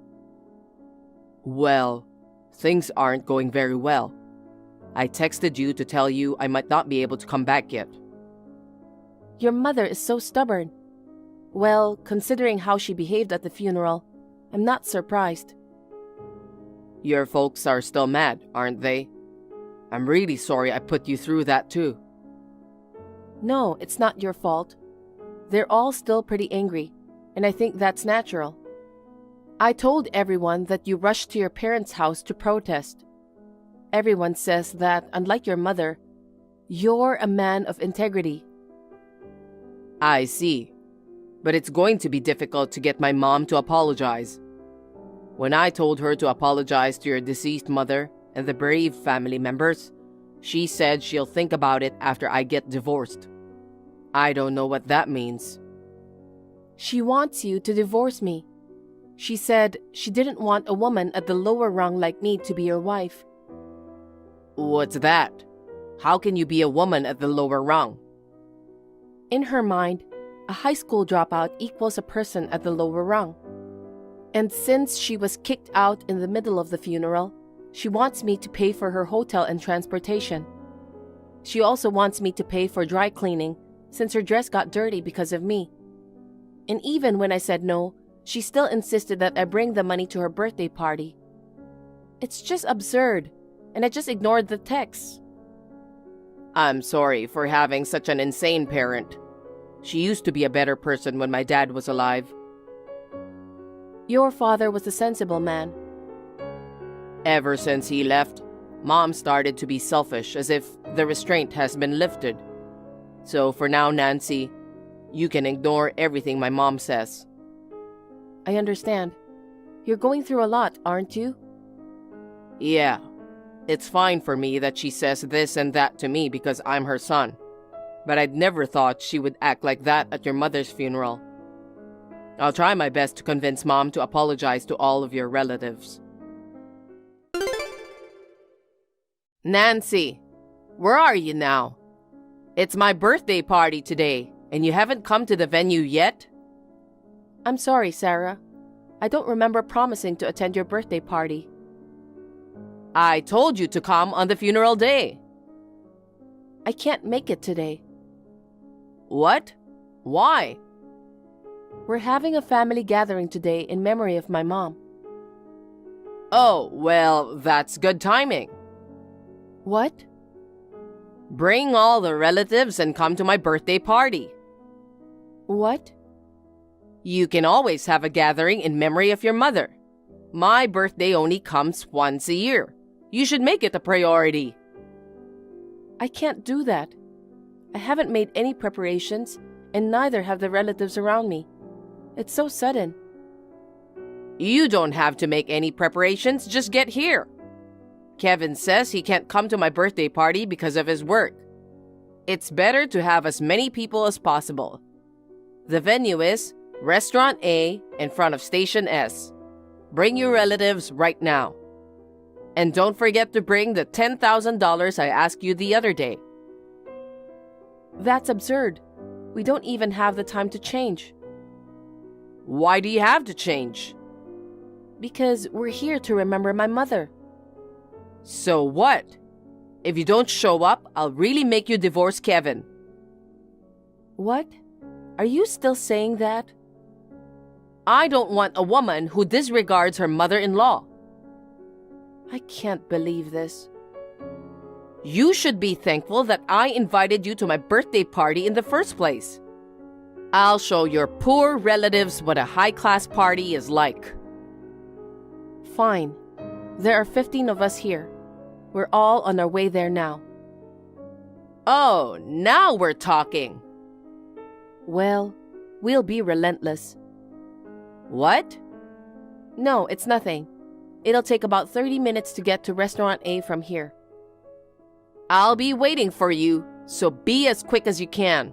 Well, things aren't going very well. I texted you to tell you I might not be able to come back yet. Your mother is so stubborn. Well, considering how she behaved at the funeral, I'm not surprised. Your folks are still mad, aren't they? I'm really sorry I put you through that too. No, it's not your fault. They're all still pretty angry, and I think that's natural. I told everyone that you rushed to your parents' house to protest. Everyone says that, unlike your mother, you're a man of integrity. I see. But it's going to be difficult to get my mom to apologize. When I told her to apologize to your deceased mother and the bereaved family members, she said she'll think about it after I get divorced. I don't know what that means. She wants you to divorce me. She said she didn't want a woman at the lower rung like me to be your wife. What's that? How can you be a woman at the lower rung? In her mind, a high school dropout equals a person at the lower rung. And since she was kicked out in the middle of the funeral, she wants me to pay for her hotel and transportation. She also wants me to pay for dry cleaning since her dress got dirty because of me. And even when I said no, she still insisted that I bring the money to her birthday party. It's just absurd, and I just ignored the text. I'm sorry for having such an insane parent. She used to be a better person when my dad was alive. Your father was a sensible man. Ever since he left, Mom started to be selfish, as if the restraint has been lifted. So for now, Nancy, you can ignore everything my mom says. I understand. You're going through a lot, aren't you? Yeah. It's fine for me that she says this and that to me because I'm her son. But I'd never thought she would act like that at your mother's funeral. I'll try my best to convince Mom to apologize to all of your relatives. Nancy, where are you now? It's my birthday party today, and you haven't come to the venue yet? I'm sorry, Sarah. I don't remember promising to attend your birthday party. I told you to come on the funeral day. I can't make it today. What? Why? We're having a family gathering today in memory of my mom. Oh, well, that's good timing. What? Bring all the relatives and come to my birthday party. What? You can always have a gathering in memory of your mother. My birthday only comes once a year. You should make it a priority. I can't do that. I haven't made any preparations, and neither have the relatives around me. It's so sudden. You don't have to make any preparations, just get here. Kevin says he can't come to my birthday party because of his work. It's better to have as many people as possible. The venue is Restaurant A in front of Station S. Bring your relatives right now. And don't forget to bring the $10,000 I asked you the other day. That's absurd. We don't even have the time to change. Why do you have to change? Because we're here to remember my mother. So what? If you don't show up, I'll really make you divorce Kevin. What? Are you still saying that? I don't want a woman who disregards her mother-in-law. I can't believe this. You should be thankful that I invited you to my birthday party in the first place. I'll show your poor relatives what a high-class party is like. Fine. There are 15 of us here. We're all on our way there now. Oh, now we're talking. Well, we'll be relentless. What? No, it's nothing. It'll take about 30 minutes to get to Restaurant A from here. I'll be waiting for you, so be as quick as you can.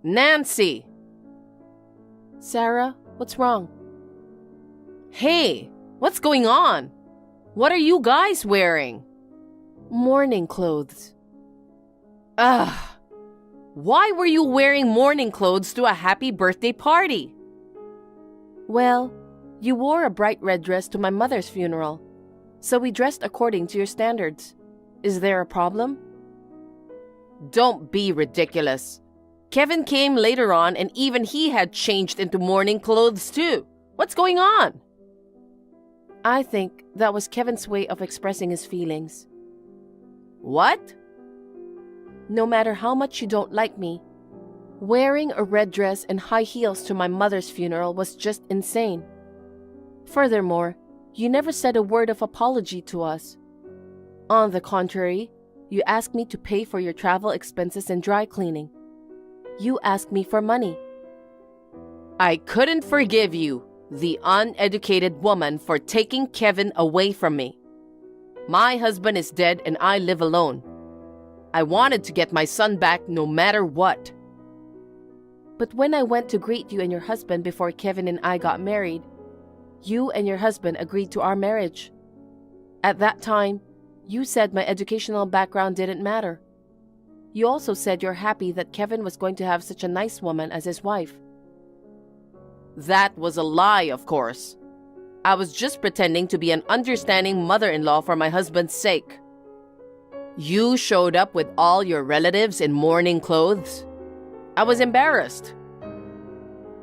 Nancy! Sarah, what's wrong? Hey, what's going on? What are you guys wearing? Mourning clothes. Ugh. Why were you wearing mourning clothes to a happy birthday party? Well, you wore a bright red dress to my mother's funeral, so we dressed according to your standards. Is there a problem? Don't be ridiculous. Kevin came later on and even he had changed into mourning clothes too. What's going on? I think that was Kevin's way of expressing his feelings. What? No matter how much you don't like me, wearing a red dress and high heels to my mother's funeral was just insane. Furthermore, you never said a word of apology to us. On the contrary, you asked me to pay for your travel expenses and dry cleaning. You asked me for money. I couldn't forgive you, the uneducated woman, for taking Kevin away from me. My husband is dead and I live alone. I wanted to get my son back no matter what. But when I went to greet you and your husband before Kevin and I got married, you and your husband agreed to our marriage. At that time, you said my educational background didn't matter. You also said you're happy that Kevin was going to have such a nice woman as his wife. That was a lie, of course. I was just pretending to be an understanding mother-in-law for my husband's sake. You showed up with all your relatives in mourning clothes. I was embarrassed.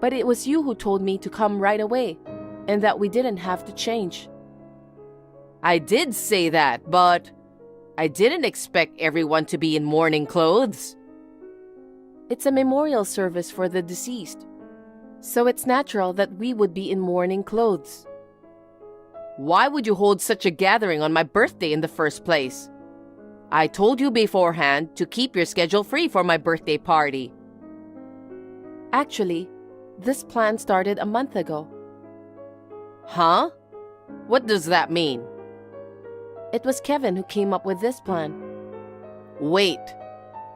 But it was you who told me to come right away, and that we didn't have to change. I did say that, but I didn't expect everyone to be in mourning clothes. It's a memorial service for the deceased, so it's natural that we would be in mourning clothes. Why would you hold such a gathering on my birthday in the first place? I told you beforehand to keep your schedule free for my birthday party. Actually, this plan started a month ago. Huh? What does that mean? It was Kevin who came up with this plan. Wait,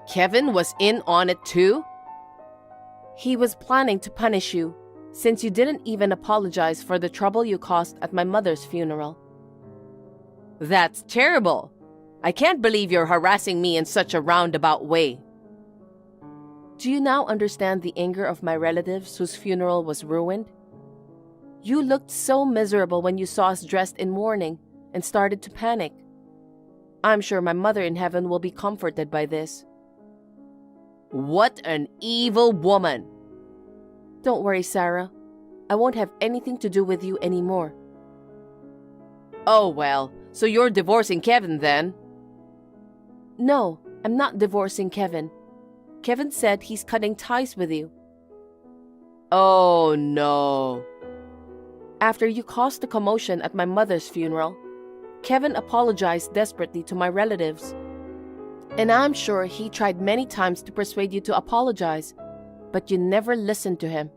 Kevin was in on it too? He was planning to punish you, since you didn't even apologize for the trouble you caused at my mother's funeral. That's terrible. I can't believe you're harassing me in such a roundabout way. Do you now understand the anger of my relatives whose funeral was ruined? You looked so miserable when you saw us dressed in mourning and started to panic. I'm sure my mother in heaven will be comforted by this. What an evil woman! Don't worry, Sarah. I won't have anything to do with you anymore. Oh well, so you're divorcing Kevin then? No, I'm not divorcing Kevin. Kevin said he's cutting ties with you. Oh no. After you caused a commotion at my mother's funeral, Kevin apologized desperately to my relatives. And I'm sure he tried many times to persuade you to apologize, but you never listened to him.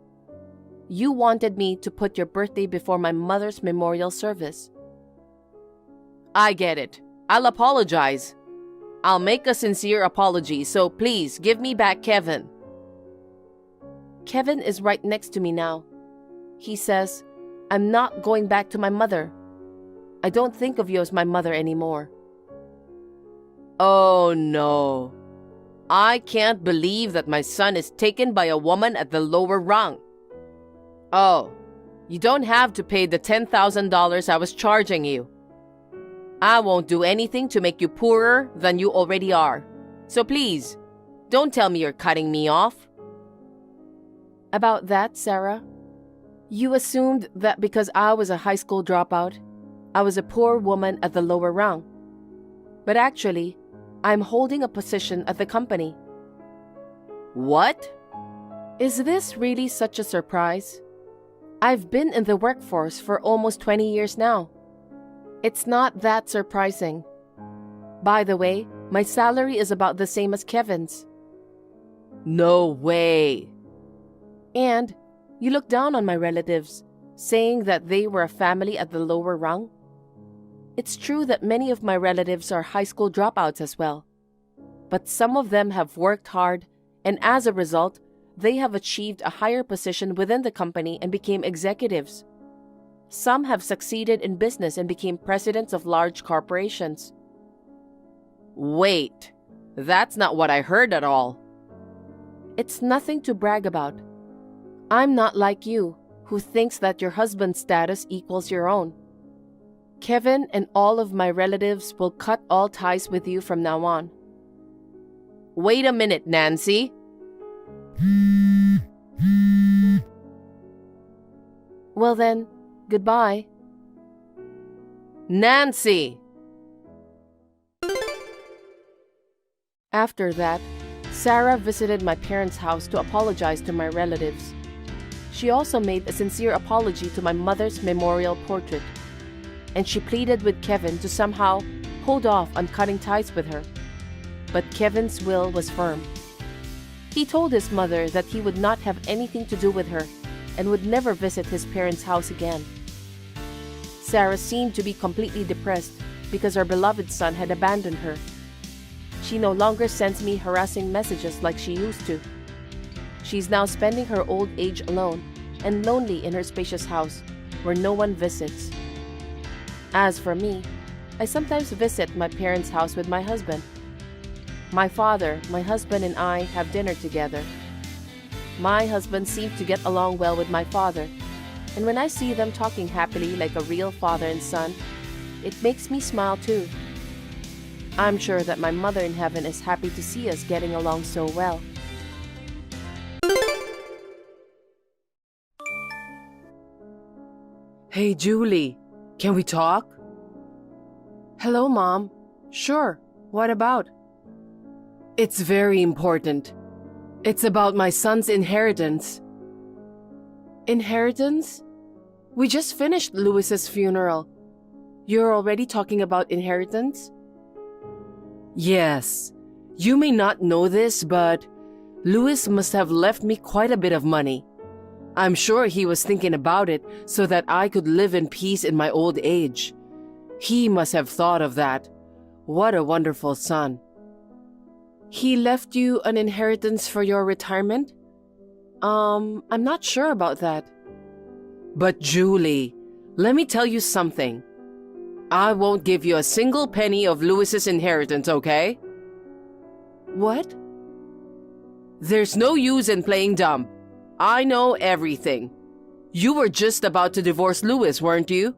You wanted me to put your birthday before my mother's memorial service. I get it. I'll apologize. I'll make a sincere apology, so please give me back Kevin. Kevin is right next to me now. He says, I'm not going back to my mother. I don't think of you as my mother anymore. Oh no. I can't believe that my son is taken by a woman at the lower rung. Oh, you don't have to pay the $10,000 I was charging you. I won't do anything to make you poorer than you already are. So please, don't tell me you're cutting me off. About that, Sarah, you assumed that because I was a high school dropout, I was a poor woman at the lower rung. But actually, I'm holding a position at the company. What? Is this really such a surprise? I've been in the workforce for almost 20 years now. It's not that surprising. By the way, my salary is about the same as Kevin's. No way. And you look down on my relatives, saying that they were a family at the lower rung. It's true that many of my relatives are high school dropouts as well. But some of them have worked hard, and as a result, they have achieved a higher position within the company and became executives. Some have succeeded in business and became presidents of large corporations. Wait, That's not what I heard at all. It's nothing to brag about. I'm not like you, who thinks that your husband's status equals your own. Kevin and all of my relatives will cut all ties with you from now on. Wait a minute, Nancy. Well then, goodbye. Nancy! After that, Sarah visited my parents' house to apologize to my relatives. She also made a sincere apology to my mother's memorial portrait, and she pleaded with Kevin to somehow hold off on cutting ties with her. But Kevin's will was firm. He told his mother that he would not have anything to do with her and would never visit his parents' house again. Sarah seemed to be completely depressed because her beloved son had abandoned her. She no longer sends me harassing messages like she used to. She's now spending her old age alone and lonely in her spacious house where no one visits. As for me, I sometimes visit my parents' house with my husband. My father, my husband, and I have dinner together. My husband seems to get along well with my father, and when I see them talking happily like a real father and son, it makes me smile too. I'm sure that my mother in heaven is happy to see us getting along so well. Hey, Julie, can we talk? Hello, Mom. Sure. What about? It's very important. It's about my son's inheritance. Inheritance? We just finished Louis's funeral. You're already talking about inheritance? Yes. You may not know this, but Louis must have left me quite a bit of money. I'm sure he was thinking about it so that I could live in peace in my old age. He must have thought of that. What a wonderful son. He left you an inheritance for your retirement? I'm not sure about that. But Julie, let me tell you something. I won't give you a single penny of Louis's inheritance, okay? What? There's no use in playing dumb. I know everything. You were just about to divorce Louis, weren't you?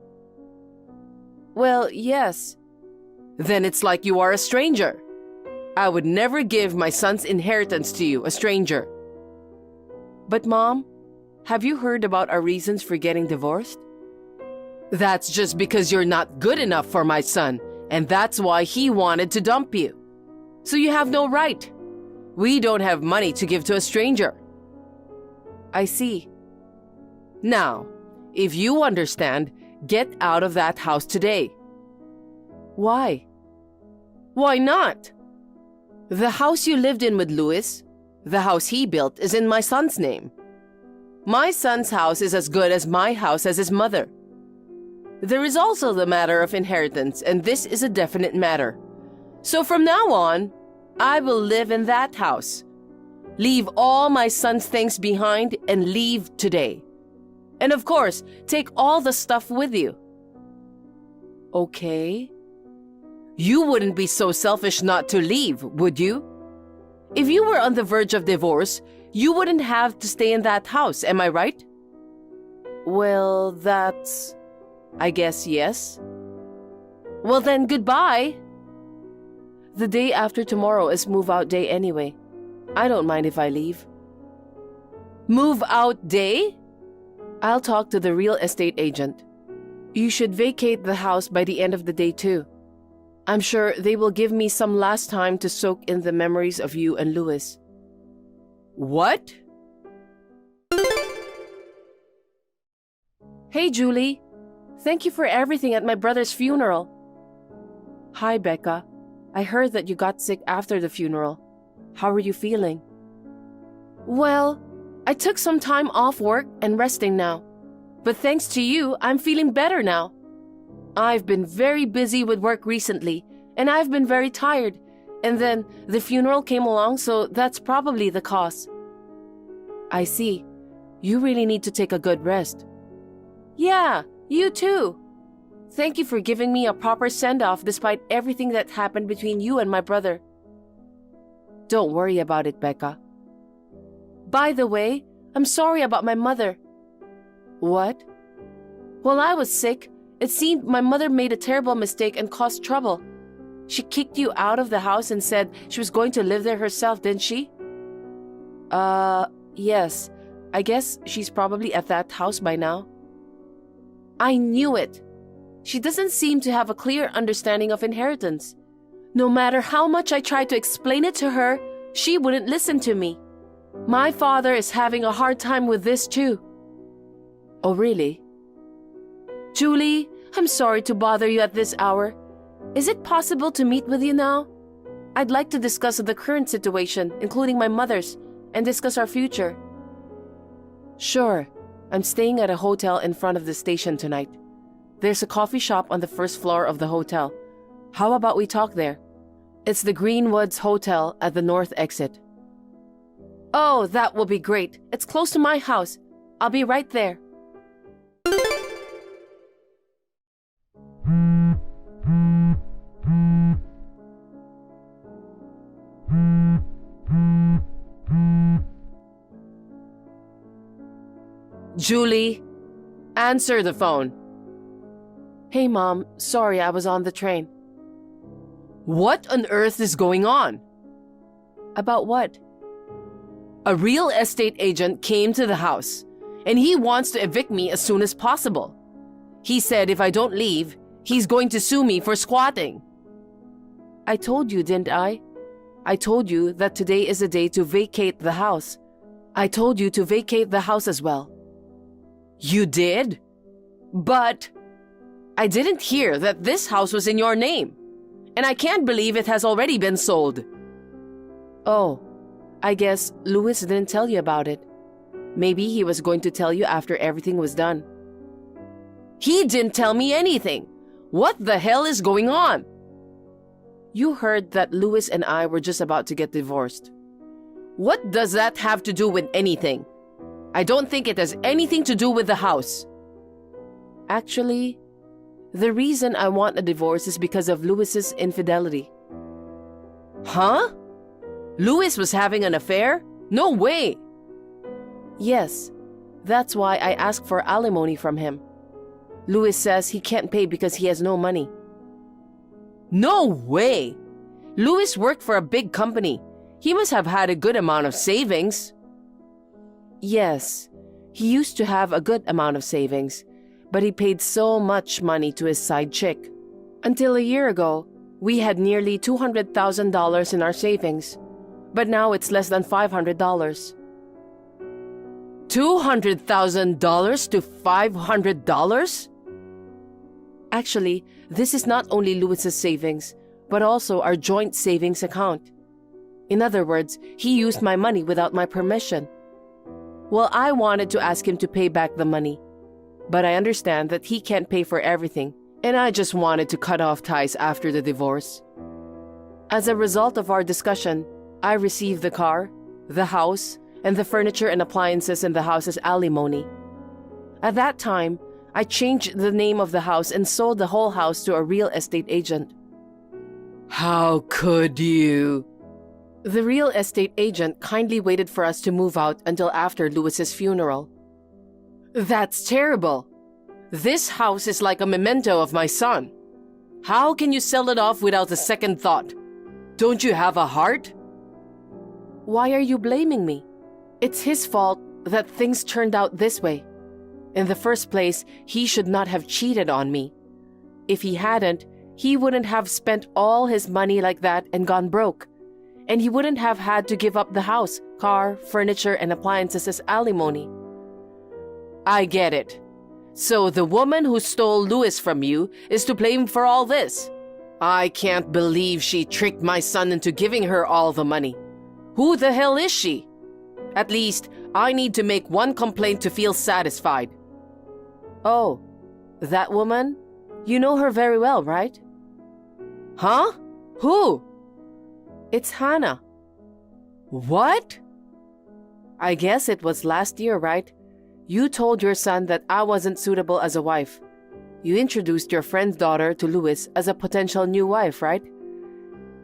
Well, yes. Then it's like you are a stranger. I would never give my son's inheritance to you, a stranger. But Mom, have you heard about our reasons for getting divorced? That's just because you're not good enough for my son, and that's why he wanted to dump you. So you have no right. We don't have money to give to a stranger. I see. Now, if you understand, get out of that house today. Why? Why not? The house you lived in with Louis, the house he built, is in my son's name. My son's house is as good as my house as his mother. There is also the matter of inheritance, and this is a definite matter. So from now on, I will live in that house. Leave all my son's things behind and leave today. And of course, take all the stuff with you. Okay. You wouldn't be so selfish not to leave, would you? If you were on the verge of divorce, you wouldn't have to stay in that house, am I right? Well, I guess yes. Well then, goodbye. The day after tomorrow is move-out day anyway. I don't mind if I leave. Move-out day? I'll talk to the real estate agent. You should vacate the house by the end of the day too. I'm sure they will give me some last time to soak in the memories of you and Louis. What? Hey, Julie. Thank you for everything at my brother's funeral. Hi, Becca. I heard that you got sick after the funeral. How are you feeling? Well, I took some time off work and resting now. But thanks to you, I'm feeling better now. I've been very busy with work recently, and I've been very tired. And then the funeral came along, so that's probably the cause. I see. You really need to take a good rest. Yeah, you too. Thank you for giving me a proper send-off despite everything that happened between you and my brother. Don't worry about it, Becca. By the way, I'm sorry about my mother. What? While I was sick, it seemed my mother made a terrible mistake and caused trouble. She kicked you out of the house and said she was going to live there herself, didn't she? Yes. I guess she's probably at that house by now. I knew it. She doesn't seem to have a clear understanding of inheritance. No matter how much I tried to explain it to her, she wouldn't listen to me. My father is having a hard time with this too. Oh, really? Julie, I'm sorry to bother you at this hour. Is it possible to meet with you now? I'd like to discuss the current situation, including my mother's, and discuss our future. Sure. I'm staying at a hotel in front of the station tonight. There's a coffee shop on the first floor of the hotel. How about we talk there? It's the Greenwoods Hotel at the north exit. Oh, that will be great. It's close to my house. I'll be right there. Julie, answer the phone. Hey, Mom. Sorry, I was on the train. What on earth is going on? About what? A real estate agent came to the house, and he wants to evict me as soon as possible. He said if I don't leave, he's going to sue me for squatting. I told you, didn't I? I told you that today is a day to vacate the house. I told you to vacate the house as well. You did? But I didn't hear that this house was in your name, and I can't believe it has already been sold. Oh, I guess Louis didn't tell you about it. Maybe he was going to tell you after everything was done. He didn't tell me anything. What the hell is going on? You heard that Louis and I were just about to get divorced. What does that have to do with anything? I don't think it has anything to do with the house. Actually, the reason I want a divorce is because of Louis's infidelity. Huh? Louis was having an affair? No way! Yes, that's why I asked for alimony from him. Louis says he can't pay because he has no money. No way! Louis worked for a big company. He must have had a good amount of savings. Yes, he used to have a good amount of savings, but he paid so much money to his side chick. Until a year ago, we had nearly $200,000 in our savings, but now it's less than $500. $200,000 to $500? Actually, this is not only Louis's savings, but also our joint savings account. In other words, he used my money without my permission. Well, I wanted to ask him to pay back the money, but I understand that he can't pay for everything, and I just wanted to cut off ties after the divorce. As a result of our discussion, I received the car, the house, and the furniture and appliances in the house as alimony. At that time, I changed the name of the house and sold the whole house to a real estate agent. How could you? The real estate agent kindly waited for us to move out until after Louis's funeral. That's terrible. This house is like a memento of my son. How can you sell it off without a second thought? Don't you have a heart? Why are you blaming me? It's his fault that things turned out this way. In the first place, he should not have cheated on me. If he hadn't, he wouldn't have spent all his money like that and gone broke. And he wouldn't have had to give up the house, car, furniture, and appliances as alimony. I get it. So the woman who stole Louis from you is to blame for all this. I can't believe she tricked my son into giving her all the money. Who the hell is she? At least, I need to make one complaint to feel satisfied. Oh, that woman? You know her very well, right? Huh? Who? It's Hannah. What? I guess it was last year, right? You told your son that I wasn't suitable as a wife. You introduced your friend's daughter to Louis as a potential new wife, right?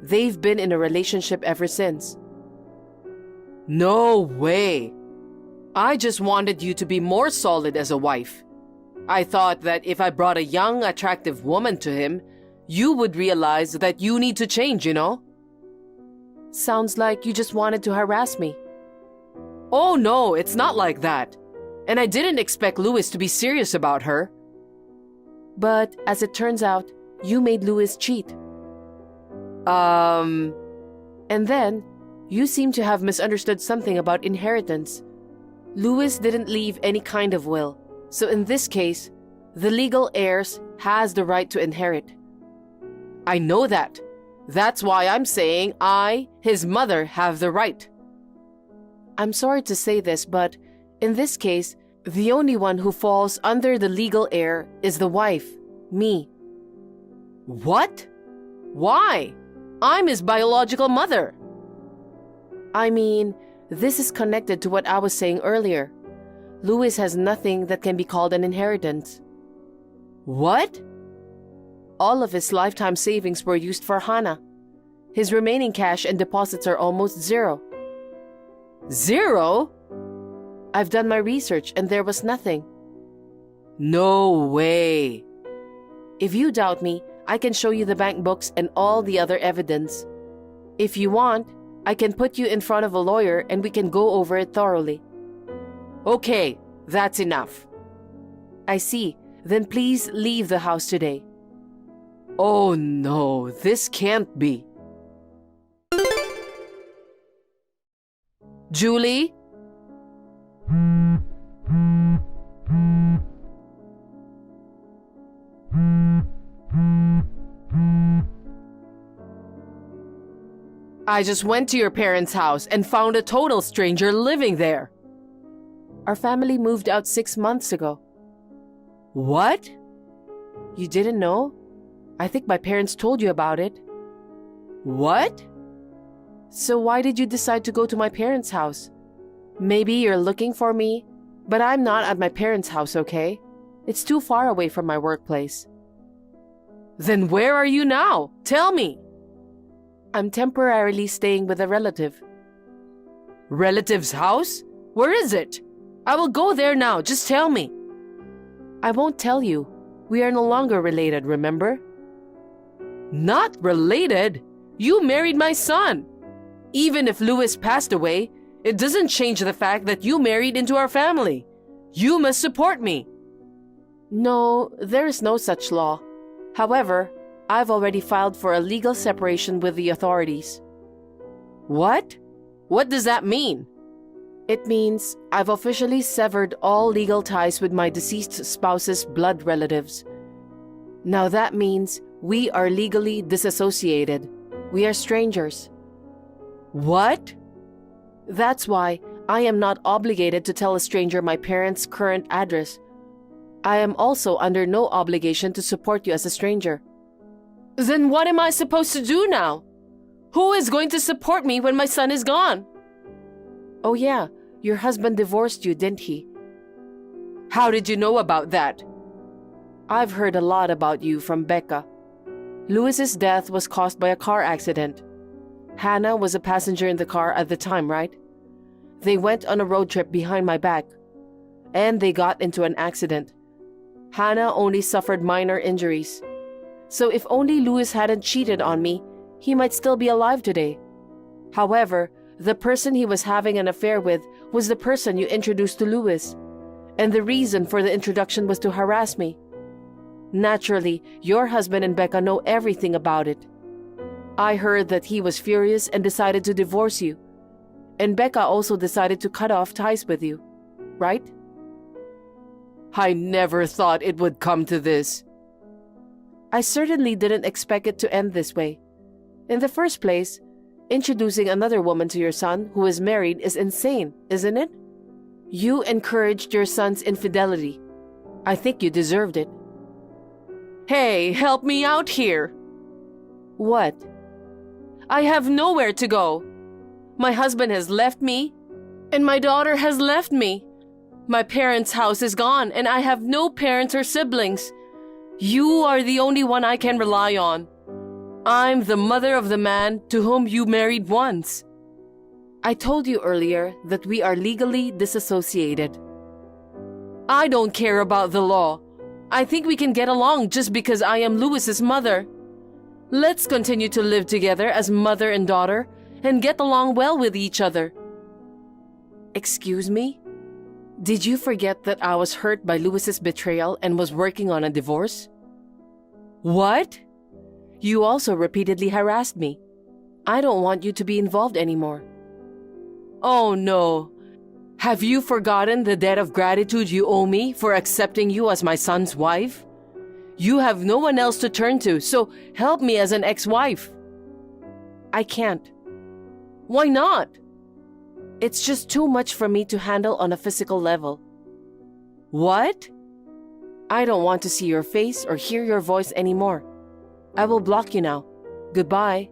They've been in a relationship ever since. No way. I just wanted you to be more solid as a wife. I thought that if I brought a young, attractive woman to him, you would realize that you need to change, you know? Sounds like you just wanted to harass me. Oh no, it's not like that. And I didn't expect Louis to be serious about her. But as it turns out, you made Louis cheat. And then, you seem to have misunderstood something about inheritance. Louis didn't leave any kind of will, so in this case, the legal heirs has the right to inherit. I know that. That's why I'm saying I, his mother, have the right. I'm sorry to say this, but in this case, the only one who falls under the legal heir is the wife, me. What? Why? I'm his biological mother. I mean, this is connected to what I was saying earlier. Louis has nothing that can be called an inheritance. What? All of his lifetime savings were used for Hannah. His remaining cash and deposits are almost zero. Zero? I've done my research and there was nothing. No way. If you doubt me, I can show you the bank books and all the other evidence. If you want, I can put you in front of a lawyer and we can go over it thoroughly. Okay, that's enough. I see. Then please leave the house today. Oh no, this can't be. Julie? I just went to your parents' house and found a total stranger living there. Our family moved out 6 months ago. What? You didn't know? I think my parents told you about it. What? So why did you decide to go to my parents' house? Maybe you're looking for me, but I'm not at my parents' house, okay? It's too far away from my workplace. Then where are you now? Tell me. I'm temporarily staying with a relative. Relative's house? Where is it? I will go there now. Just tell me. I won't tell you. We are no longer related, remember? Not related? You married my son. Even if Louis passed away, it doesn't change the fact that you married into our family. You must support me. No, there is no such law. However, I've already filed for a legal separation with the authorities. What? What does that mean? It means I've officially severed all legal ties with my deceased spouse's blood relatives. Now that means we are legally disassociated. We are strangers. What? That's why I am not obligated to tell a stranger my parents' current address. I am also under no obligation to support you as a stranger. Then what am I supposed to do now? Who is going to support me when my son is gone? Oh yeah, your husband divorced you, didn't he? How did you know about that? I've heard a lot about you from Becca. Louis's death was caused by a car accident. Hannah was a passenger in the car at the time, right? They went on a road trip behind my back, and they got into an accident. Hannah only suffered minor injuries. So if only Louis hadn't cheated on me, he might still be alive today. However, the person he was having an affair with was the person you introduced to Louis, and the reason for the introduction was to harass me. Naturally, your husband and Becca know everything about it. I heard that he was furious and decided to divorce you, and Becca also decided to cut off ties with you, right? I never thought it would come to this. I certainly didn't expect it to end this way. In the first place, introducing another woman to your son who is married is insane, isn't it? You encouraged your son's infidelity. I think you deserved it. Hey, help me out here. What? I have nowhere to go. My husband has left me, and my daughter has left me. My parents' house is gone, and I have no parents or siblings. You are the only one I can rely on. I'm the mother of the man to whom you married once. I told you earlier that we are legally disassociated. I don't care about the law. I think we can get along just because I am Louis's mother. Let's continue to live together as mother and daughter and get along well with each other. Excuse me? Did you forget that I was hurt by Louis's betrayal and was working on a divorce? What? You also repeatedly harassed me. I don't want you to be involved anymore. Oh no. Have you forgotten the debt of gratitude you owe me for accepting you as my son's wife? You have no one else to turn to, so help me as an ex-wife. I can't. Why not? It's just too much for me to handle on a physical level. What? I don't want to see your face or hear your voice anymore. I will block you now. Goodbye.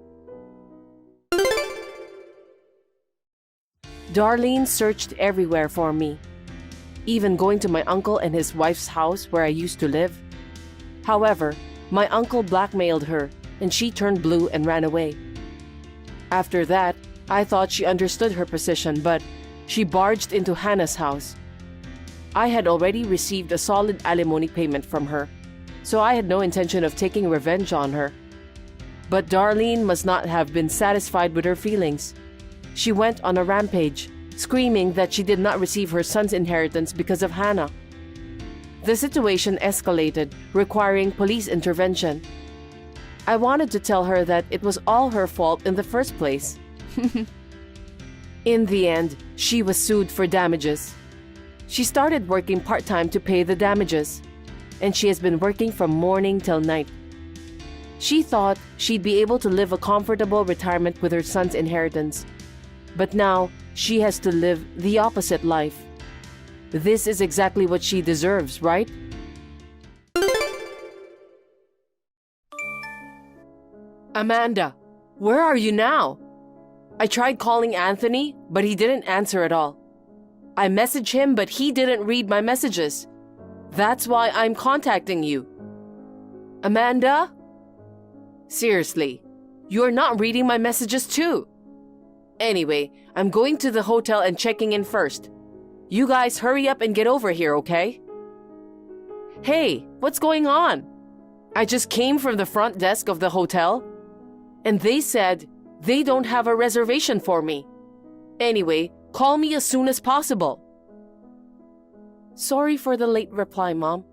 Darlene searched everywhere for me, even going to my uncle and his wife's house where I used to live. However, my uncle blackmailed her and she turned blue and ran away. After that, I thought she understood her position, but she barged into Hannah's house. I had already received a solid alimony payment from her, so I had no intention of taking revenge on her. But Darlene must not have been satisfied with her feelings. She went on a rampage, screaming that she did not receive her son's inheritance because of Hannah. The situation escalated, requiring police intervention. I wanted to tell her that it was all her fault in the first place. In the end, she was sued for damages. She started working part-time to pay the damages, and she has been working from morning till night. She thought she'd be able to live a comfortable retirement with her son's inheritance, but now she has to live the opposite life. This is exactly what she deserves, right? Amanda, where are you now? I tried calling Anthony, but he didn't answer at all. I messaged him, but he didn't read my messages. That's why I'm contacting you. Amanda? Seriously, you're not reading my messages too. Anyway, I'm going to the hotel and checking in first. You guys hurry up and get over here, okay? Hey, what's going on? I just came from the front desk of the hotel, and they said they don't have a reservation for me. Anyway, call me as soon as possible. Sorry for the late reply, Mom.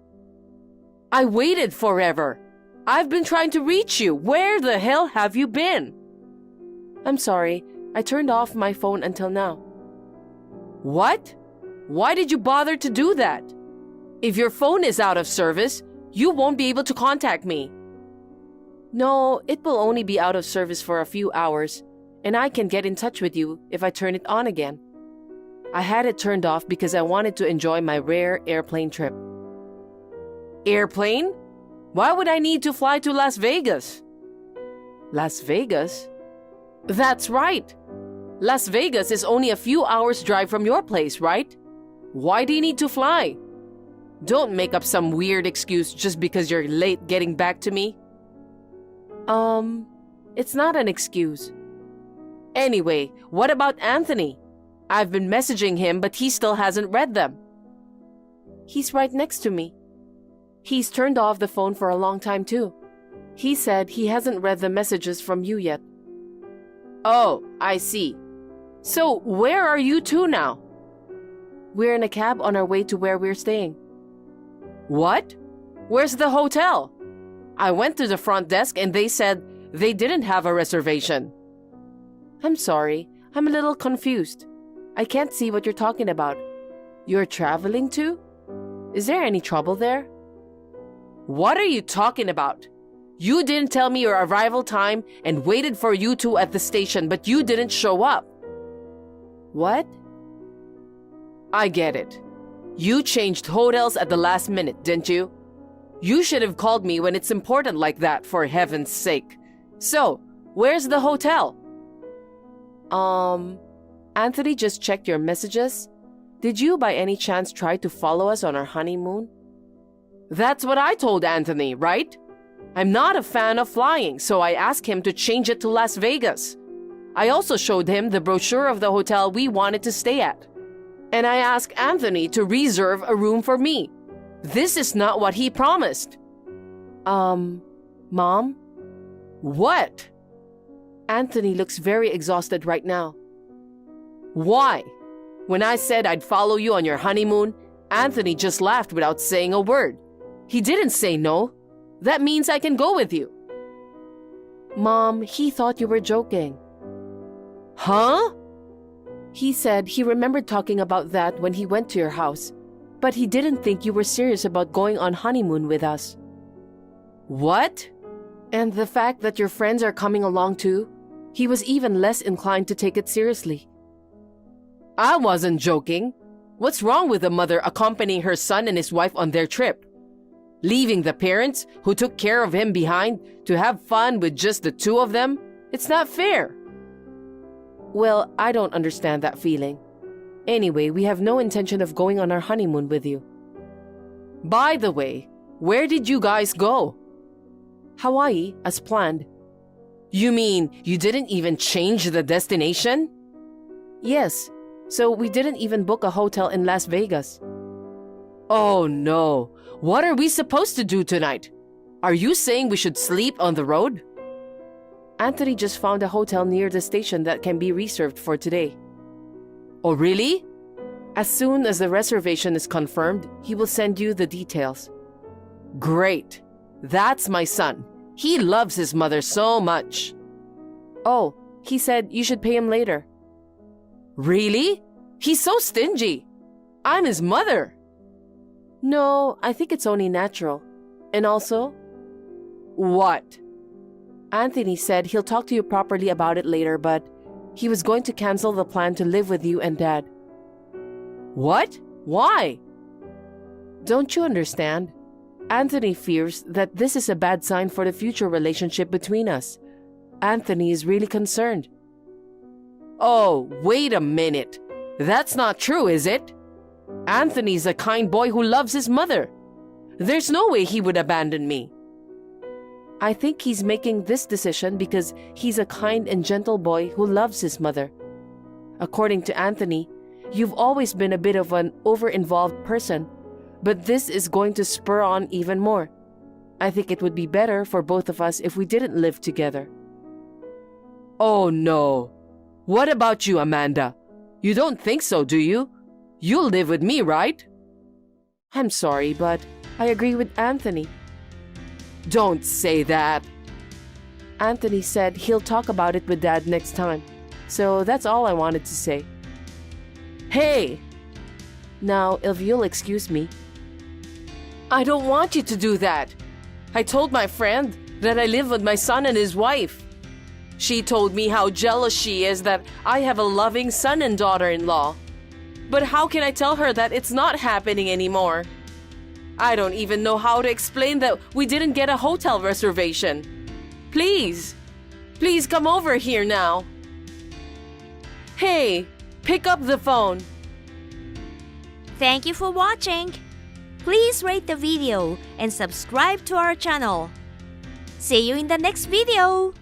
I waited forever. I've been trying to reach you. Where the hell have you been? I'm sorry. I turned off my phone until now. What? Why did you bother to do that? If your phone is out of service, you won't be able to contact me. No, it will only be out of service for a few hours, and I can get in touch with you if I turn it on again. I had it turned off because I wanted to enjoy my rare airplane trip. Airplane? Why would I need to fly to Las Vegas? Las Vegas? That's right. Las Vegas is only a few hours' drive from your place, right? Why do you need to fly? Don't make up some weird excuse just because you're late getting back to me. It's not an excuse. Anyway, what about Anthony? I've been messaging him, but he still hasn't read them. He's right next to me. He's turned off the phone for a long time too. He said he hasn't read the messages from you yet. Oh, I see. So, where are you two now? We're in a cab on our way to where we're staying. What? Where's the hotel? I went to the front desk and they said they didn't have a reservation. I'm sorry, I'm a little confused. I can't see what you're talking about. You're traveling too? Is there any trouble there? What are you talking about? You didn't tell me your arrival time and waited for you two at the station, but you didn't show up. What? I get it. You changed hotels at the last minute, didn't you? You should have called me when it's important like that, for heaven's sake. So, where's the hotel? Anthony just checked your messages. Did you by any chance try to follow us on our honeymoon? That's what I told Anthony, right? I'm not a fan of flying, so I asked him to change it to Las Vegas. I also showed him the brochure of the hotel we wanted to stay at. And I asked Anthony to reserve a room for me. This is not what he promised. Mom? What? Anthony looks very exhausted right now. Why? When I said I'd follow you on your honeymoon, Anthony just laughed without saying a word. He didn't say no. That means I can go with you. Mom, he thought you were joking. Huh? He said he remembered talking about that when he went to your house, but he didn't think you were serious about going on honeymoon with us. What? And the fact that your friends are coming along too, he was even less inclined to take it seriously. I wasn't joking. What's wrong with a mother accompanying her son and his wife on their trip? Leaving the parents who took care of him behind to have fun with just the two of them? It's not fair. Well, I don't understand that feeling. Anyway, we have no intention of going on our honeymoon with you. By the way, where did you guys go? Hawaii, as planned. You mean you didn't even change the destination? Yes, so we didn't even book a hotel in Las Vegas. Oh no, what are we supposed to do tonight? Are you saying we should sleep on the road? Anthony just found a hotel near the station that can be reserved for today. Oh really? As soon as the reservation is confirmed, he will send you the details. Great. That's my son. He loves his mother so much. Oh, he said you should pay him later. Really? He's so stingy. I'm his mother. No, I think it's only natural. And also... What? Anthony said he'll talk to you properly about it later, but he was going to cancel the plan to live with you and Dad. What? Why? Don't you understand? Anthony fears that this is a bad sign for the future relationship between us. Anthony is really concerned. Oh, wait a minute. That's not true, is it? Anthony's a kind boy who loves his mother. There's no way he would abandon me. I think he's making this decision because he's a kind and gentle boy who loves his mother. According to Anthony, you've always been a bit of an over-involved person, but this is going to spur on even more. I think it would be better for both of us if we didn't live together. Oh no. What about you, Amanda? You don't think so, do you? You'll live with me, right? I'm sorry, but I agree with Anthony. Don't say that. Anthony said he'll talk about it with Dad next time. So that's all I wanted to say. Hey! Now, if you'll excuse me. I don't want you to do that. I told my friend that I live with my son and his wife. She told me how jealous she is that I have a loving son and daughter-in-law. But how can I tell her that it's not happening anymore? I don't even know how to explain that we didn't get a hotel reservation. Please come over here now. Hey, pick up the phone. Thank you for watching. Please rate the video and subscribe to our channel. See you in the next video.